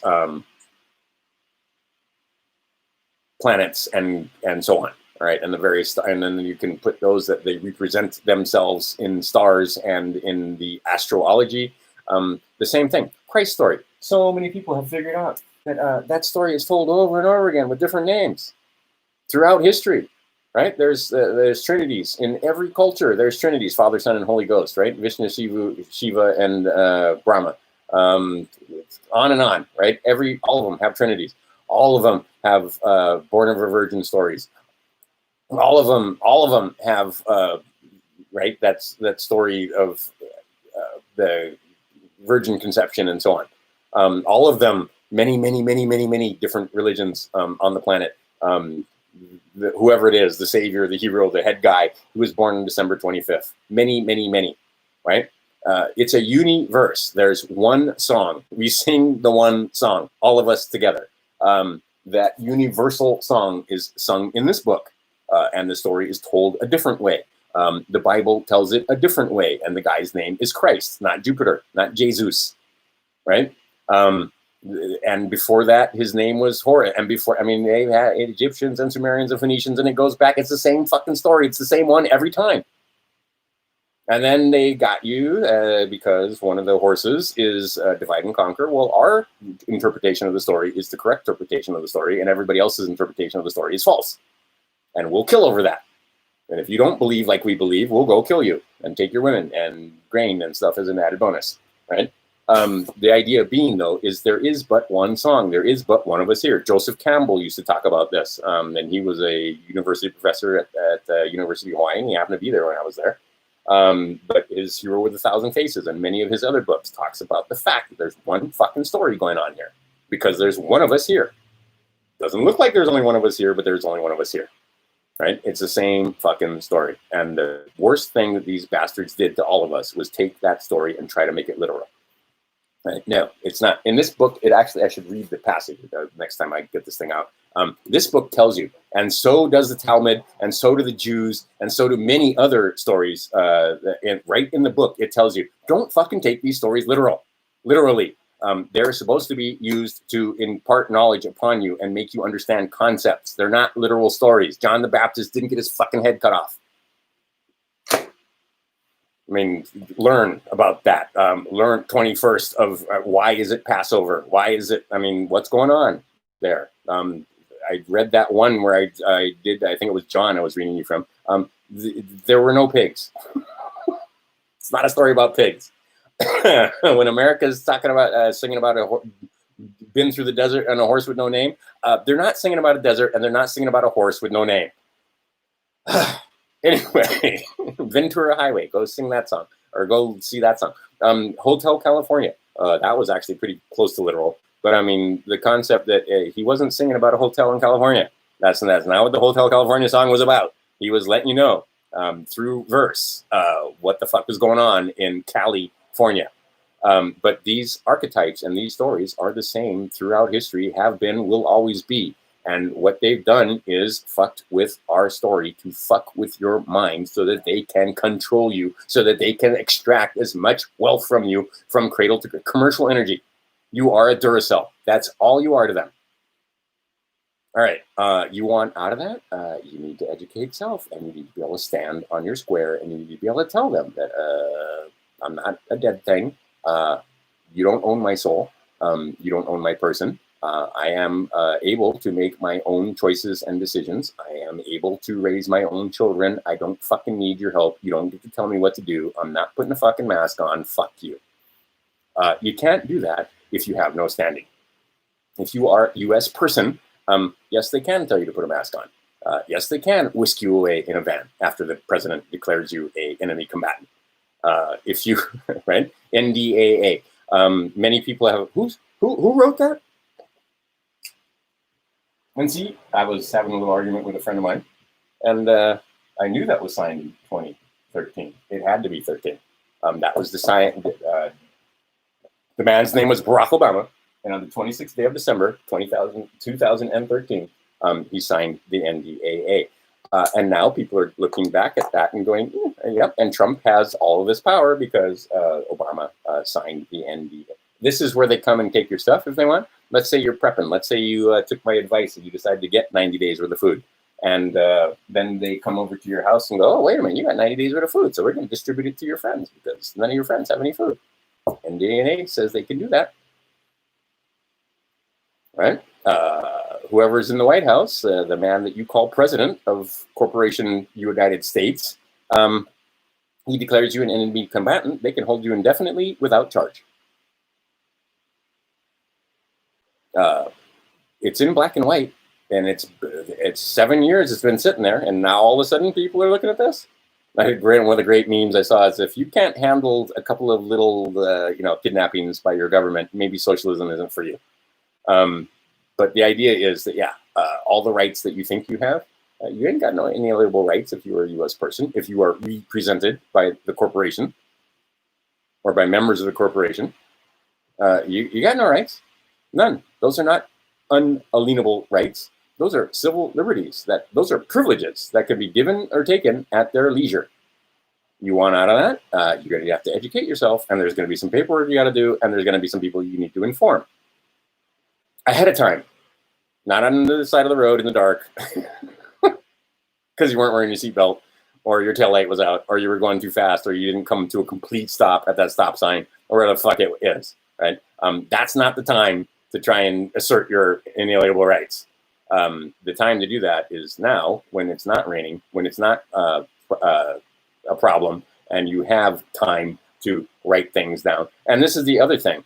planets and so on. All right, and the various, and then you can put those that they represent themselves in stars and in the astrology. The same thing. Christ story. So many people have figured out that that story is told over and over again with different names throughout history. right? There's trinities in every culture. There's trinities: Father, Son, and Holy Ghost, right? Vishnu, Shiva, and Brahma. On and on, right? All of them have trinities. All of them have born of a virgin stories. All of them have right. That's that story of the virgin conception and so on. All of them, many different religions on the planet. Whoever it is, the savior, the hero, the head guy, who was born on December 25th. Many, right? It's a universe. There's one song. We sing the one song, all of us together. That universal song is sung in this book, and the story is told a different way. The Bible tells it a different way, and the guy's name is Christ, not Jupiter, not Jesus, right? And before that, his name was Horus. And before, I mean, they had Egyptians and Sumerians and Phoenicians, and it goes back. It's the same fucking story. It's the same one every time. And then they got you because one of the horses is divide and conquer. Well, our interpretation of the story is the correct interpretation of the story, and everybody else's interpretation of the story is false. And we'll kill over that. And if you don't believe like we believe, we'll go kill you and take your women and grain and stuff as an added bonus, right? The idea being, though, is there is but one song. There is but one of us here. Joseph Campbell used to talk about this, and he was a university professor at the University of Hawaii, and he happened to be there when I was there. But his Hero with a Thousand Faces and many of his other books talks about the fact that there's one fucking story going on here because there's one of us here. Doesn't look like there's only one of us here, but there's only one of us here, right? It's the same fucking story. And the worst thing that these bastards did to all of us was take that story and try to make it literal. Right? No, it's not. In this book, it actually, I should read the passage next time I get this thing out. This book tells you, and so does the Talmud, and so do the Jews, and so do many other stories. Right in the book, it tells you, don't fucking take these stories literally. They're supposed to be used to impart knowledge upon you and make you understand concepts. They're not literal stories. John the Baptist didn't get his fucking head cut off. I mean, learn about that. Learn 21st of why is it Passover? Why is it, I mean, what's going on there? I read that one where I think it was John I was reading you from. There were no pigs. It's not a story about pigs. When America's talking about singing about been through the desert on a horse with no name, they're not singing about a desert, and they're not singing about a horse with no name. Anyway, Ventura Highway, go sing that song, or go see that song. Hotel California, that was actually pretty close to literal. But I mean, the concept that he wasn't singing about a hotel in California. That's not what the Hotel California song was about. He was letting you know through verse what the fuck was going on in California. But these archetypes and these stories are the same throughout history, have been, will always be. And what they've done is fucked with our story to fuck with your mind so that they can control you, so that they can extract as much wealth from you from cradle to commercial energy. You are a Duracell. That's all you are to them. All right. You want out of that? You need to educate self, and you need to be able to stand on your square, and you need to be able to tell them that I'm not a dead thing. You don't own my soul. You don't own my person. I am able to make my own choices and decisions. I am able to raise my own children. I don't fucking need your help. You don't get to tell me what to do. I'm not putting a fucking mask on. Fuck you. You can't do that if you have no standing. If you are a U.S. person, yes, they can tell you to put a mask on. Yes, they can whisk you away in a van after the president declares you an enemy combatant. If you, right? NDAA. Many people have, who wrote that? And see, I was having a little argument with a friend of mine, and I knew that was signed in 2013. It had to be 13. That was the sign. The man's name was Barack Obama, and on the 26th day of December, 2013, he signed the NDAA. And now people are looking back at that and going, yep, and Trump has all of this power because Obama signed the NDAA. This is where they come and take your stuff if they want. Let's say you're prepping. Let's say you took my advice and you decided to get 90 days worth of food. And then they come over to your house and go, oh, wait a minute, you got 90 days worth of food. So we're going to distribute it to your friends because none of your friends have any food. And DNA says they can do that. Right? whoever's in the White House, the man that you call president of Corporation United States, he declares you an enemy combatant, they can hold you indefinitely without charge. It's in black and white, and it's 7 years it's been sitting there, and now all of a sudden people are looking at this. One of the great memes I saw is, if you can't handle a couple of little, kidnappings by your government, maybe socialism isn't for you. But the idea is that, all the rights that you think you have, you ain't got no inalienable rights if you are a U.S. person, if you are represented by the corporation or by members of the corporation. You got no rights, none. Those are not unalienable rights. Those are civil liberties. Those are privileges that can be given or taken at their leisure. You want out of that, you're going to have to educate yourself, and there's going to be some paperwork you got to do, and there's going to be some people you need to inform ahead of time, not on the side of the road in the dark because you weren't wearing your seatbelt, or your taillight was out, or you were going too fast, or you didn't come to a complete stop at that stop sign, or where the fuck it is, right? That's not the time to try and assert your inalienable rights. The time to do that is now, when it's not raining, when it's not a problem, and you have time to write things down. And this is the other thing.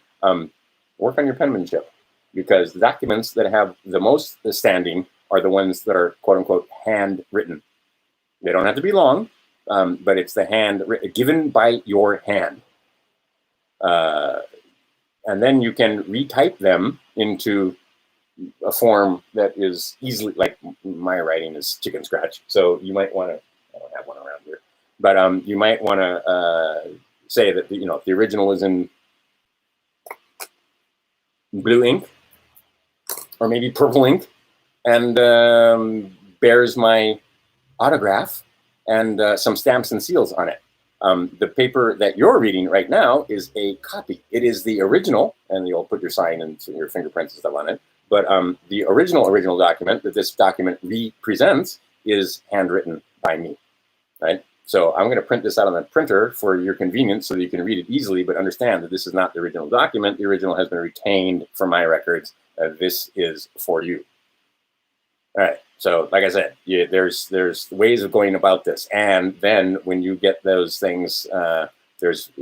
Work on your penmanship, because the documents that have the most standing are the ones that are, quote unquote, handwritten. They don't have to be long, but it's the hand given by your hand. And then you can retype them into a form that is easily, like my writing is chicken scratch. So you might want to, I don't have one around here, but you might want to say that, the original is in blue ink or maybe purple ink, and bears my autograph and some stamps and seals on it. The paper that you're reading right now is a copy. It is the original, and you'll put your sign and your fingerprints and stuff on it. But the original document that this document represents is handwritten by me, right? So I'm going to print this out on the printer for your convenience so that you can read it easily, but understand that this is not the original document. The original has been retained for my records. This is for you. All right. So like I said, there's ways of going about this. And then when you get those things, then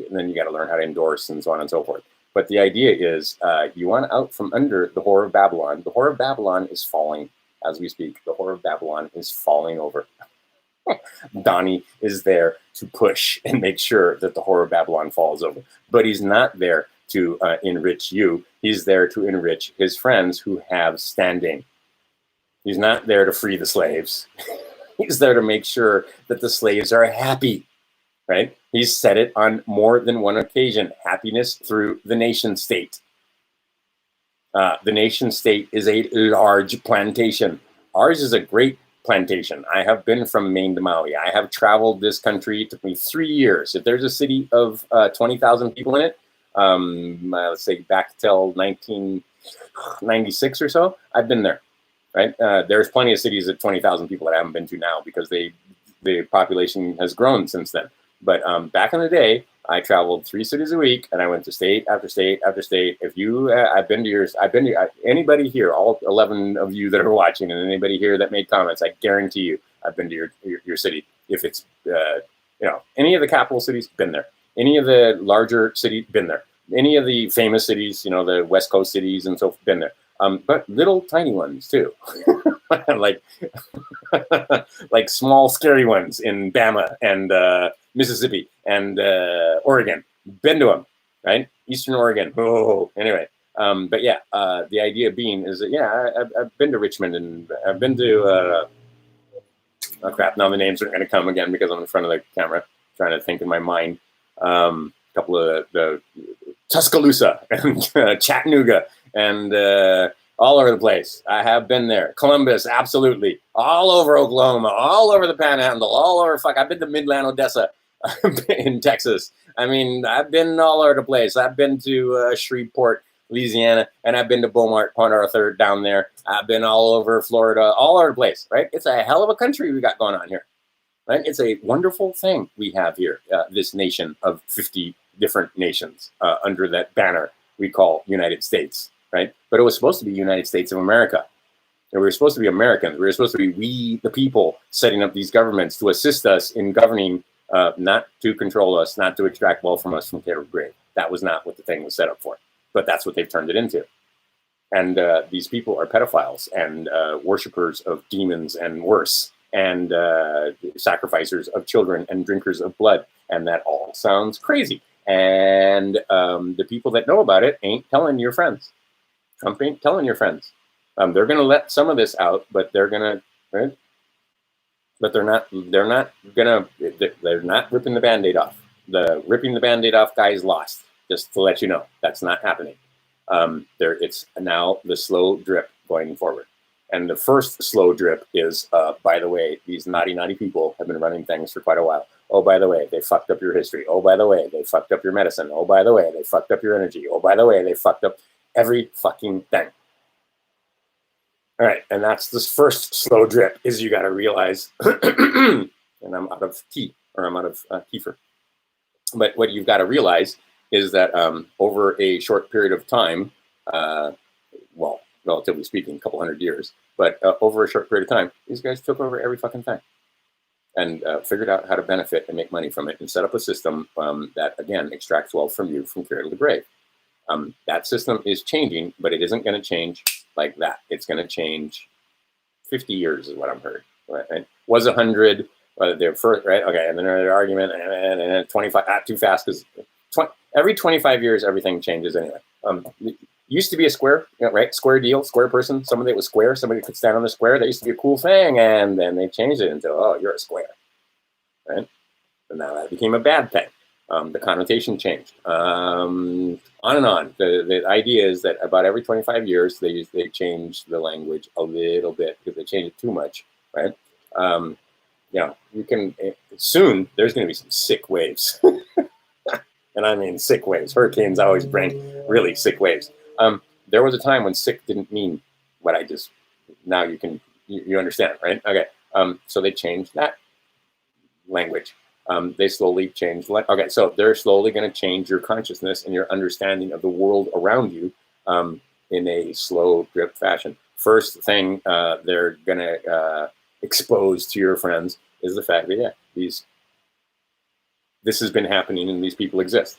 you got to learn how to endorse and so on and so forth. But the idea is you want out from under the Whore of Babylon. The Whore of Babylon is falling as we speak. The Whore of Babylon is falling over. Donnie is there to push and make sure that the Whore of Babylon falls over. But he's not there to enrich you. He's there to enrich his friends who have standing. He's not there to free the slaves. He's there to make sure that the slaves are happy, right? He's said it on more than one occasion. Happiness through the nation state. The nation state is a large plantation. Ours is a great plantation. I have been from Maine to Maui. I have traveled this country. It took me 3 years. If there's a city of 20,000 people in it, let's say back till 1996 or so, I've been there. Right? There's plenty of cities at 20,000 people that I haven't been to now because the population has grown since then. But back in the day, I traveled 3 cities a week, and I went to state after state after state. If you, I've been to yours. I've been to anybody here, all 11 of you that are watching, and anybody here that made comments. I guarantee you, I've been to your city. If it's any of the capital cities, been there. Any of the larger cities, been there. Any of the famous cities, the West Coast cities and so forth, been there. But little tiny ones too, like small scary ones in Bama and Mississippi and Oregon. Been to them, right? Eastern Oregon. Oh, anyway. But yeah, the idea being is that I've been to Richmond and I've been to oh crap! Now the names aren't going to come again because I'm in front of the camera trying to think in my mind. A couple of the Tuscaloosa and Chattanooga and all over the place. I have been there. Columbus, absolutely. All over Oklahoma, all over the Panhandle, all over I've been to Midland, Odessa in Texas. I mean, I've been all over the place. I've been to Shreveport, Louisiana, and I've been to Beaumont, Port Arthur down there. I've been all over Florida, all over the place, right? It's a hell of a country we got going on here, right? It's a wonderful thing we have here, this nation of 50 different nations under that banner we call United States, right? But it was supposed to be United States of America. And we were supposed to be Americans. We were supposed to be we, the people, setting up these governments to assist us in governing, not to control us, not to extract wealth from us from care of grave. That was not what the thing was set up for. But that's what they've turned it into. And these people are pedophiles and worshippers of demons and worse, and sacrificers of children and drinkers of blood. And that all sounds crazy. And the people that know about it ain't telling your friends. Trump ain't telling your friends. They're going to let some of this out, but they're going to, right? But they're not ripping the Band-Aid off. The ripping the Band-Aid off guy is lost, just to let you know. That's not happening. It's now the slow drip going forward. And the first slow drip is, by the way, these naughty people have been running things for quite a while. Oh, by the way, they fucked up your history. Oh, by the way, they fucked up your medicine. Oh, by the way, they fucked up your energy. Oh, by the way, they fucked up every fucking thing. All right, and that's this first slow drip is you got to realize, and I'm out of tea, or I'm out of kefir. But what you've got to realize is that over a short period of time, well, relatively speaking, a couple hundred years, but over a short period of time, these guys took over every fucking thing and figured out how to benefit and make money from it and set up a system that, again, extracts wealth from you from cradle to grave. That system is changing, but it isn't going to change like that. It's going to change 50 years is what I've heard. Right? Was 100, they're first, right? Okay, and then another argument, and then 25, too fast, because every 25 years, everything changes anyway. Used to be a square, right? Square deal, square person, somebody that was square, somebody could stand on the square. That used to be a cool thing, and then they changed it into, oh, you're a square, right? And now that became a bad thing. The connotation changed. On and on. The idea is that about every 25 years, they change the language a little bit because they change it too much, right? You can, soon, there's going to be some sick waves. And I mean sick waves. Hurricanes always bring really sick waves. There was a time when sick didn't mean what I just, now you understand, right? Okay. So they changed that language. They slowly change. Okay, so they're slowly going to change your consciousness and your understanding of the world around you in a slow drip fashion. First thing they're going to expose to your friends is the fact that, yeah, this has been happening and these people exist.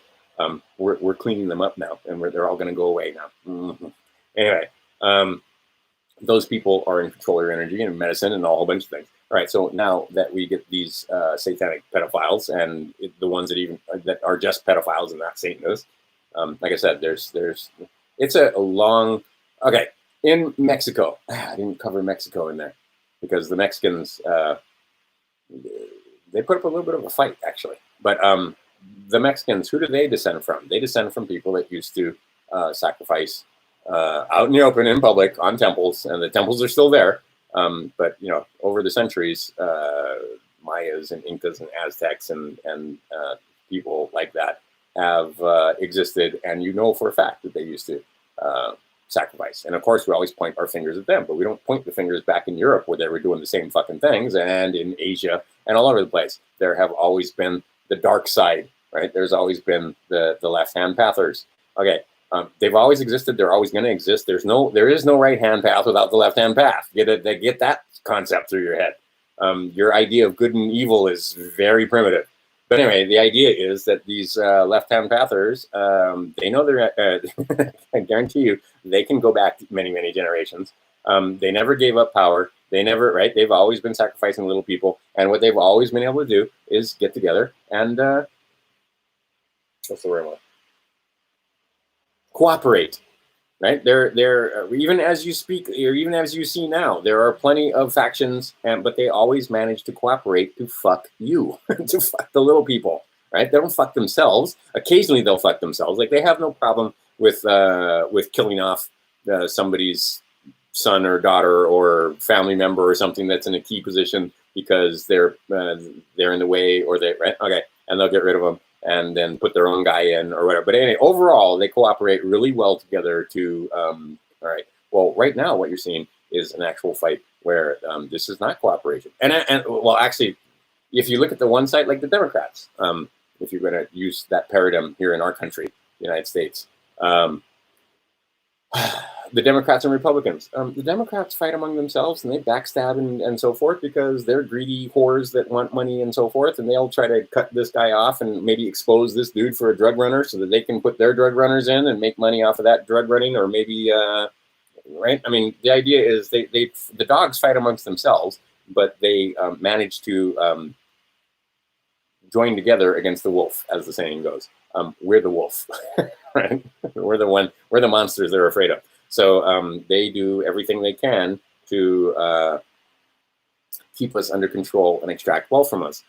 We're cleaning them up now, and they're all going to go away now. Mm-hmm. Anyway, those people are in control of your energy and medicine and a whole bunch of things. All right, so now that we get these satanic pedophiles and the ones that are just pedophiles and not Satanists, like I said, it's a long, okay, in Mexico, I didn't cover Mexico in there because the Mexicans, they put up a little bit of a fight actually, but the Mexicans, who do they descend from? They descend from people that used to sacrifice out in the open in public on temples, and the temples are still there. But over the centuries, Mayas and Incas and Aztecs and people like that have existed, and for a fact that they used to sacrifice. And of course, we always point our fingers at them, but we don't point the fingers back in Europe where they were doing the same fucking things, and in Asia and all over the place. There have always been the dark side, right? There's always been the left-hand pathers. Okay. They've always existed. They're always going to exist. There is no right-hand path without the left-hand path. Get that concept through your head. Your idea of good and evil is very primitive. But anyway, the idea is that these left-hand pathers, they know they're, I guarantee you, they can go back many, many generations. They never gave up power. Right? They've always been sacrificing little people. And what they've always been able to do is get together and, what's the word I want? Cooperate, right? They're even as you speak, or even as you see now, there are plenty of factions, but they always manage to cooperate to fuck you, to fuck the little people, right? They don't fuck themselves. Occasionally they'll fuck themselves. Like they have no problem with killing off somebody's son or daughter or family member or something that's in a key position because they're in the way, or right? Okay, and they'll get rid of them and then put their own guy in or whatever. But anyway, overall, they cooperate really well together to, all right. Well, right now, what you're seeing is an actual fight where this is not cooperation. And well, actually, if you look at the one side, like the Democrats, if you're going to use that paradigm here in our country, the United States, The Democrats and Republicans. The Democrats fight among themselves and they backstab and so forth because they're greedy whores that want money and so forth. And they'll try to cut this guy off and maybe expose this dude for a drug runner so that they can put their drug runners in and make money off of that drug running, or maybe, right? I mean, the idea is the dogs fight amongst themselves, but they manage to join together against the wolf, as the saying goes. We're the wolf, right? We're the monsters they're afraid of. So they do everything they can to keep us under control and extract wealth from us,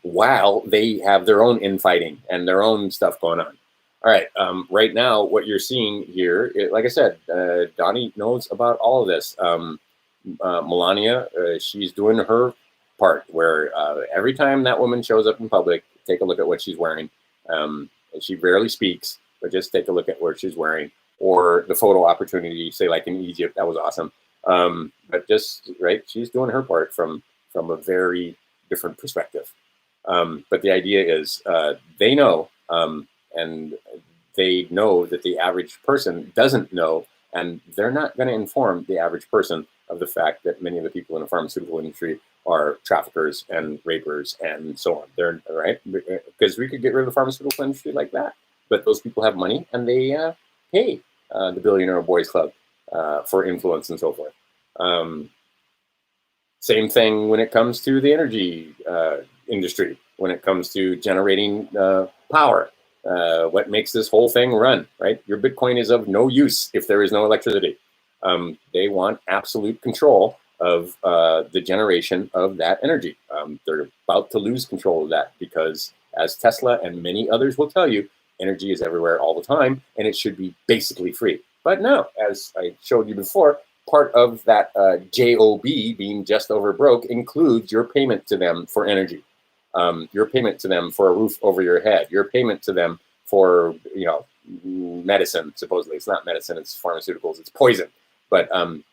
while they have their own infighting and their own stuff going on. All right, right now, what you're seeing here, like I said, Donnie knows about all of this. Melania, she's doing her part where every time that woman shows up in public, take a look at what she's wearing. She barely speaks, but just take a look at what she's wearing, or the photo opportunity, say like in Egypt, that was awesome. But just, right, she's doing her part from a very different perspective. But the idea is they know, and they know that the average person doesn't know, and they're not going to inform the average person of the fact that many of the people in the pharmaceutical industry are traffickers and rapers and so on. They're right, because we could get rid of the pharmaceutical industry like that. But those people have money and they pay the Billionaire Boys Club for influence and so forth. Same thing when it comes to the energy industry, when it comes to generating power. What makes this whole thing run, right? Your Bitcoin is of no use if there is no electricity. They want absolute control of the generation of that energy. They're about to lose control of that because, as Tesla and many others will tell you, energy is everywhere all the time, and it should be basically free. But no, as I showed you before, part of that JOB, being just over broke, includes your payment to them for energy, your payment to them for a roof over your head, your payment to them for, medicine. Supposedly, it's not medicine; it's pharmaceuticals. It's poison. But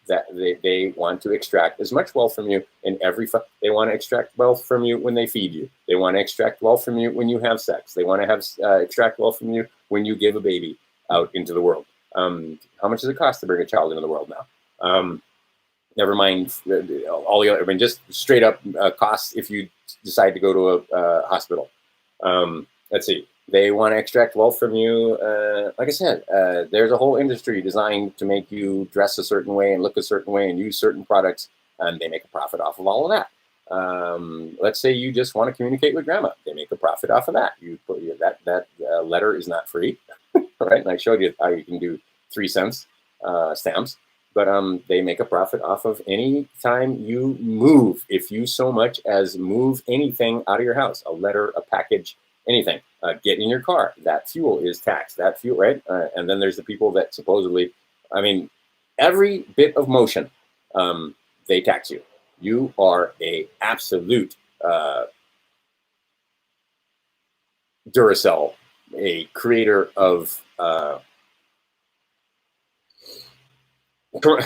that they want to extract as much wealth from you in every. They want to extract wealth from you when they feed you. They want to extract wealth from you when you have sex. They want to have extract wealth from you when you give a baby out into the world. How much does it cost to bring a child into the world now? Never mind all the other. I mean, just straight up costs if you decide to go to a hospital. Let's see. They want to extract wealth from you. Like I said, there's a whole industry designed to make you dress a certain way and look a certain way and use certain products, and they make a profit off of all of that. Let's say you just want to communicate with grandma. They make a profit off of that. You put that letter is not free, right? And I showed you how you can do 3 cents stamps, but they make a profit off of any time you move. If you so much as move anything out of your house, a letter, a package, anything, get in your car, that fuel is taxed. That fuel, right? And then there's the people that supposedly, I mean, every bit of motion, they tax you. You are a absolute Duracell, a creator of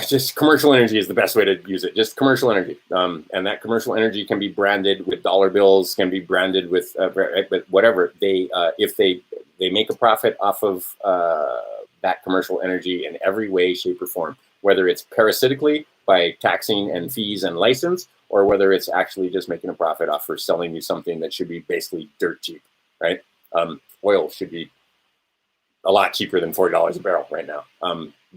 just commercial energy is the best way to use it. Just commercial energy, and that commercial energy can be branded with dollar bills, can be branded with, but whatever they, if they make a profit off of that commercial energy in every way, shape, or form, whether it's parasitically by taxing and fees and license, or whether it's actually just making a profit off for selling you something that should be basically dirt cheap, right? Oil should be a lot cheaper than $40 a barrel right now.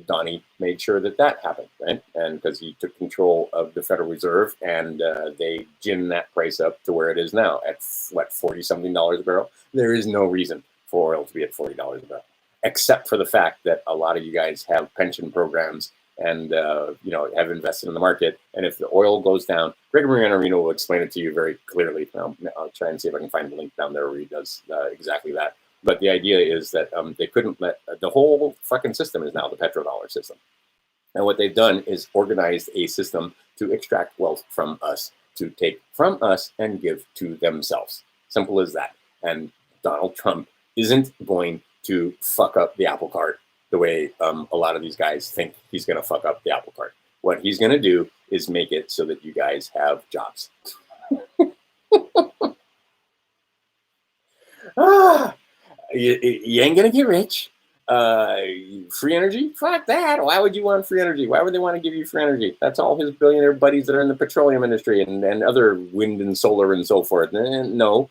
Donnie made sure that happened, right? And because he took control of the Federal Reserve, and they ginned that price up to where it is now at what, $40-something a barrel. There is no reason for oil to be at $40 a barrel, except for the fact that a lot of you guys have pension programs and have invested in the market. And if the oil goes down, Greg Mannarino will explain it to you very clearly. I'll try and see if I can find the link down there where he does exactly that. But the idea is that they couldn't let the whole fucking system is now the petrodollar system. And what they've done is organized a system to extract wealth from us, to take from us and give to themselves. Simple as that. And Donald Trump isn't going to fuck up the apple cart the way a lot of these guys think he's going to fuck up the apple cart. What he's going to do is make it so that you guys have jobs. You ain't gonna get rich, Free energy? Fuck that. Why would you want free energy? Why would they want to give you free energy? That's all his billionaire buddies that are in the petroleum industry and other wind and solar and so forth. No.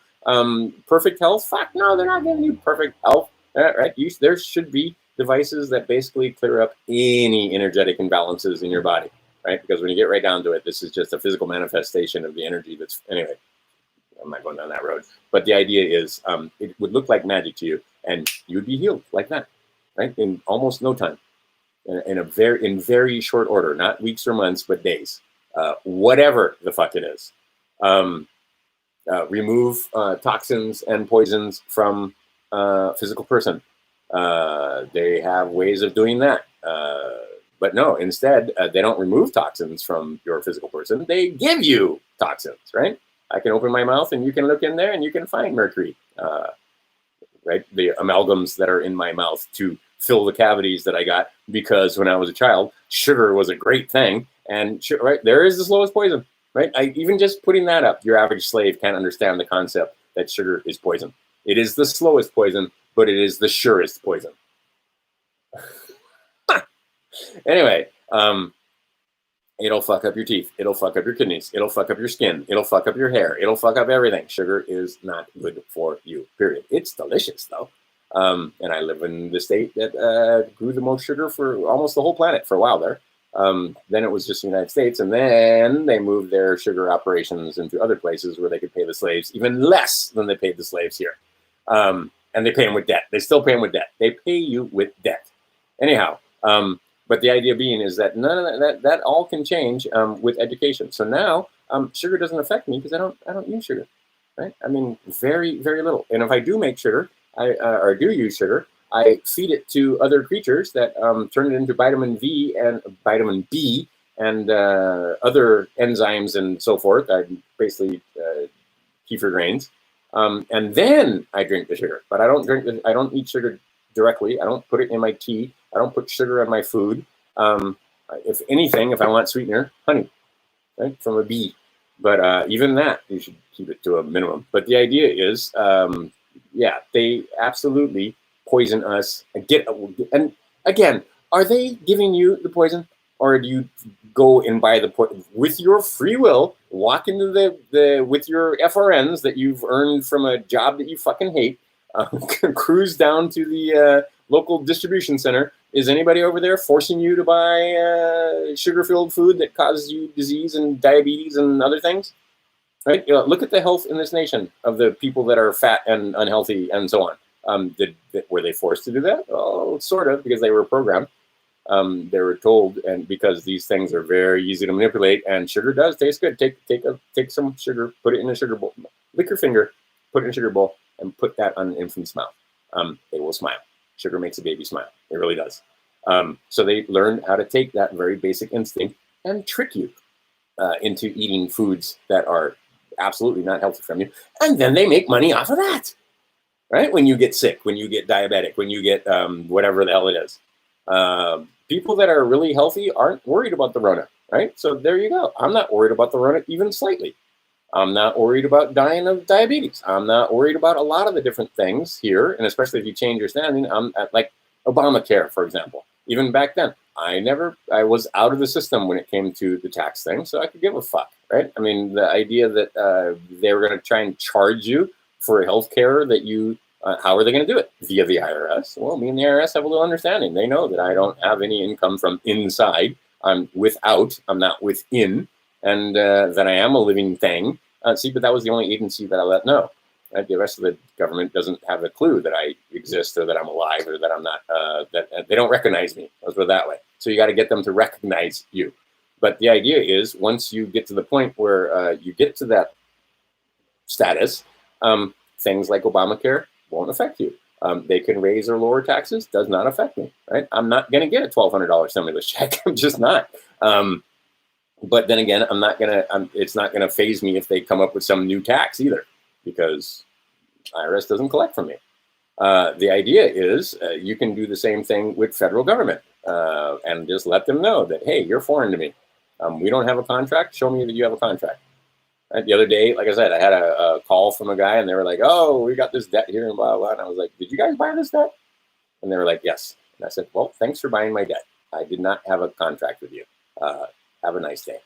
Perfect health? Fuck no, they're not giving you perfect health. Right? There should be devices that basically clear up any energetic imbalances in your body, right? Because when you get right down to it, this is just a physical manifestation of the energy that's, anyway, I'm not going down that road. But the idea is it would look like magic to you and you'd be healed like that, right? In almost no time, in very short order, not weeks or months, but days, whatever the fuck it is. Remove toxins and poisons from a physical person. They have ways of doing that. But no, instead, they don't remove toxins from your physical person. They give you toxins, right? I can open my mouth and you can look in there and you can find mercury, right? The amalgams that are in my mouth to fill the cavities that I got because when I was a child, sugar was a great thing. And right there is the slowest poison, right? Even just putting that up, your average slave can't understand the concept that sugar is poison. It is the slowest poison, but it is the surest poison. Anyway, it'll fuck up your teeth. It'll fuck up your kidneys. It'll fuck up your skin. It'll fuck up your hair. It'll fuck up everything. Sugar is not good for you, period. It's delicious, though. And I live in the state that grew the most sugar for almost the whole planet for a while there. Then it was just the United States. And then they moved their sugar operations into other places where they could pay the slaves even less than they paid the slaves here. And they pay them with debt. They still pay them with debt. They pay you with debt. Anyhow, but the idea being is that none of that all can change with education. So now sugar doesn't affect me because I don't use sugar, right? I mean, very, very little. And if I do make sugar, or do use sugar, I feed it to other creatures that turn it into vitamin V and vitamin B and other enzymes and so forth. I basically kefir grains, and then I drink the sugar. But I don't eat sugar directly. I don't put it in my tea. I don't put sugar in my food. If anything, if I want sweetener, honey, right, from a bee. But even that, you should keep it to a minimum. But the idea is, yeah, they absolutely poison us. And again, are they giving you the poison, or do you go and buy the poison with your free will? Walk into the with your FRNs that you've earned from a job that you fucking hate. Cruise down to the local distribution center. Is anybody over there forcing you to buy sugar-filled food that causes you disease and diabetes and other things? Right? You know, look at the health in this nation of the people that are fat and unhealthy and so on. Were they forced to do that? Oh, sort of, because they were programmed. They were told, and because these things are very easy to manipulate, and sugar does taste good. Take some sugar, put it in a sugar bowl, lick your finger, put it in a sugar bowl, and put that on an infant's mouth. They will smile. Sugar makes a baby smile. It really does. So they learned how to take that very basic instinct and trick you into eating foods that are absolutely not healthy from you. And then they make money off of that, right? When you get sick, when you get diabetic, when you get whatever the hell it is. People that are really healthy aren't worried about the Rona, right? So there you go. I'm not worried about the Rona even slightly. I'm not worried about dying of diabetes. I'm not worried about a lot of the different things here, and especially if you change your standing. I'm at, like Obamacare, for example. Even back then, I was out of the system when it came to the tax thing, so I could give a fuck, right? I mean, the idea that they were going to try and charge you for health care that you, how are they going to do it? Via the IRS? Well, me and the IRS have a little understanding. They know that I don't have any income from inside. I'm not within. And that I am a living thing. But that was the only agency that I let know. Right? The rest of the government doesn't have a clue that I exist or that I'm alive or that I'm not, that they don't recognize me. Let's put it that way. So you got to get them to recognize you. But the idea is once you get to the point where you get to that status, things like Obamacare won't affect you. They can raise or lower taxes, does not affect me. Right? I'm not going to get a $1,200 stimulus check. I'm just not. But then again, it's not gonna faze me if they come up with some new tax either, because IRS doesn't collect from me. The idea is you can do the same thing with federal government and just let them know that, hey, you're foreign to me. We don't have a contract. Show me that you have a contract. Right? The other day, like I said, I had a call from a guy and they were like, oh, we got this debt here and blah, blah. And I was like, did you guys buy this debt? And they were like, yes. And I said, well, thanks for buying my debt. I did not have a contract with you. Have a nice day.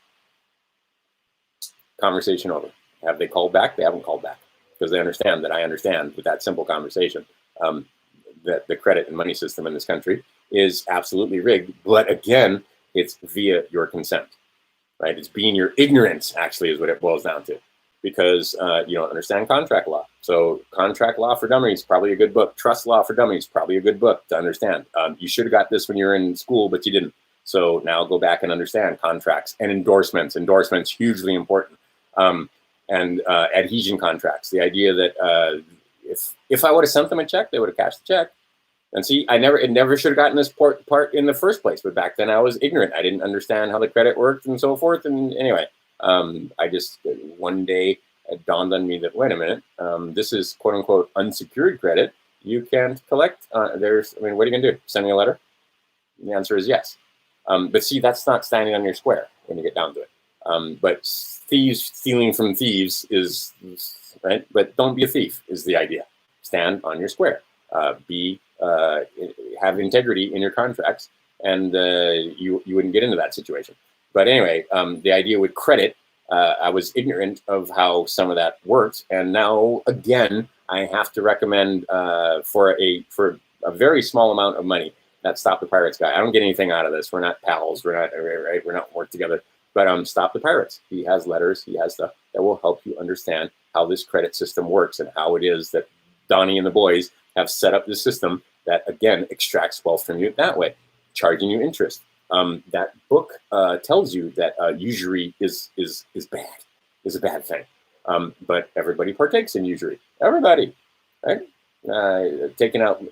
Conversation over. Have they called back? They haven't called back because they understand that I understand with that simple conversation that the credit and money system in this country is absolutely rigged. But again, it's via your consent, right? It's being your ignorance, actually, is what it boils down to, because you don't understand contract law. So Contract Law for Dummies, probably a good book. Trust Law for Dummies, probably a good book to understand. You should have got this when you were in school, but you didn't. So now go back and understand contracts and endorsements. Endorsements, hugely important. And adhesion contracts. The idea that if I would have sent them a check, they would have cashed the check. And see, it never should have gotten this part in the first place. But back then I was ignorant. I didn't understand how the credit worked and so forth. And anyway, I just, one day it dawned on me that, wait a minute, this is quote unquote unsecured credit. You can't collect. What are you going to do? Send me a letter? The answer is yes. But see, that's not standing on your square when you get down to it. But thieves stealing from thieves is right. But don't be a thief is the idea. Stand on your square. Have integrity in your contracts, and you wouldn't get into that situation. But anyway, the idea with credit, I was ignorant of how some of that works, and now again, I have to recommend for a very small amount of money. That Stop the Pirates guy. I don't get anything out of this. We're not pals. We're not right. We're not work together. But Stop the Pirates. He has letters. He has stuff that will help you understand how this credit system works and how it is that Donnie and the boys have set up this system that, again, extracts wealth from you that way, charging you interest. That book tells you that usury is bad, is a bad thing. But everybody partakes in usury. Everybody, right? Taken out,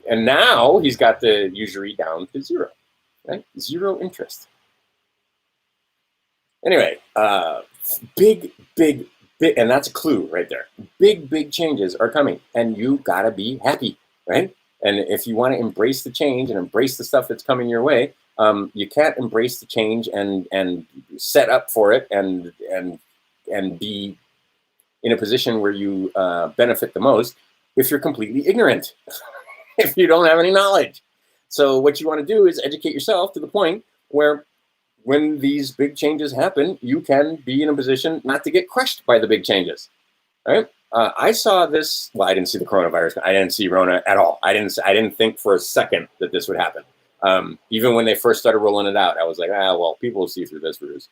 and now he's got the usury down to zero, right? Zero interest. Anyway, big, and that's a clue right there. Big changes are coming, and you gotta be happy, right? And if you want to embrace the change and embrace the stuff that's coming your way, you can't embrace the change and set up for it and be in a position where you benefit the most if you're completely ignorant, if you don't have any knowledge. So what you want to do is educate yourself to the point where when these big changes happen, you can be in a position not to get crushed by the big changes, right? I saw this. Well, I didn't see the coronavirus. I didn't see Rona at all. I didn't think for a second that this would happen. Even when they first started rolling it out, I was like, well, people will see through this ruse.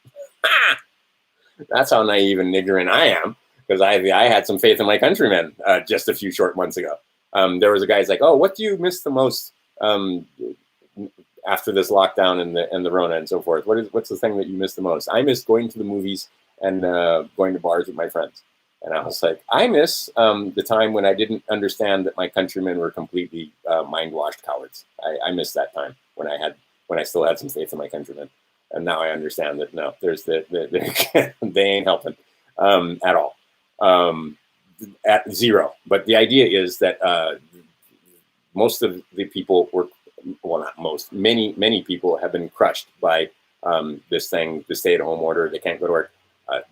That's how naive and ignorant I am, because I had some faith in my countrymen just a few short months ago. There was a guy who's like, oh, what do you miss the most after this lockdown and the Rona and so forth? What's the thing that you miss the most? I miss going to the movies and going to bars with my friends. And I was like, I miss the time when I didn't understand that my countrymen were completely mind-washed cowards. I miss that time when I still had some faith in my countrymen. And now I understand that no, there's they ain't helping at all, at zero. But the idea is that most of the people were, well, not most, many people have been crushed by this thing, the stay-at-home order. They can't go to work.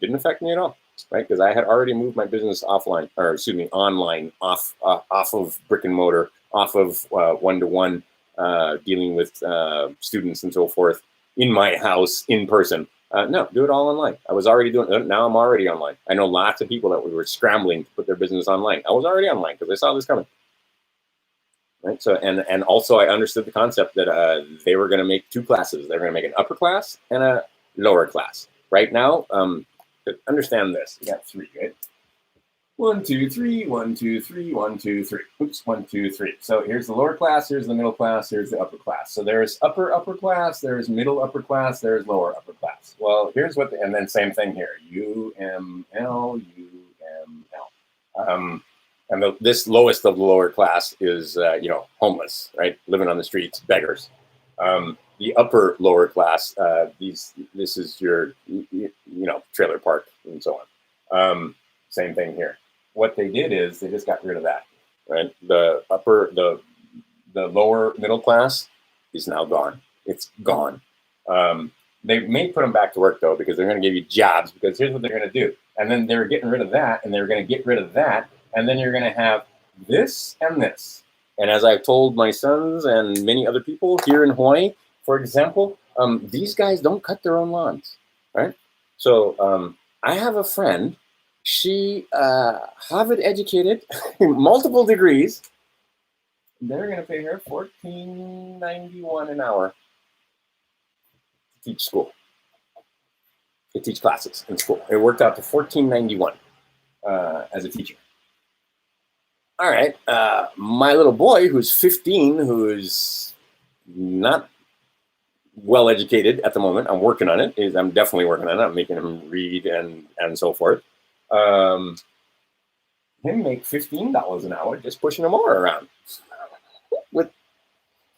Didn't affect me at all, right? Because I had already moved my business online, off of brick and mortar, off of one-to-one dealing with students and so forth in my house in person. No, do it all online. I was already doing it. Now I'm already online. I know lots of people that were scrambling to put their business online. I was already online because I saw this coming. Right. So, and also I understood the concept that they were going to make two classes. They're going to make an upper class and a lower class. Right now, understand this. You got three, right? 1, 2, 3, 1, 2, 3, 1, 2, 3. Oops, 1, 2, 3. So here's the lower class, here's the middle class, here's the upper class. So there's upper class, there's middle upper class, there's lower upper class. Well, here's what, and then same thing here. UML. And this lowest of the lower class is, homeless, right? Living on the streets, beggars. The upper lower class, this is your, trailer park and so on. Same thing here. What they did is they just got rid of that, right? The lower middle class is now gone. It's gone. They may put them back to work though, because they're going to give you jobs, because here's what they're going to do. And then they're getting rid of that, and they're going to get rid of that. And then you're going to have this and this. And as I've told my sons and many other people here in Hawaii, for example, these guys don't cut their own lawns, right? So I have a friend, she Harvard educated, multiple degrees. They're going to pay her $14.91 an hour to teach school, to teach classes in school. It worked out to $14.91 as a teacher. All right, my little boy, who's 15, who's not well educated at the moment. I'm working on it. I'm definitely working on it. I'm making him read and so forth. Him make $15 an hour just pushing a mower around with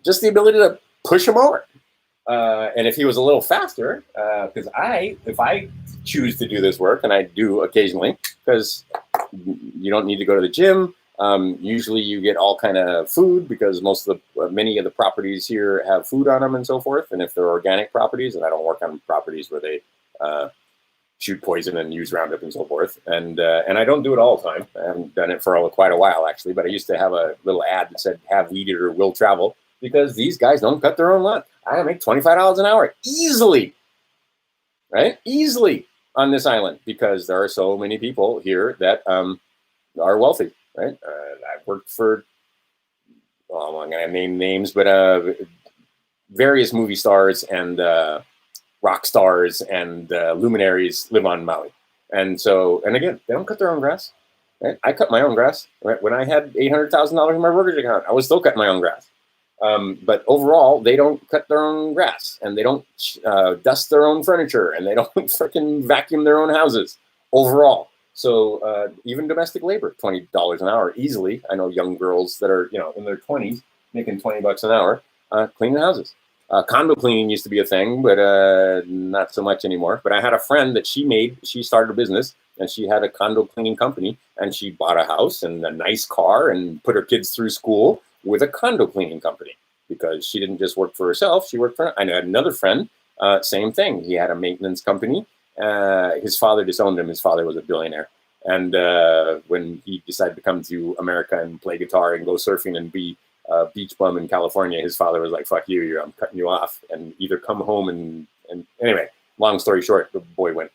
just the ability to push a mower. And if he was a little faster, because if I choose to do this work, and I do occasionally, because you don't need to go to the gym. Usually you get all kind of food because many of the properties here have food on them and so forth. And if they're organic properties, and I don't work on properties where they shoot poison and use Roundup and so forth. And I don't do it all the time. I haven't done it for quite a while actually, but I used to have a little ad that said have weed eater will travel, because these guys don't cut their own lawn. I make $25 an hour easily, right? Easily on this island, because there are so many people here that are wealthy. Right, I've worked for, well, I'm not going to name names, but various movie stars and rock stars and luminaries live on Maui. And so, and again, they don't cut their own grass. Right? I cut my own grass. Right? When I had $800,000 in my mortgage account, I was still cutting my own grass. But overall, they don't cut their own grass, and they don't dust their own furniture, and they don't freaking vacuum their own houses overall. So even domestic labor, $20 an hour easily. I know young girls that are in their 20s making $20 an hour cleaning houses. Condo cleaning used to be a thing, but not so much anymore. But I had a friend that she started a business, and she had a condo cleaning company, and she bought a house and a nice car and put her kids through school with a condo cleaning company, because she didn't just work for herself. She worked for, I had another friend, same thing. He had a maintenance company. His father disowned him. His father was a billionaire. And when he decided to come to America and play guitar and go surfing and be a beach bum in California, his father was like, fuck you, I'm cutting you off, and either come home and anyway, long story short, the boy went.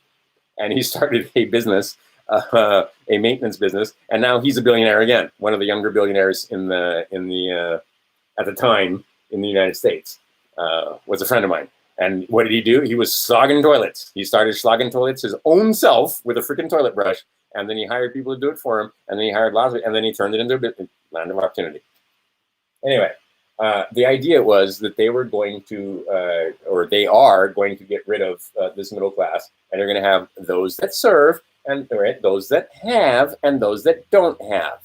And he started a business, a maintenance business, and now he's a billionaire again, one of the younger billionaires at the time in the United States, was a friend of mine. And what did he do? He was slogging toilets. He started slogging toilets his own self with a freaking toilet brush. And then he hired people to do it for him. And then he hired lots of it. And then he turned it into a land of opportunity. Anyway, the idea was that they were going to, or they are going to get rid of this middle class. And they're going to have those that serve, and those that have, and those that don't have.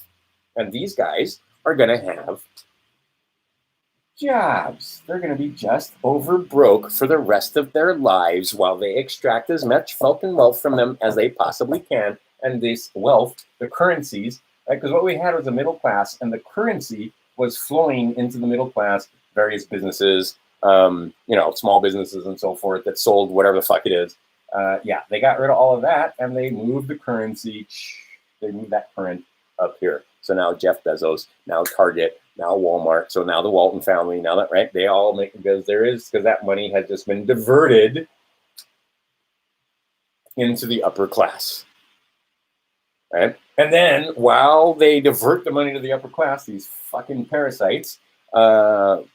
And these guys are going to have jobs. They're going to be just over broke for the rest of their lives while they extract as much fucking wealth from them as they possibly can. And this wealth, the currencies, right? Because what we had was a middle class, and the currency was flowing into the middle class, various businesses, small businesses and so forth that sold whatever the fuck it is. They got rid of all of that, and they moved the currency. They moved that current up here. So now Jeff Bezos, now Target, now Walmart. So now the Walton family, now that, right? They all make, because that money has just been diverted into the upper class, right? And then while they divert the money to the upper class, these fucking parasites,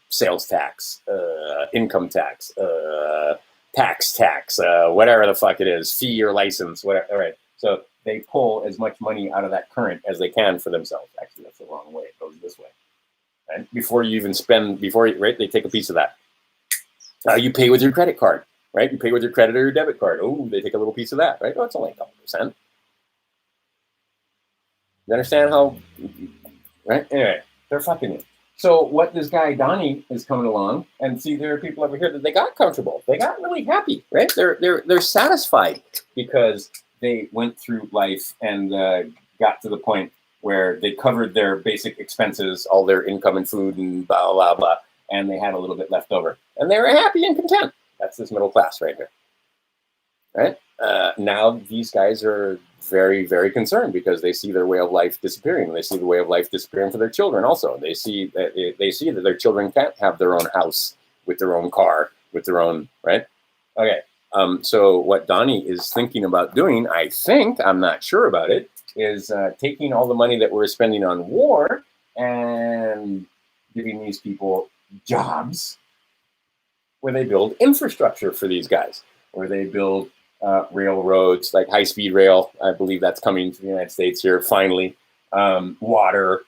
sales tax, income tax, tax, whatever the fuck it is, fee or license, whatever. All right. So they pull as much money out of that current as they can for themselves. Actually, that's the wrong way. It goes this way. Right? Before you even spend, right, they take a piece of that. You pay with your credit card, right? You pay with your credit or your debit card. Oh, they take a little piece of that, right? Oh, it's only a couple percent. You understand how, right? Anyway, they're fucking you. So what this guy, Donnie, is coming along, and see, there are people over here that they got comfortable. They got really happy, right? They're satisfied because they went through life and got to the point where they covered their basic expenses, all their income and food and blah, blah, blah, and they had a little bit left over. And they were happy and content. That's this middle class right here. right? Now these guys are very, very concerned because they see their way of life disappearing. They see the way of life disappearing for their children. Also, they see that their children can't have their own house with their own car with their own right. Okay. So what Donnie is thinking about doing, I think, I'm not sure about it, is taking all the money that we're spending on war and giving these people jobs where they build infrastructure for these guys, where they build railroads, like high-speed rail. I believe that's coming to the United States here finally. Water,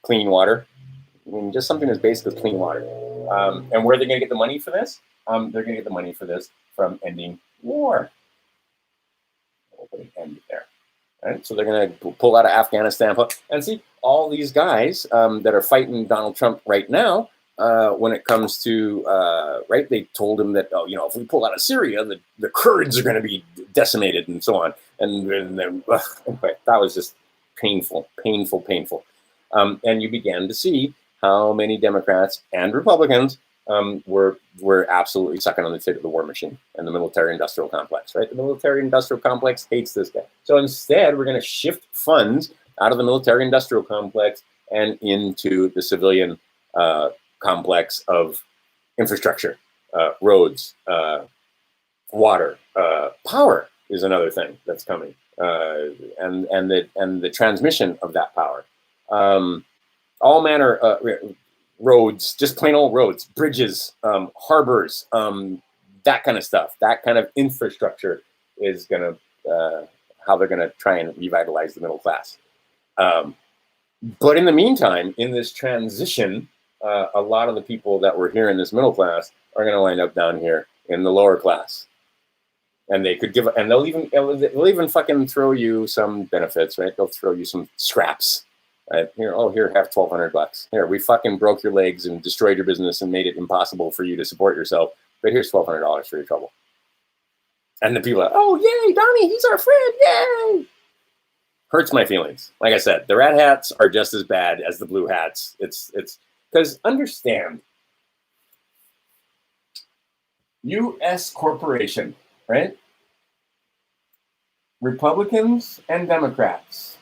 clean water. I mean, just something as basic as clean water. And where are they going to get the money for this? They're going to get the money for this from ending war. We'll put an end there. Right? So they're going to pull out of Afghanistan. And see, all these guys that are fighting Donald Trump right now, when it comes to, they told him that, if we pull out of Syria, the Kurds are going to be decimated and so on. And then, anyway, that was just painful. And you began to see how many Democrats and Republicans were absolutely sucking on the tit of the war machine and the military-industrial complex, right? The military-industrial complex hates this guy. So instead, we're going to shift funds out of the military-industrial complex and into the civilian complex of infrastructure, roads, water, power is another thing that's coming, and the transmission of that power. All manner roads, just plain old roads, bridges, harbors, that kind of stuff. That kind of infrastructure is gonna how they're gonna try and revitalize the middle class. But in the meantime, in this transition, a lot of the people that were here in this middle class are gonna wind up down here in the lower class. And they could give, and they'll even fucking throw you some benefits, right? They'll throw you some scraps. Right? Here, have $1,200. Here, we fucking broke your legs and destroyed your business and made it impossible for you to support yourself. But here's $1,200 for your trouble. And the people are, oh, yay, Donnie, he's our friend, yay! Hurts my feelings. Like I said, the red hats are just as bad as the blue hats. It's because understand, U.S. corporation, right? Republicans and Democrats.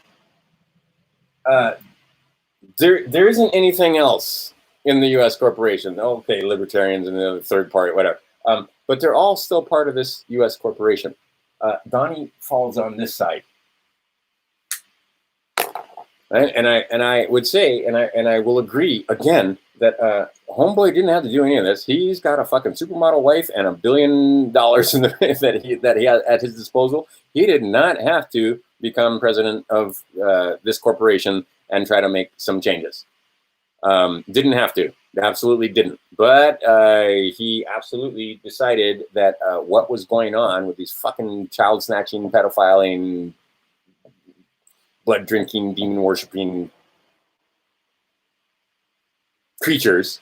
There isn't anything else in the U.S. corporation. Okay, libertarians and the third party, whatever. But they're all still part of this U.S. corporation. Donnie falls on this side, right? And I would say, and I will agree again that homeboy didn't have to do any of this. He's got a fucking supermodel wife and $1 billion in the that he had at his disposal. He did not have to become president of this corporation and try to make some changes. Didn't have to. Absolutely didn't. But he absolutely decided that what was going on with these fucking child-snatching, pedophiling, blood-drinking, demon-worshipping creatures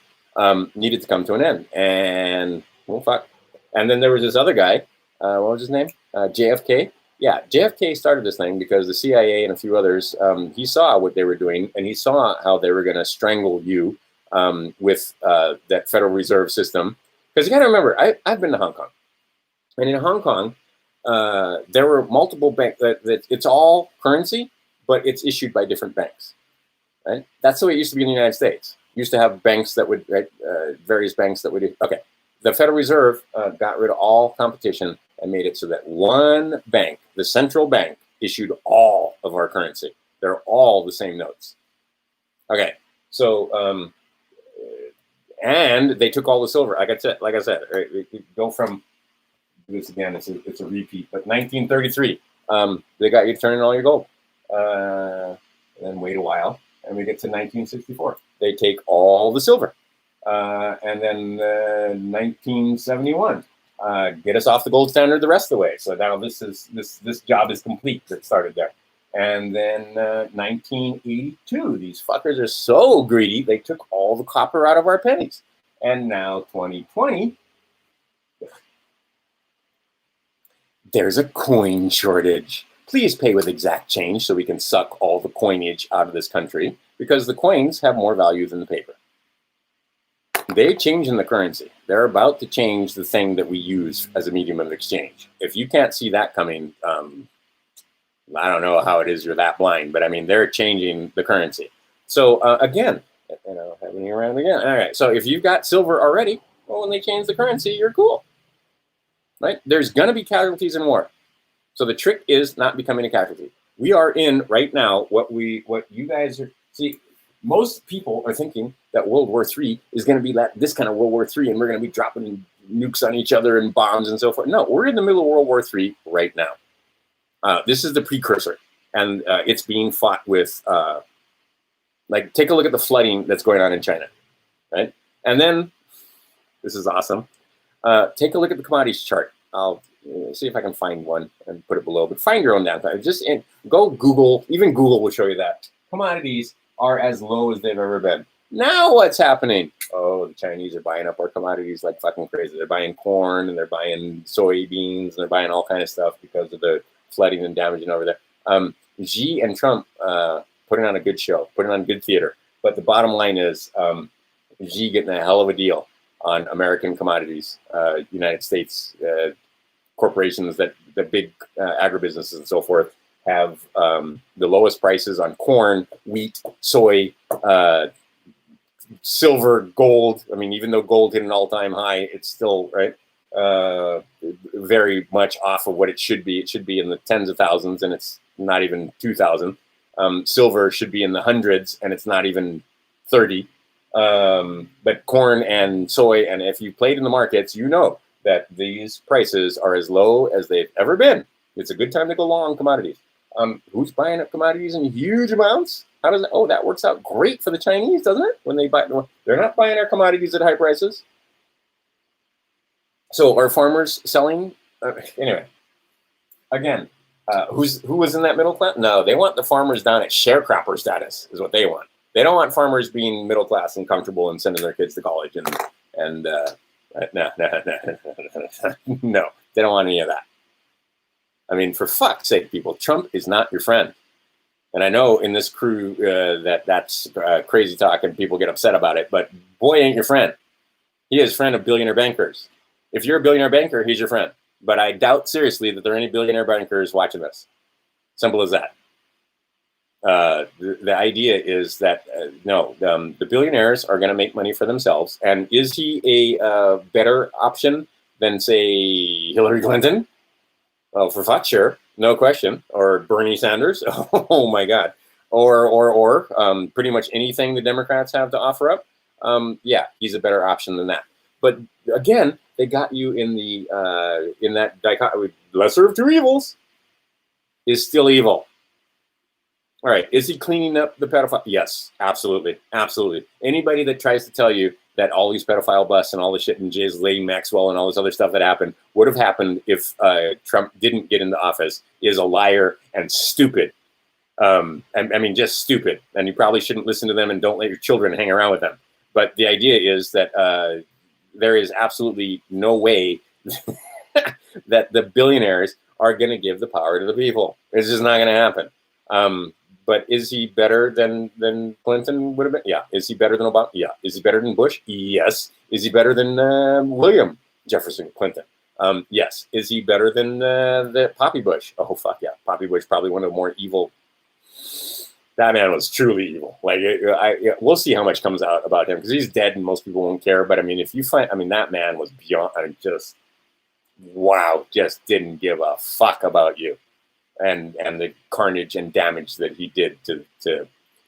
needed to come to an end. And, well, fuck. And then there was this other guy, what was his name? JFK. Yeah, JFK started this thing because the CIA and a few others, he saw what they were doing, and he saw how they were going to strangle you with that Federal Reserve system. Because you got to remember, I've been to Hong Kong. And in Hong Kong, there were multiple banks. It's all currency, but it's issued by different banks. Right? That's the way it used to be in the United States. You used to have banks that would, various banks that would, okay. The Federal Reserve got rid of all competition and made it so that one bank, the central bank, issued all of our currency. They're all the same notes. Okay, so, and they took all the silver. Like I said, right, go from, this again, it's a repeat, but 1933, they got you to turn in all your gold. And then wait a while, and we get to 1964. They take all the silver. And then 1971. Get us off the gold standard the rest of the way. So now this job is complete that started there. And then 1982, these fuckers are so greedy, they took all the copper out of our pennies. And now 2020, there's a coin shortage. Please pay with exact change so we can suck all the coinage out of this country because the coins have more value than the paper. They're changing the currency. They're about to change the thing that we use as a medium of exchange. If you can't see that coming, I don't know how it is you're that blind, but I mean, they're changing the currency. So again, having you around again. All right. So if you've got silver already, well, when they change the currency, you're cool, right? There's going to be casualties in war. So the trick is not becoming a casualty. We are in right now what you guys are, see, most people are thinking that World War III is going to be this kind of World War III, and we're going to be dropping nukes on each other and bombs and so forth. No, we're in the middle of World War III right now. This is the precursor, and it's being fought with, like, take a look at the flooding that's going on in China, right? And then, this is awesome. Take a look at the commodities chart. I'll see if I can find one and put it below, but find your own downtime. Go Google, even Google will show you that. Commodities are as low as they've ever been. Now what's happening? Oh, the Chinese are buying up our commodities like fucking crazy. They're buying corn, and they're buying soybeans, and they're buying all kind of stuff because of the flooding and damaging over there. Xi and Trump putting on a good show, putting on good theater. But the bottom line is Xi getting a hell of a deal on American commodities. United States corporations that big agribusinesses and so forth have the lowest prices on corn, wheat, soy, silver, gold. I mean, even though gold hit an all-time high, it's still very much off of what it should be. It should be in the tens of thousands, and it's not even 2,000. Silver should be in the hundreds, and it's not even 30. But corn and soy, and if you played in the markets, you know that these prices are as low as they've ever been. It's a good time to go long commodities. Who's buying up commodities in huge amounts? How does that? Oh, that works out great for the Chinese, doesn't it? When they buy, they're not buying our commodities at high prices. So are farmers selling? Anyway, again, who was in that middle class? No, they want the farmers down at sharecropper status is what they want. They don't want farmers being middle class and comfortable and sending their kids to college and no, they don't want any of that. I mean, for fuck's sake, people, Trump is not your friend. And I know in this crew that's crazy talk and people get upset about it, but boy, ain't your friend. He is friend of billionaire bankers. If you're a billionaire banker, he's your friend. But I doubt seriously that there are any billionaire bankers watching this. Simple as that. The idea is that, the billionaires are going to make money for themselves. And is he a better option than, say, Hillary Clinton? Well, for fuck, sure. No question. Or Bernie Sanders. Oh, my God. Or pretty much anything the Democrats have to offer up. Yeah, he's a better option than that. But again, they got you in that dichotomy. Lesser of two evils is still evil. All right, is he cleaning up the pedophile? Yes, absolutely, absolutely. Anybody that tries to tell you that all these pedophile busts and all the shit in Ghislaine, Maxwell, and all this other stuff that happened would have happened if Trump didn't get into office is a liar and stupid. I mean, just stupid. And you probably shouldn't listen to them and don't let your children hang around with them. But the idea is that there is absolutely no way that the billionaires are going to give the power to the people. It's just not going to happen. But is he better than Clinton would have been? Yeah. Is he better than Obama? Yeah. Is he better than Bush? Yes. Is he better than William Jefferson Clinton? Yes. Is he better than the Poppy Bush? Oh, fuck yeah. Poppy Bush, probably one of the more evil. That man was truly evil. Like, we'll see how much comes out about him because he's dead and most people won't care. But I mean, if you find, that man was beyond, just didn't give a fuck about you. And the carnage and damage that he did to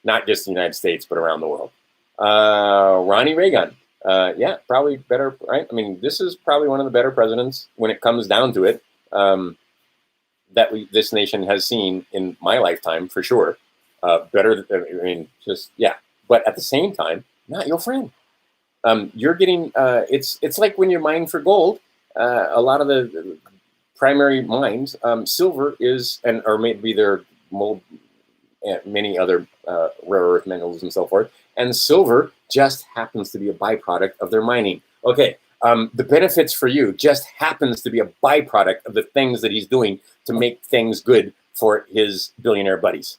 not just the United States, but around the world. Ronnie Reagan. Yeah, probably better, right? I mean, this is probably one of the better presidents when it comes down to it that this nation has seen in my lifetime, for sure. Better, But at the same time, not your friend. You're getting, it's like when you're mining for gold, a lot of the primary mines, silver is, or maybe they're many other rare earth minerals and so forth, and silver just happens to be a byproduct of their mining. Okay, the benefits for you just happens to be a byproduct of the things that he's doing to make things good for his billionaire buddies,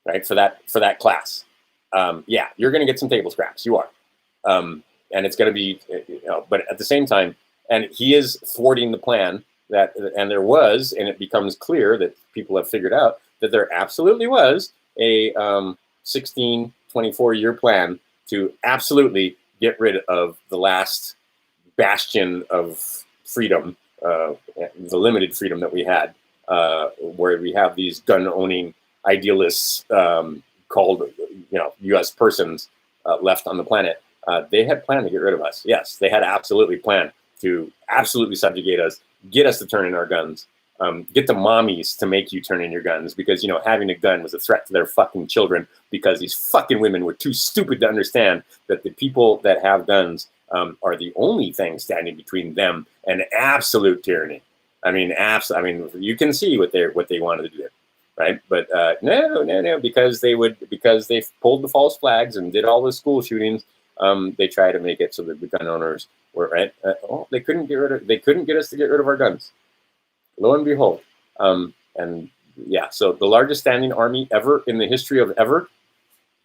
right? For that class. Yeah, you're going to get some table scraps. You are. and it's going to be, but at the same time, and he is thwarting the plan that, and there was, and it becomes clear that people have figured out that there absolutely was a 16, 24-year plan to absolutely get rid of the last bastion of freedom, the limited freedom that we had, where we have these gun-owning idealists called, U.S. persons left on the planet. They had planned to get rid of us. Yes, they had absolutely planned to absolutely subjugate us, get us to turn in our guns, get the mommies to make you turn in your guns, because, having a gun was a threat to their fucking children, because these fucking women were too stupid to understand that the people that have guns are the only thing standing between them and absolute tyranny. I mean, you can see what they wanted to do, right? But no, because they pulled the false flags and did all the school shootings. They try to make it so that the gun owners were right. They couldn't get us to get rid of our guns. Lo and behold, so the largest standing army ever in the history of ever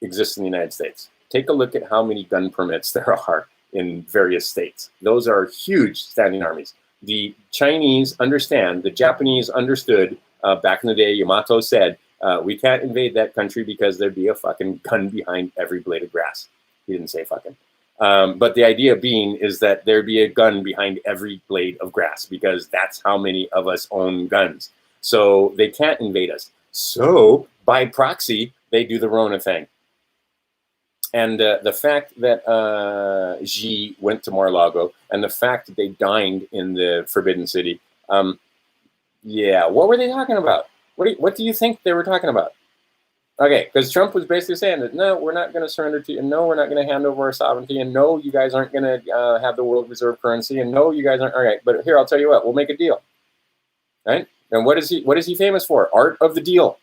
exists in the United States. Take a look at how many gun permits there are in various states. Those are huge standing armies. The Chinese understand, the Japanese understood back in the day. Yamato said, we can't invade that country because there'd be a fucking gun behind every blade of grass. He didn't say fucking. But the idea being is that there'd be a gun behind every blade of grass, because that's how many of us own guns. So they can't invade us. So by proxy, they do the Rona thing. And the fact that Xi went to Mar-a-Lago, and the fact that they dined in the Forbidden City, what were they talking about? What do you think they were talking about? Okay, because Trump was basically saying that, no, we're not going to surrender to you, and no, we're not going to hand over our sovereignty, and no, you guys aren't going to have the world reserve currency, and no, you guys aren't. All right, but here, I'll tell you what, we'll make a deal, right? And what is he famous for? Art of the deal,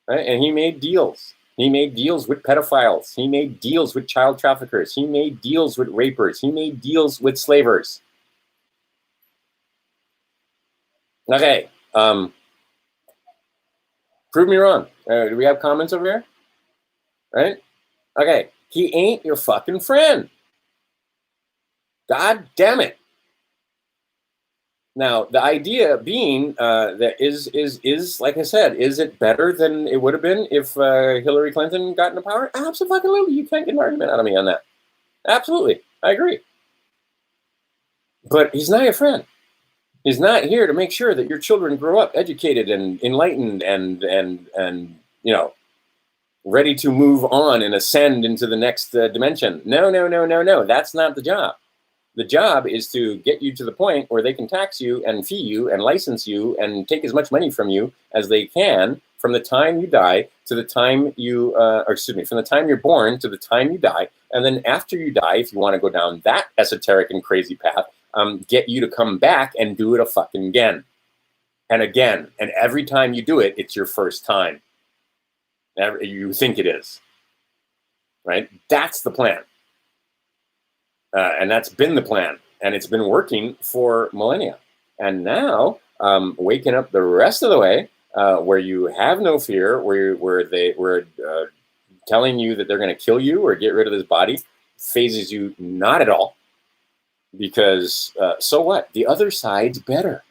right? And he made deals. He made deals with pedophiles. He made deals with child traffickers. He made deals with rapers. He made deals with slavers. Okay. Prove me wrong. Do we have comments over here? Right? Okay. He ain't your fucking friend. God damn it. Now, the idea being that is like I said, is it better than it would have been if Hillary Clinton got into power? Absolutely. You can't get an argument out of me on that. Absolutely. I agree. But he's not your friend. He's not here to make sure that your children grow up educated and enlightened and ready to move on and ascend into the next dimension. No. That's not the job. The job is to get you to the point where they can tax you and fee you and license you and take as much money from you as they can from the time you die to the time from the time you're born to the time you die. And then after you die, if you want to go down that esoteric and crazy path, get you to come back and do it a fucking again and again. And every time you do it, it's your first time. You think it is, right? That's the plan. And that's been the plan. And it's been working for millennia. And now, waking up the rest of the way, where you have no fear, where they were telling you that they're going to kill you or get rid of this body, phases you not at all. Because so what? The other side's better.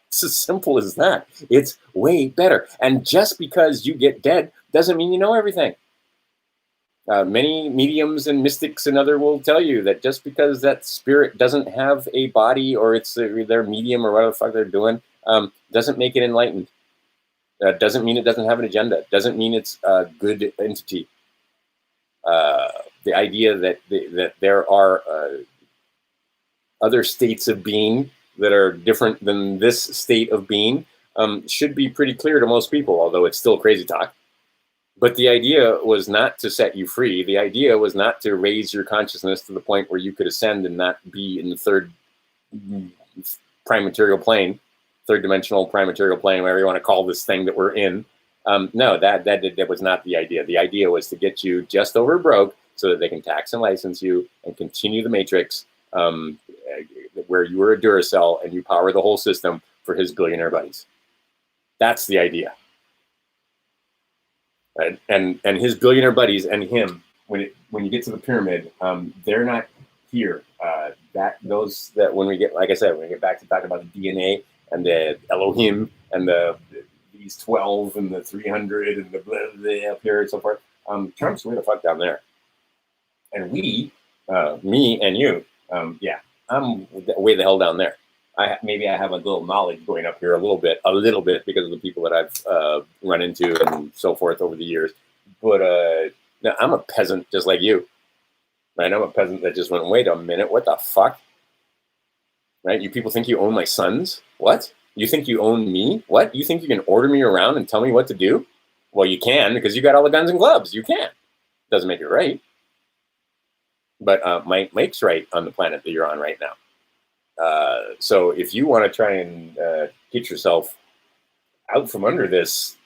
It's as simple as that. It's way better. And just because you get dead doesn't mean you know everything. Many mediums and mystics and other will tell you that just because that spirit doesn't have a body, or it's their medium or whatever the fuck they're doing, doesn't make it enlightened. Doesn't mean it doesn't have an agenda. Doesn't mean it's a good entity. The idea that there are other states of being that are different than this state of being should be pretty clear to most people, although it's still crazy talk. But the idea was not to set you free. The idea was not to raise your consciousness to the point where you could ascend and not be in the third prime material plane, third dimensional prime material plane, whatever you want to call this thing that we're in. No, that was not the idea. The idea was to get you just over broke so that they can tax and license you and continue the matrix, where you were a Duracell and you power the whole system for his billionaire buddies. That's the idea. Right? And his billionaire buddies and him when you get to the pyramid, they're not here. That when we get, like I said, when we get back to talking about the DNA and the Elohim and these 12 and the 300 and the blah, blah, up here and so forth, Trump's way the fuck down there. And we, me and you, yeah, I'm way the hell down there. Maybe I have a little knowledge going up here a little bit because of the people that I've run into and so forth over the years. But no, I'm a peasant just like you. Right? I'm a peasant that just went, wait a minute, what the fuck? Right? You people think you own my sons? What? You think you own me? What? You think you can order me around and tell me what to do? Well, you can because you got all the guns and gloves. You can. Doesn't make it right. But Mike makes right on the planet that you're on right now. So if you want to try and get yourself out from under this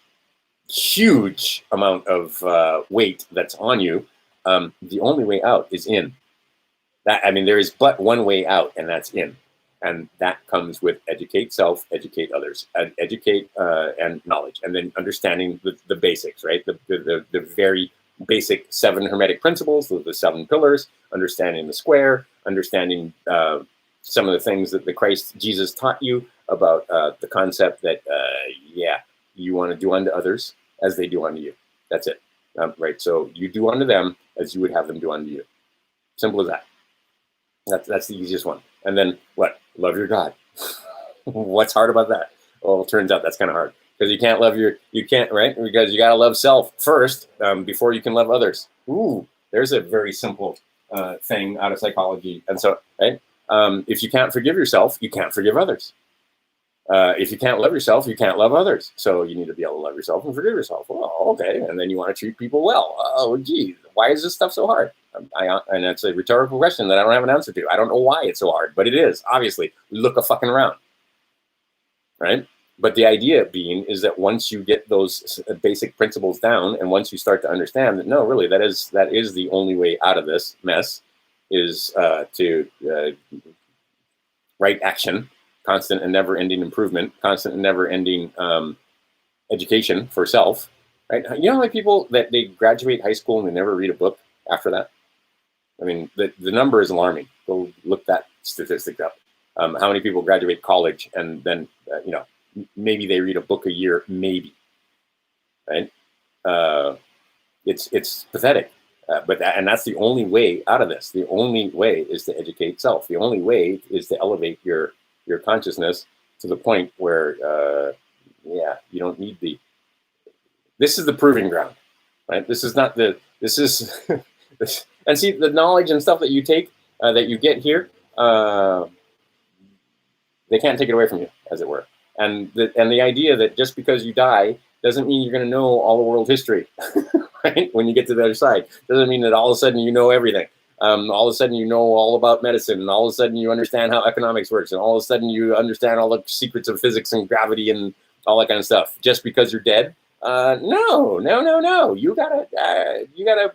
huge amount of weight that's on you, the only way out is in. There is but one way out, and that's in. And that comes with educate self, educate others, and educate and knowledge, and then understanding the basics, right? The very basic 7 hermetic principles, the 7 pillars, understanding the square, understanding some of the things that the Christ Jesus taught you about the concept that, you want to do unto others as they do unto you. That's it, right? So you do unto them as you would have them do unto you. Simple as that. That's the easiest one. And then what? Love your God. What's hard about that? Well, it turns out that's kind of hard because you can't, right? Because you got to love self first before you can love others. Ooh, there's a very simple thing out of psychology. And so, right? If you can't forgive yourself, you can't forgive others. If you can't love yourself, you can't love others. So you need to be able to love yourself and forgive yourself. Well, okay. And then you want to treat people well. Oh, geez, why is this stuff so hard? And that's a rhetorical question that I don't have an answer to. I don't know why it's so hard, but it is. Obviously, look a fucking around, right? But the idea being is that once you get those basic principles down, and once you start to understand that, no, really, that is the only way out of this mess is to right action, constant and never-ending improvement, constant and never-ending education for self, right? You know, like people that they graduate high school and they never read a book after that. I mean, the number is alarming. Go look that statistic up. How many people graduate college and then, maybe they read a book a year, maybe, right? It's pathetic. And that's the only way out of this. The only way is to educate self. The only way is to elevate your consciousness to the point where, you don't need this is the proving ground, right? This is not and see the knowledge and stuff that you take, that you get here, they can't take it away from you, as it were. And the idea that just because you die doesn't mean you're going to know all the world history, right? When you get to the other side, doesn't mean that all of a sudden you know everything. All of a sudden you know all about medicine, and all of a sudden you understand how economics works, and all of a sudden you understand all the secrets of physics and gravity and all that kind of stuff. Just because you're dead? No. You gotta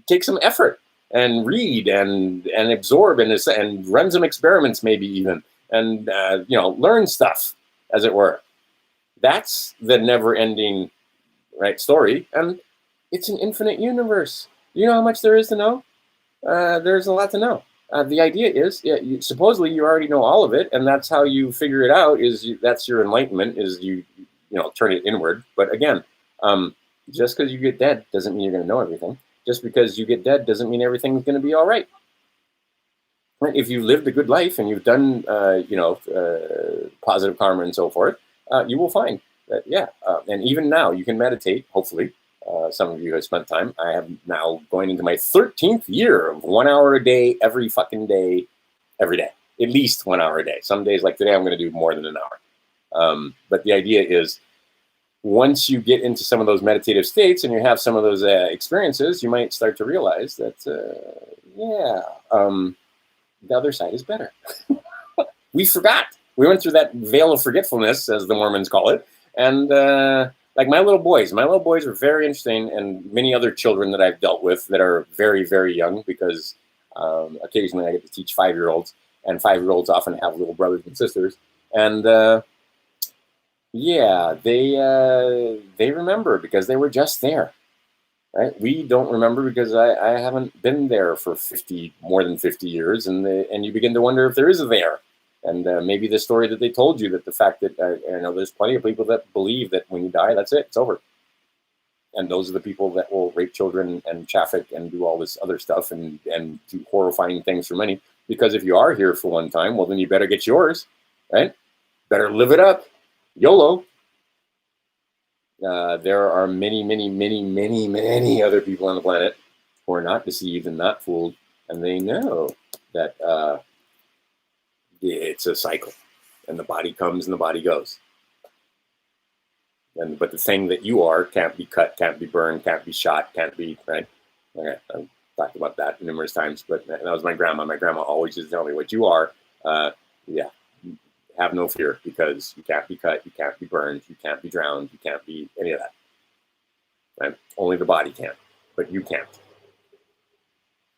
take some effort and read and absorb and run some experiments, maybe even, and learn stuff, as it were. That's the never-ending, right, story, and it's an infinite universe. You know how much there is to know? There's a lot to know. The idea is, supposedly you already know all of it, and that's how you figure it out. That's your enlightenment. Is you turn it inward. But again, just because you get dead doesn't mean you're going to know everything. Just because you get dead doesn't mean everything's going to be all right. Right? If you've lived a good life and you've done, positive karma and so forth, you will find that, and even now you can meditate, hopefully. Some of you have spent time. I am now going into my 13th year of 1 hour a day, every fucking day, every day. At least 1 hour a day. Some days like today, I'm going to do more than an hour. But the idea is, once you get into some of those meditative states and you have some of those experiences, you might start to realize that, the other side is better. We forgot. We went through that veil of forgetfulness, as the Mormons call it. And like my little boys are very interesting, and many other children that I've dealt with that are very, very young, because occasionally I get to teach 5-year-olds, and 5-year-olds often have little brothers and sisters. And they remember because they were just there. right? We don't remember because I haven't been there for more than 50 years, and you begin to wonder if there is a there. And maybe the story that they told you, that the fact that I know there's plenty of people that believe that when you die, that's it, it's over. And those are the people that will rape children and traffic and do all this other stuff and do horrifying things for money. Because if you are here for one time, well, then you better get yours, right? Better live it up. YOLO. There are many, many, many, many, many other people on the planet who are not deceived and not fooled, and they know that it's a cycle, and the body comes and the body goes. But the thing that you are can't be cut, can't be burned, can't be shot, can't be, right? Okay, I've talked about that numerous times, but that was my grandma. My grandma always used to tell me, what you are, yeah, have no fear, because you can't be cut, you can't be burned, you can't be drowned, you can't be any of that. Right? Only the body can, but you can't.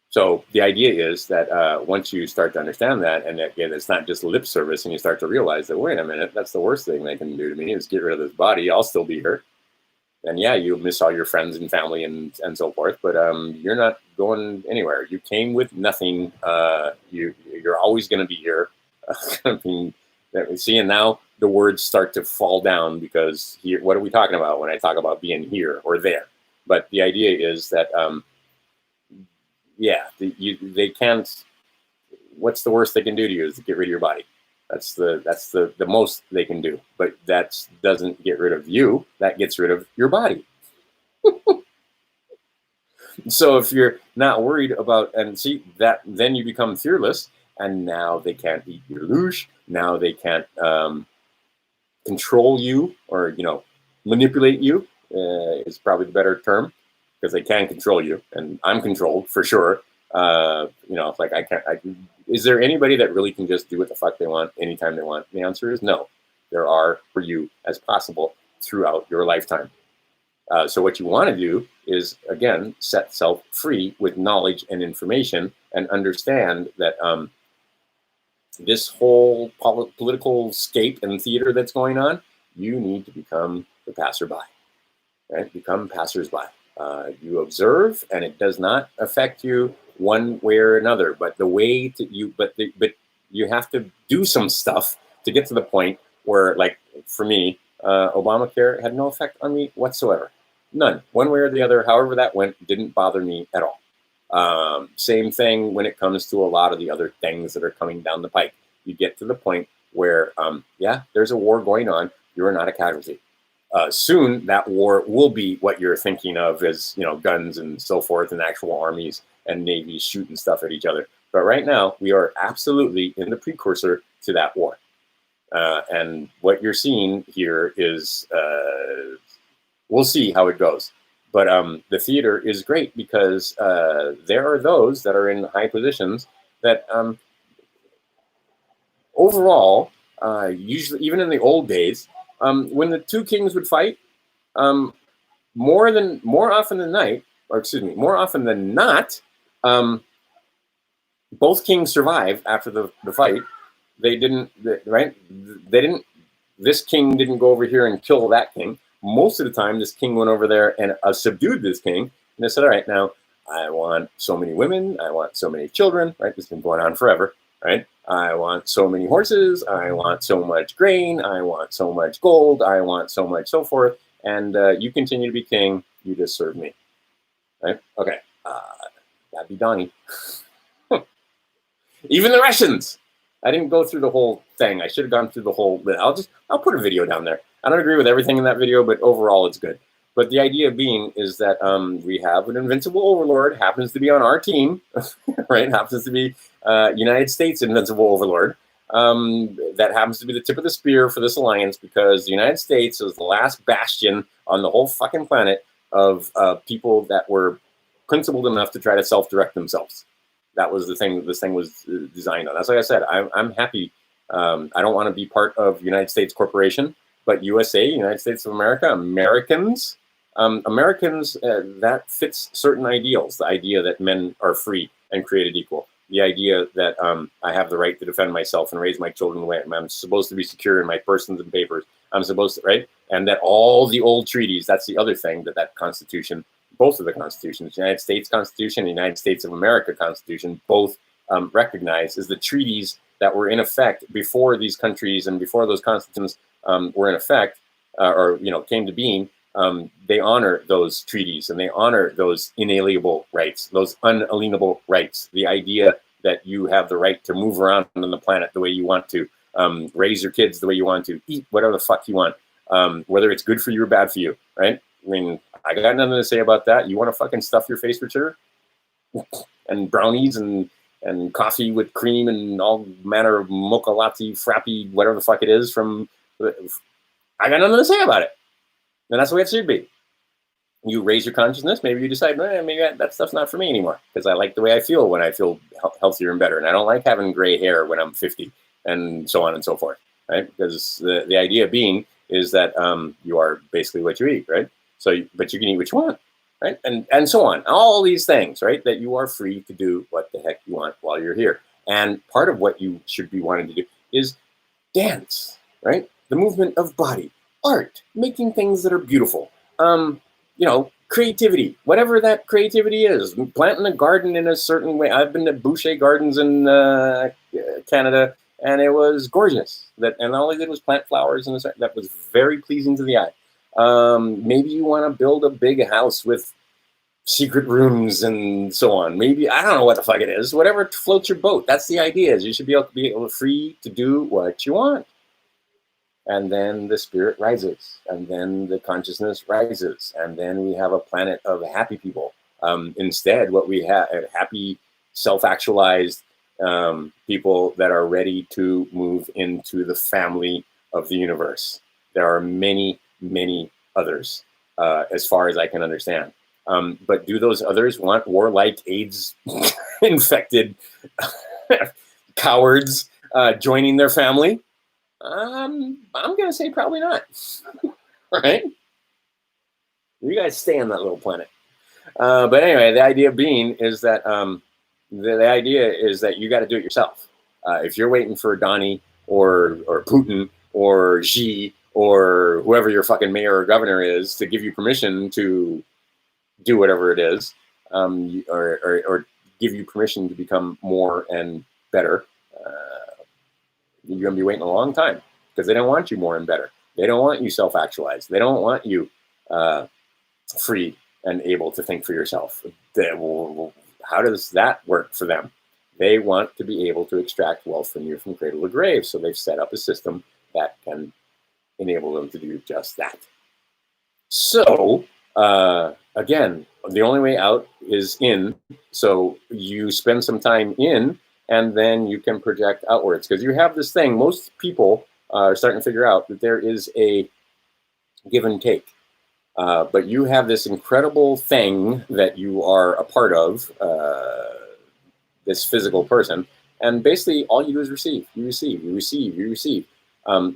So the idea is that once you start to understand that, and that, again, it's not just lip service, and you start to realize that, wait a minute, that's the worst thing they can do to me is get rid of this body. I'll still be here. And yeah, you'll miss all your friends and family and so forth, but you're not going anywhere. You came with nothing. You're always going to be here. I mean, see, and now the words start to fall down, because here, what are we talking about when I talk about being here or there? But the idea is that, yeah, they can't. What's the worst they can do to you is to get rid of your body. That's the most they can do. But that doesn't get rid of you. That gets rid of your body. So if you're not worried about, and see that, then you become fearless, and now they can't eat your louche. Now they can't control you, or manipulate you is probably the better term, because they can control you, and I'm controlled for sure. It's like I can't. Is there anybody that really can just do what the fuck they want anytime they want? The answer is no. There are for you as possible throughout your lifetime. So what you want to do is, again, set self free with knowledge and information, and understand that this whole political scape and theater that's going on, you need to become the passerby, right? Become passersby. You observe, and it does not affect you one way or another. But the way to you, but you have to do some stuff to get to the point where, like for me, Obamacare had no effect on me whatsoever. None, one way or the other. However that went, didn't bother me at all. Same thing when it comes to a lot of the other things that are coming down the pike. You get to the point where, yeah, there's a war going on. You're not a casualty. Soon that war will be what you're thinking of as, guns and so forth, and actual armies and navies shooting stuff at each other. But right now, we are absolutely in the precursor to that war. And what you're seeing here is, we'll see how it goes. But the theater is great, because there are those that are in high positions that overall, usually, even in the old days, when the two kings would fight, more often than not, both kings survive after the fight. They didn't, right? This king didn't go over here and kill that king. Most of the time, this king went over there and subdued this king. And they said, all right, now I want so many women. I want so many children, right? This has been going on forever, right? I want so many horses. I want so much grain. I want so much gold. I want so much so forth. And you continue to be king. You just serve me, right? Okay. That'd be Donnie. Even the Russians. I didn't go through the whole thing. I should have gone through the whole. I'll put a video down there. I don't agree with everything in that video, but overall it's good. But the idea being is that we have an invincible overlord, happens to be on our team, right? Happens to be United States invincible overlord. That happens to be the tip of the spear for this alliance, because the United States is the last bastion on the whole fucking planet of people that were principled enough to try to self-direct themselves. That was the thing that this thing was designed on. That's like I said, I'm happy. I don't want to be part of United States Corporation, but USA, United States of America, Americans, that fits certain ideals. The idea that men are free and created equal. The idea that I have the right to defend myself and raise my children the way I'm supposed to be secure in my persons and papers. I'm supposed to, right? And that all the old treaties, that's the other thing that Constitution both of the constitutions, the United States Constitution and the United States of America Constitution, both recognize is the treaties that were in effect before these countries and before those constitutions were in effect or came to being. They honor those treaties and they honor those inalienable rights, those unalienable rights. The idea that you have the right to move around on the planet the way you want to, raise your kids the way you want to, eat whatever the fuck you want, whether it's good for you or bad for you, right? I mean, I got nothing to say about that. You want to fucking stuff your face with sugar and brownies and coffee with cream and all manner of mocha latte, frappy, whatever the fuck it is from, I got nothing to say about it. And that's the way it should be. You raise your consciousness, maybe you decide, maybe that stuff's not for me anymore because I like the way I feel when I feel healthier and better. And I don't like having gray hair when I'm 50 and so on and so forth, right? Because the idea being is that you are basically what you eat, right? So, but you can eat what you want, right? And so on. All these things, right? That you are free to do what the heck you want while you're here. And part of what you should be wanting to do is dance, right? The movement of body, art, making things that are beautiful. Creativity, whatever that creativity is, planting a garden in a certain way. I've been to Boucher Gardens in Canada, and it was gorgeous. And all I did was plant flowers, and that was very pleasing to the eye. Maybe you want to build a big house with secret rooms and so on. Maybe, I don't know what the fuck it is. Whatever floats your boat. That's the idea, is you should be able to free to do what you want. And then the spirit rises, and then the consciousness rises, and then we have a planet of happy people. Instead, what we have are happy, self-actualized people that are ready to move into the family of the universe. There are many, many others, as far as I can understand. But do those others want warlike, AIDS-infected cowards joining their family? I'm going to say probably not, right? You guys stay on that little planet. But anyway, the idea being is that the idea is that you got to do it yourself. If you're waiting for Donnie or Putin or Xi or whoever your fucking mayor or governor is to give you permission to do whatever it is, or give you permission to become more and better, you're going to be waiting a long time because they don't want you more and better. They don't want you self-actualized. They don't want you free and able to think for yourself. How does that work for them? They want to be able to extract wealth from you from cradle to grave. So they've set up a system that can enable them to do just that. So, again, the only way out is in. So you spend some time in, and then you can project outwards. Because you have this thing, most people are starting to figure out that there is a give and take. But you have this incredible thing that you are a part of, this physical person. And basically all you do is receive. You receive, you receive, you receive.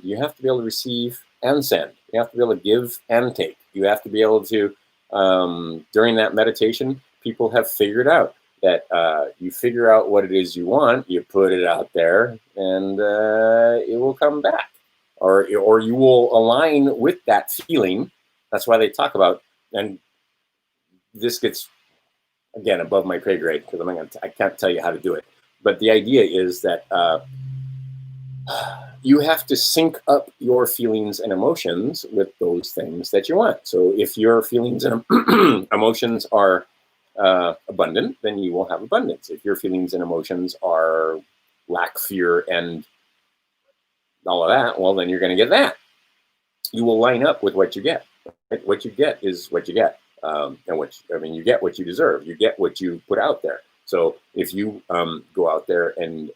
You have to be able to receive and send. You have to be able to give and take. You have to be able to, during that meditation, people have figured out that you figure out what it is you want, you put it out there, and it will come back. Or you will align with that feeling. That's why they talk about, and this gets, again, above my pay grade, because I can't tell you how to do it. But the idea is that you have to sync up your feelings and emotions with those things that you want. So if your feelings and emotions are abundant, then you will have abundance. If your feelings and emotions are lack, fear, and all of that, well, then you're going to get that. You will line up with what you get. Right? What you get is what you get. You get what you deserve. You get what you put out there. So if you go out there and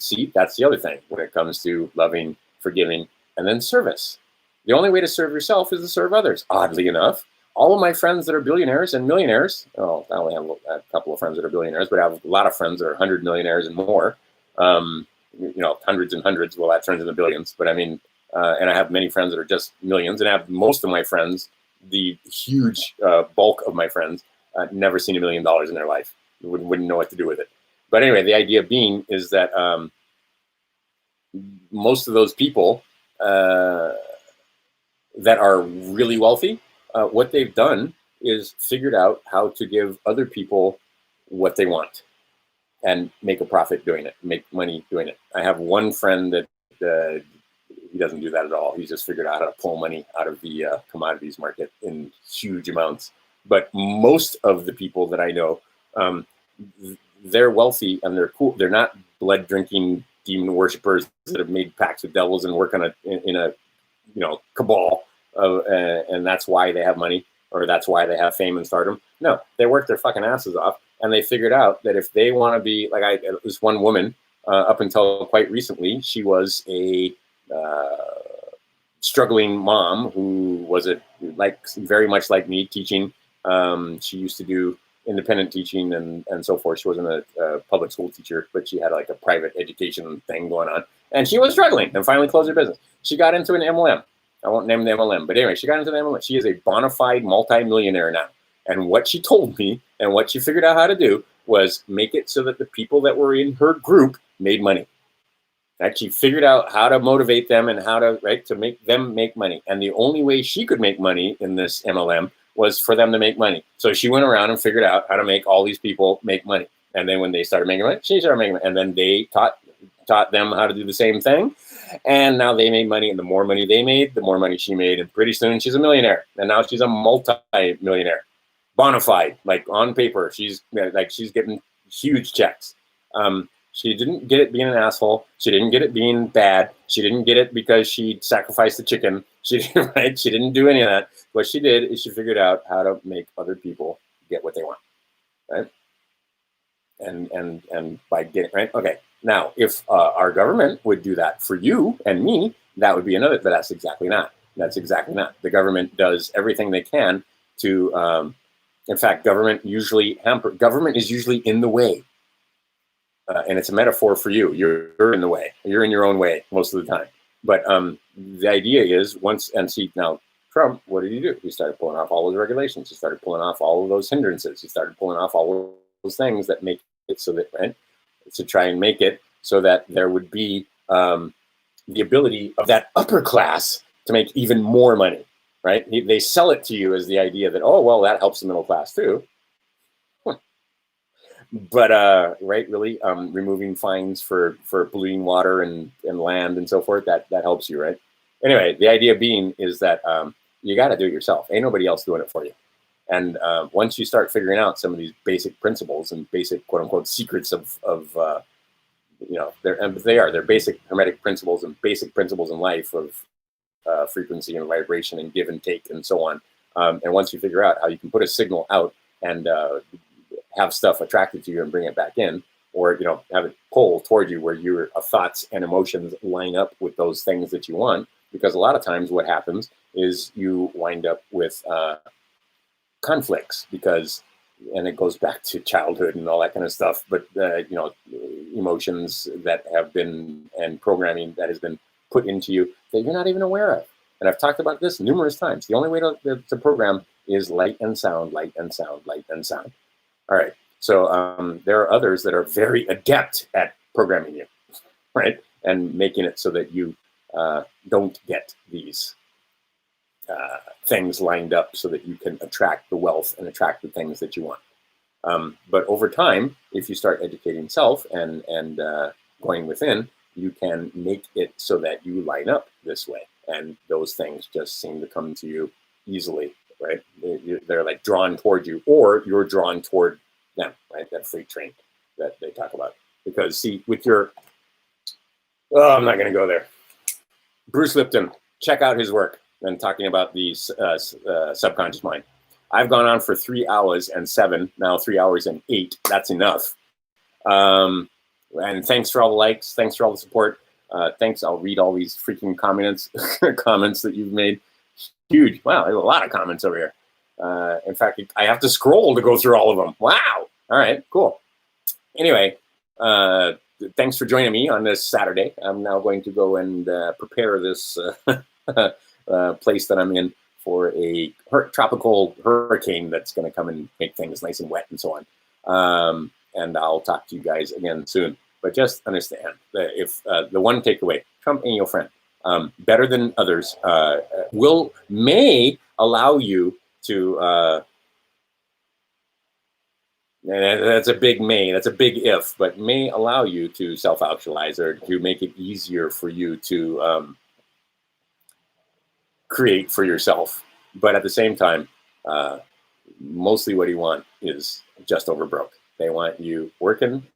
see, that's the other thing when it comes to loving, forgiving, and then service. The only way to serve yourself is to serve others. Oddly enough, all of my friends that are billionaires and millionaires, well, I only have a couple of friends that are billionaires, but I have a lot of friends that are 100 millionaires and more. Hundreds and hundreds, well, that turns into billions. But I mean, and I have many friends that are just millions, and I have most of my friends, the huge bulk of my friends, never seen $1 million in their life. Wouldn't know what to do with it. But anyway, the idea being is that most of those people that are really wealthy, what they've done is figured out how to give other people what they want and make a profit doing it, make money doing it. I have one friend that he doesn't do that at all. He's just figured out how to pull money out of the commodities market in huge amounts. But most of the people that I know, they're wealthy and they're cool. They're not blood drinking demon worshippers that have made pacts with devils and work on in a cabal, and that's why they have money, or that's why they have fame and stardom. No, they work their fucking asses off, and they figured out that if they want to be like this one woman, up until quite recently, she was a struggling mom who was very much like me, teaching. She used to do independent teaching and so forth. She wasn't a public school teacher, but she had like a private education thing going on, and she was struggling and finally closed her business. She got into an MLM. I won't name the MLM, but anyway, she got into the MLM. She is a bona fide multi-millionaire now. And what she told me and what she figured out how to do was make it so that the people that were in her group made money. That she figured out how to motivate them and how to make them make money. And the only way she could make money in this MLM was for them to make money. So she went around and figured out how to make all these people make money. And then when they started making money, she started making money. And then they taught them how to do the same thing. And now they made money. And the more money they made, the more money she made. And pretty soon she's a millionaire. And now she's a multi-millionaire. Bona fide, like on paper. She's getting huge checks. She didn't get it being an asshole. She didn't get it being bad. She didn't get it because she sacrificed the chicken. She didn't do any of that. What she did is she figured out how to make other people get what they want, right? And by getting right. Okay. Now, if our government would do that for you and me, that would be another. But that's exactly not. That's exactly not. The government does everything they can to. In fact, government is usually in the way. And it's a metaphor for you. You're in the way. You're in your own way most of the time. But the idea is now Trump, what did he do? He started pulling off all those regulations. He started pulling off all of those hindrances. He started pulling off all of those things that make it so that, right, to try and make it so that there would be the ability of that upper class to make even more money, right? They sell it to you as the idea that, oh, well, that helps the middle class too. But right, really, removing fines for polluting water and land and so forth, that helps you, right? Anyway, the idea being is that you got to do it yourself. Ain't nobody else doing it for you. And once you start figuring out some of these basic principles and basic quote unquote secrets of they're basic hermetic principles and basic principles in life of frequency and vibration and give and take and so on. And once you figure out how you can put a signal out and have stuff attracted to you and bring it back in, or have it pull toward you where your thoughts and emotions line up with those things that you want. Because a lot of times what happens is you wind up with conflicts and it goes back to childhood and all that kind of stuff. But emotions that have been and programming that has been put into you that you're not even aware of. And I've talked about this numerous times. The only way to program is light and sound, light and sound, light and sound. All right, so there are others that are very adept at programming you, right? And making it so that you don't get these things lined up so that you can attract the wealth and attract the things that you want. But over time, if you start educating self and going within, you can make it so that you line up this way. And those things just seem to come to you easily. Right? They're like drawn toward you, or you're drawn toward them, right? That freight train that they talk about. Because see, with your, I'm not going to go there. Bruce Lipton, check out his work and talking about the subconscious mind. I've gone on for 3 hours and 7, now 3 hours and 8. That's enough. And thanks for all the likes. Thanks for all the support. Thanks. I'll read all these freaking comments that you've made. Huge. Wow, there's a lot of comments over here. In fact, I have to scroll to go through all of them. Wow. All right, cool. Anyway, thanks for joining me on this Saturday. I'm now going to go and prepare this place that I'm in for a tropical hurricane that's going to come and make things nice and wet and so on. And I'll talk to you guys again soon. But just understand that if the one takeaway, Trump ain't your friend. Better than others may allow you to And that's a big may, that's a big if, but may allow you to self-actualize or to make it easier for you to create for yourself. But at the same time, mostly what you want is just over broke. They want you working.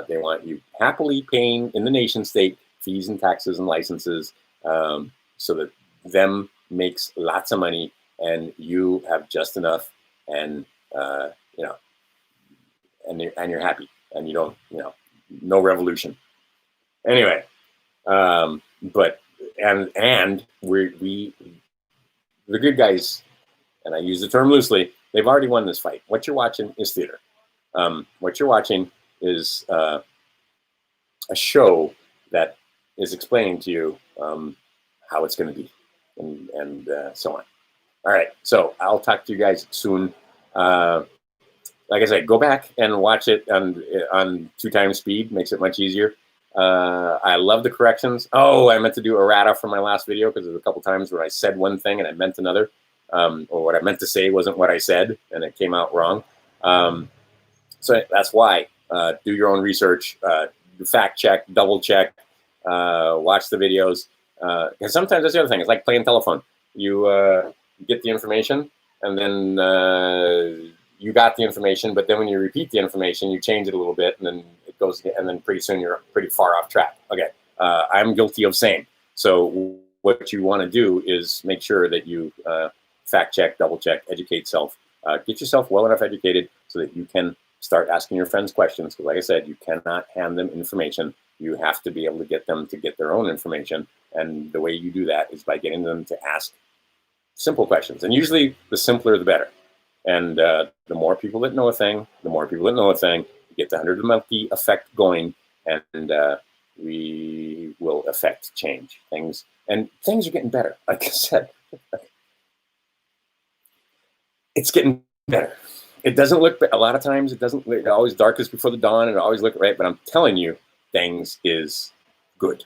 They want you happily paying in the nation state fees and taxes and licenses, so that them makes lots of money and you have just enough, and you know, and you're happy and you don't, no revolution. Anyway, but and we the good guys, and I use the term loosely, they've already won this fight. What you're watching is theater. What you're watching is a show that is explaining to you how it's going to be, and so on. All right, so I'll talk to you guys soon. Like I said, go back and watch it on 2 times speed. Makes it much easier. I love the corrections. Oh, I meant to do errata for my last video because there's a couple times where I said one thing and I meant another, or what I meant to say wasn't what I said and it came out wrong. So that's why. Do your own research, fact check, double check, watch the videos. Because sometimes that's the other thing. It's like playing telephone. You get the information and then you got the information, but then when you repeat the information, you change it a little bit, and then it goes, and then pretty soon you're pretty far off track. Okay, I'm guilty of same. So what you want to do is make sure that you fact check, double check, educate self, get yourself well enough educated so that you can start asking your friends questions. Because like I said, you cannot hand them information. You have to be able to get them to get their own information. And the way you do that is by getting them to ask simple questions. And usually the simpler, the better. And the more people that know a thing, the more people that know a thing, you get the 100 monkey effect going, and we will affect change. Things are getting better. Like I said, it's getting better. It doesn't look, a lot of times it doesn't, it always darkest before the dawn, and it always look right, but I'm telling you, things is good.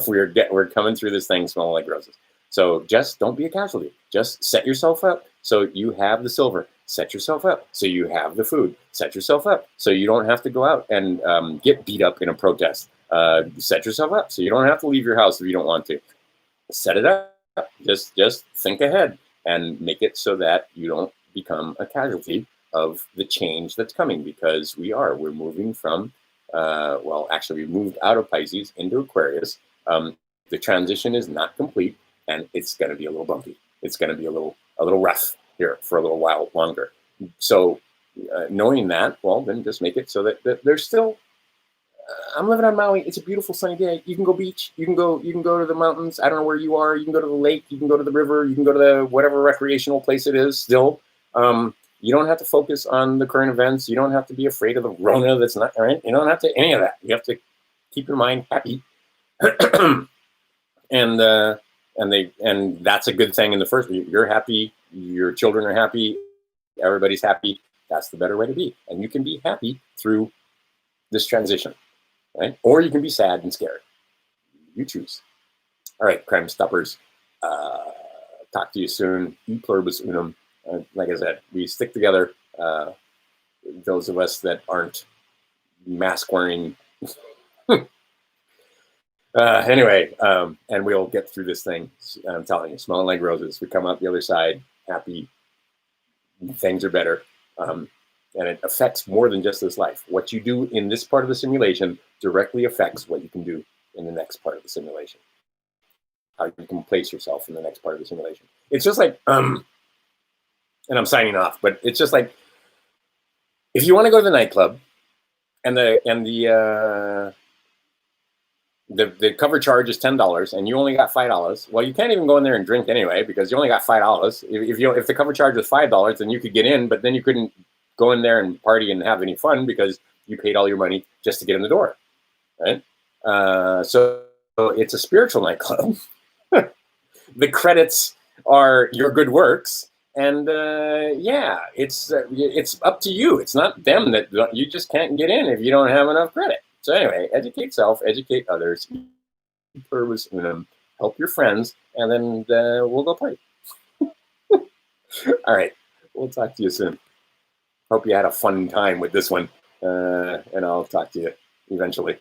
We're coming through this thing smelling like roses. So just don't be a casualty. Just set yourself up so you have the silver. Set yourself up so you have the food. Set yourself up so you don't have to go out and get beat up in a protest. Set yourself up so you don't have to leave your house if you don't want to. Set it up. Just think ahead and make it so that you don't become a casualty of the change that's coming, because we're moving from, well, actually we moved out of Pisces into Aquarius. The transition is not complete. And it's going to be a little bumpy. It's going to be a little rough here for a little while longer. So knowing that, well, then just make it so that there's still. I'm living on Maui. It's a beautiful sunny day. You can go beach. You can go to the mountains. I don't know where you are. You can go to the lake. You can go to the river. You can go to the whatever recreational place it is. Still, you don't have to focus on the current events. You don't have to be afraid of the Rona. That's not right. You don't have to any of that. You have to keep your mind happy. And that's a good thing in the first. You're happy, your children are happy, everybody's happy. That's the better way to be. And you can be happy through this transition, right? Or you can be sad and scared. You choose. All right, Crime Stoppers. Talk to you soon. E pluribus unum. Like I said, we stick together. Those of us that aren't mask wearing. Anyway, and we'll get through this thing. I'm telling you, smelling like roses. We come out the other side happy. Things are better. And it affects more than just this life. What you do in this part of the simulation directly affects what you can do in the next part of the simulation. How you can place yourself in the next part of the simulation. It's just like, and I'm signing off, but it's just like, if you want to go to the nightclub and the cover charge is $10 and you only got $5. Well, you can't even go in there and drink anyway because you only got $5. If the cover charge was $5, then you could get in, but then you couldn't go in there and party and have any fun because you paid all your money just to get in the door, right? So it's a spiritual nightclub. The credits are your good works, and yeah, it's up to you. It's not them that you just can't get in if you don't have enough credit. So anyway, educate self, educate others, pluribus unum, help your friends, and then we'll go party. All right, we'll talk to you soon. Hope you had a fun time with this one, and I'll talk to you eventually.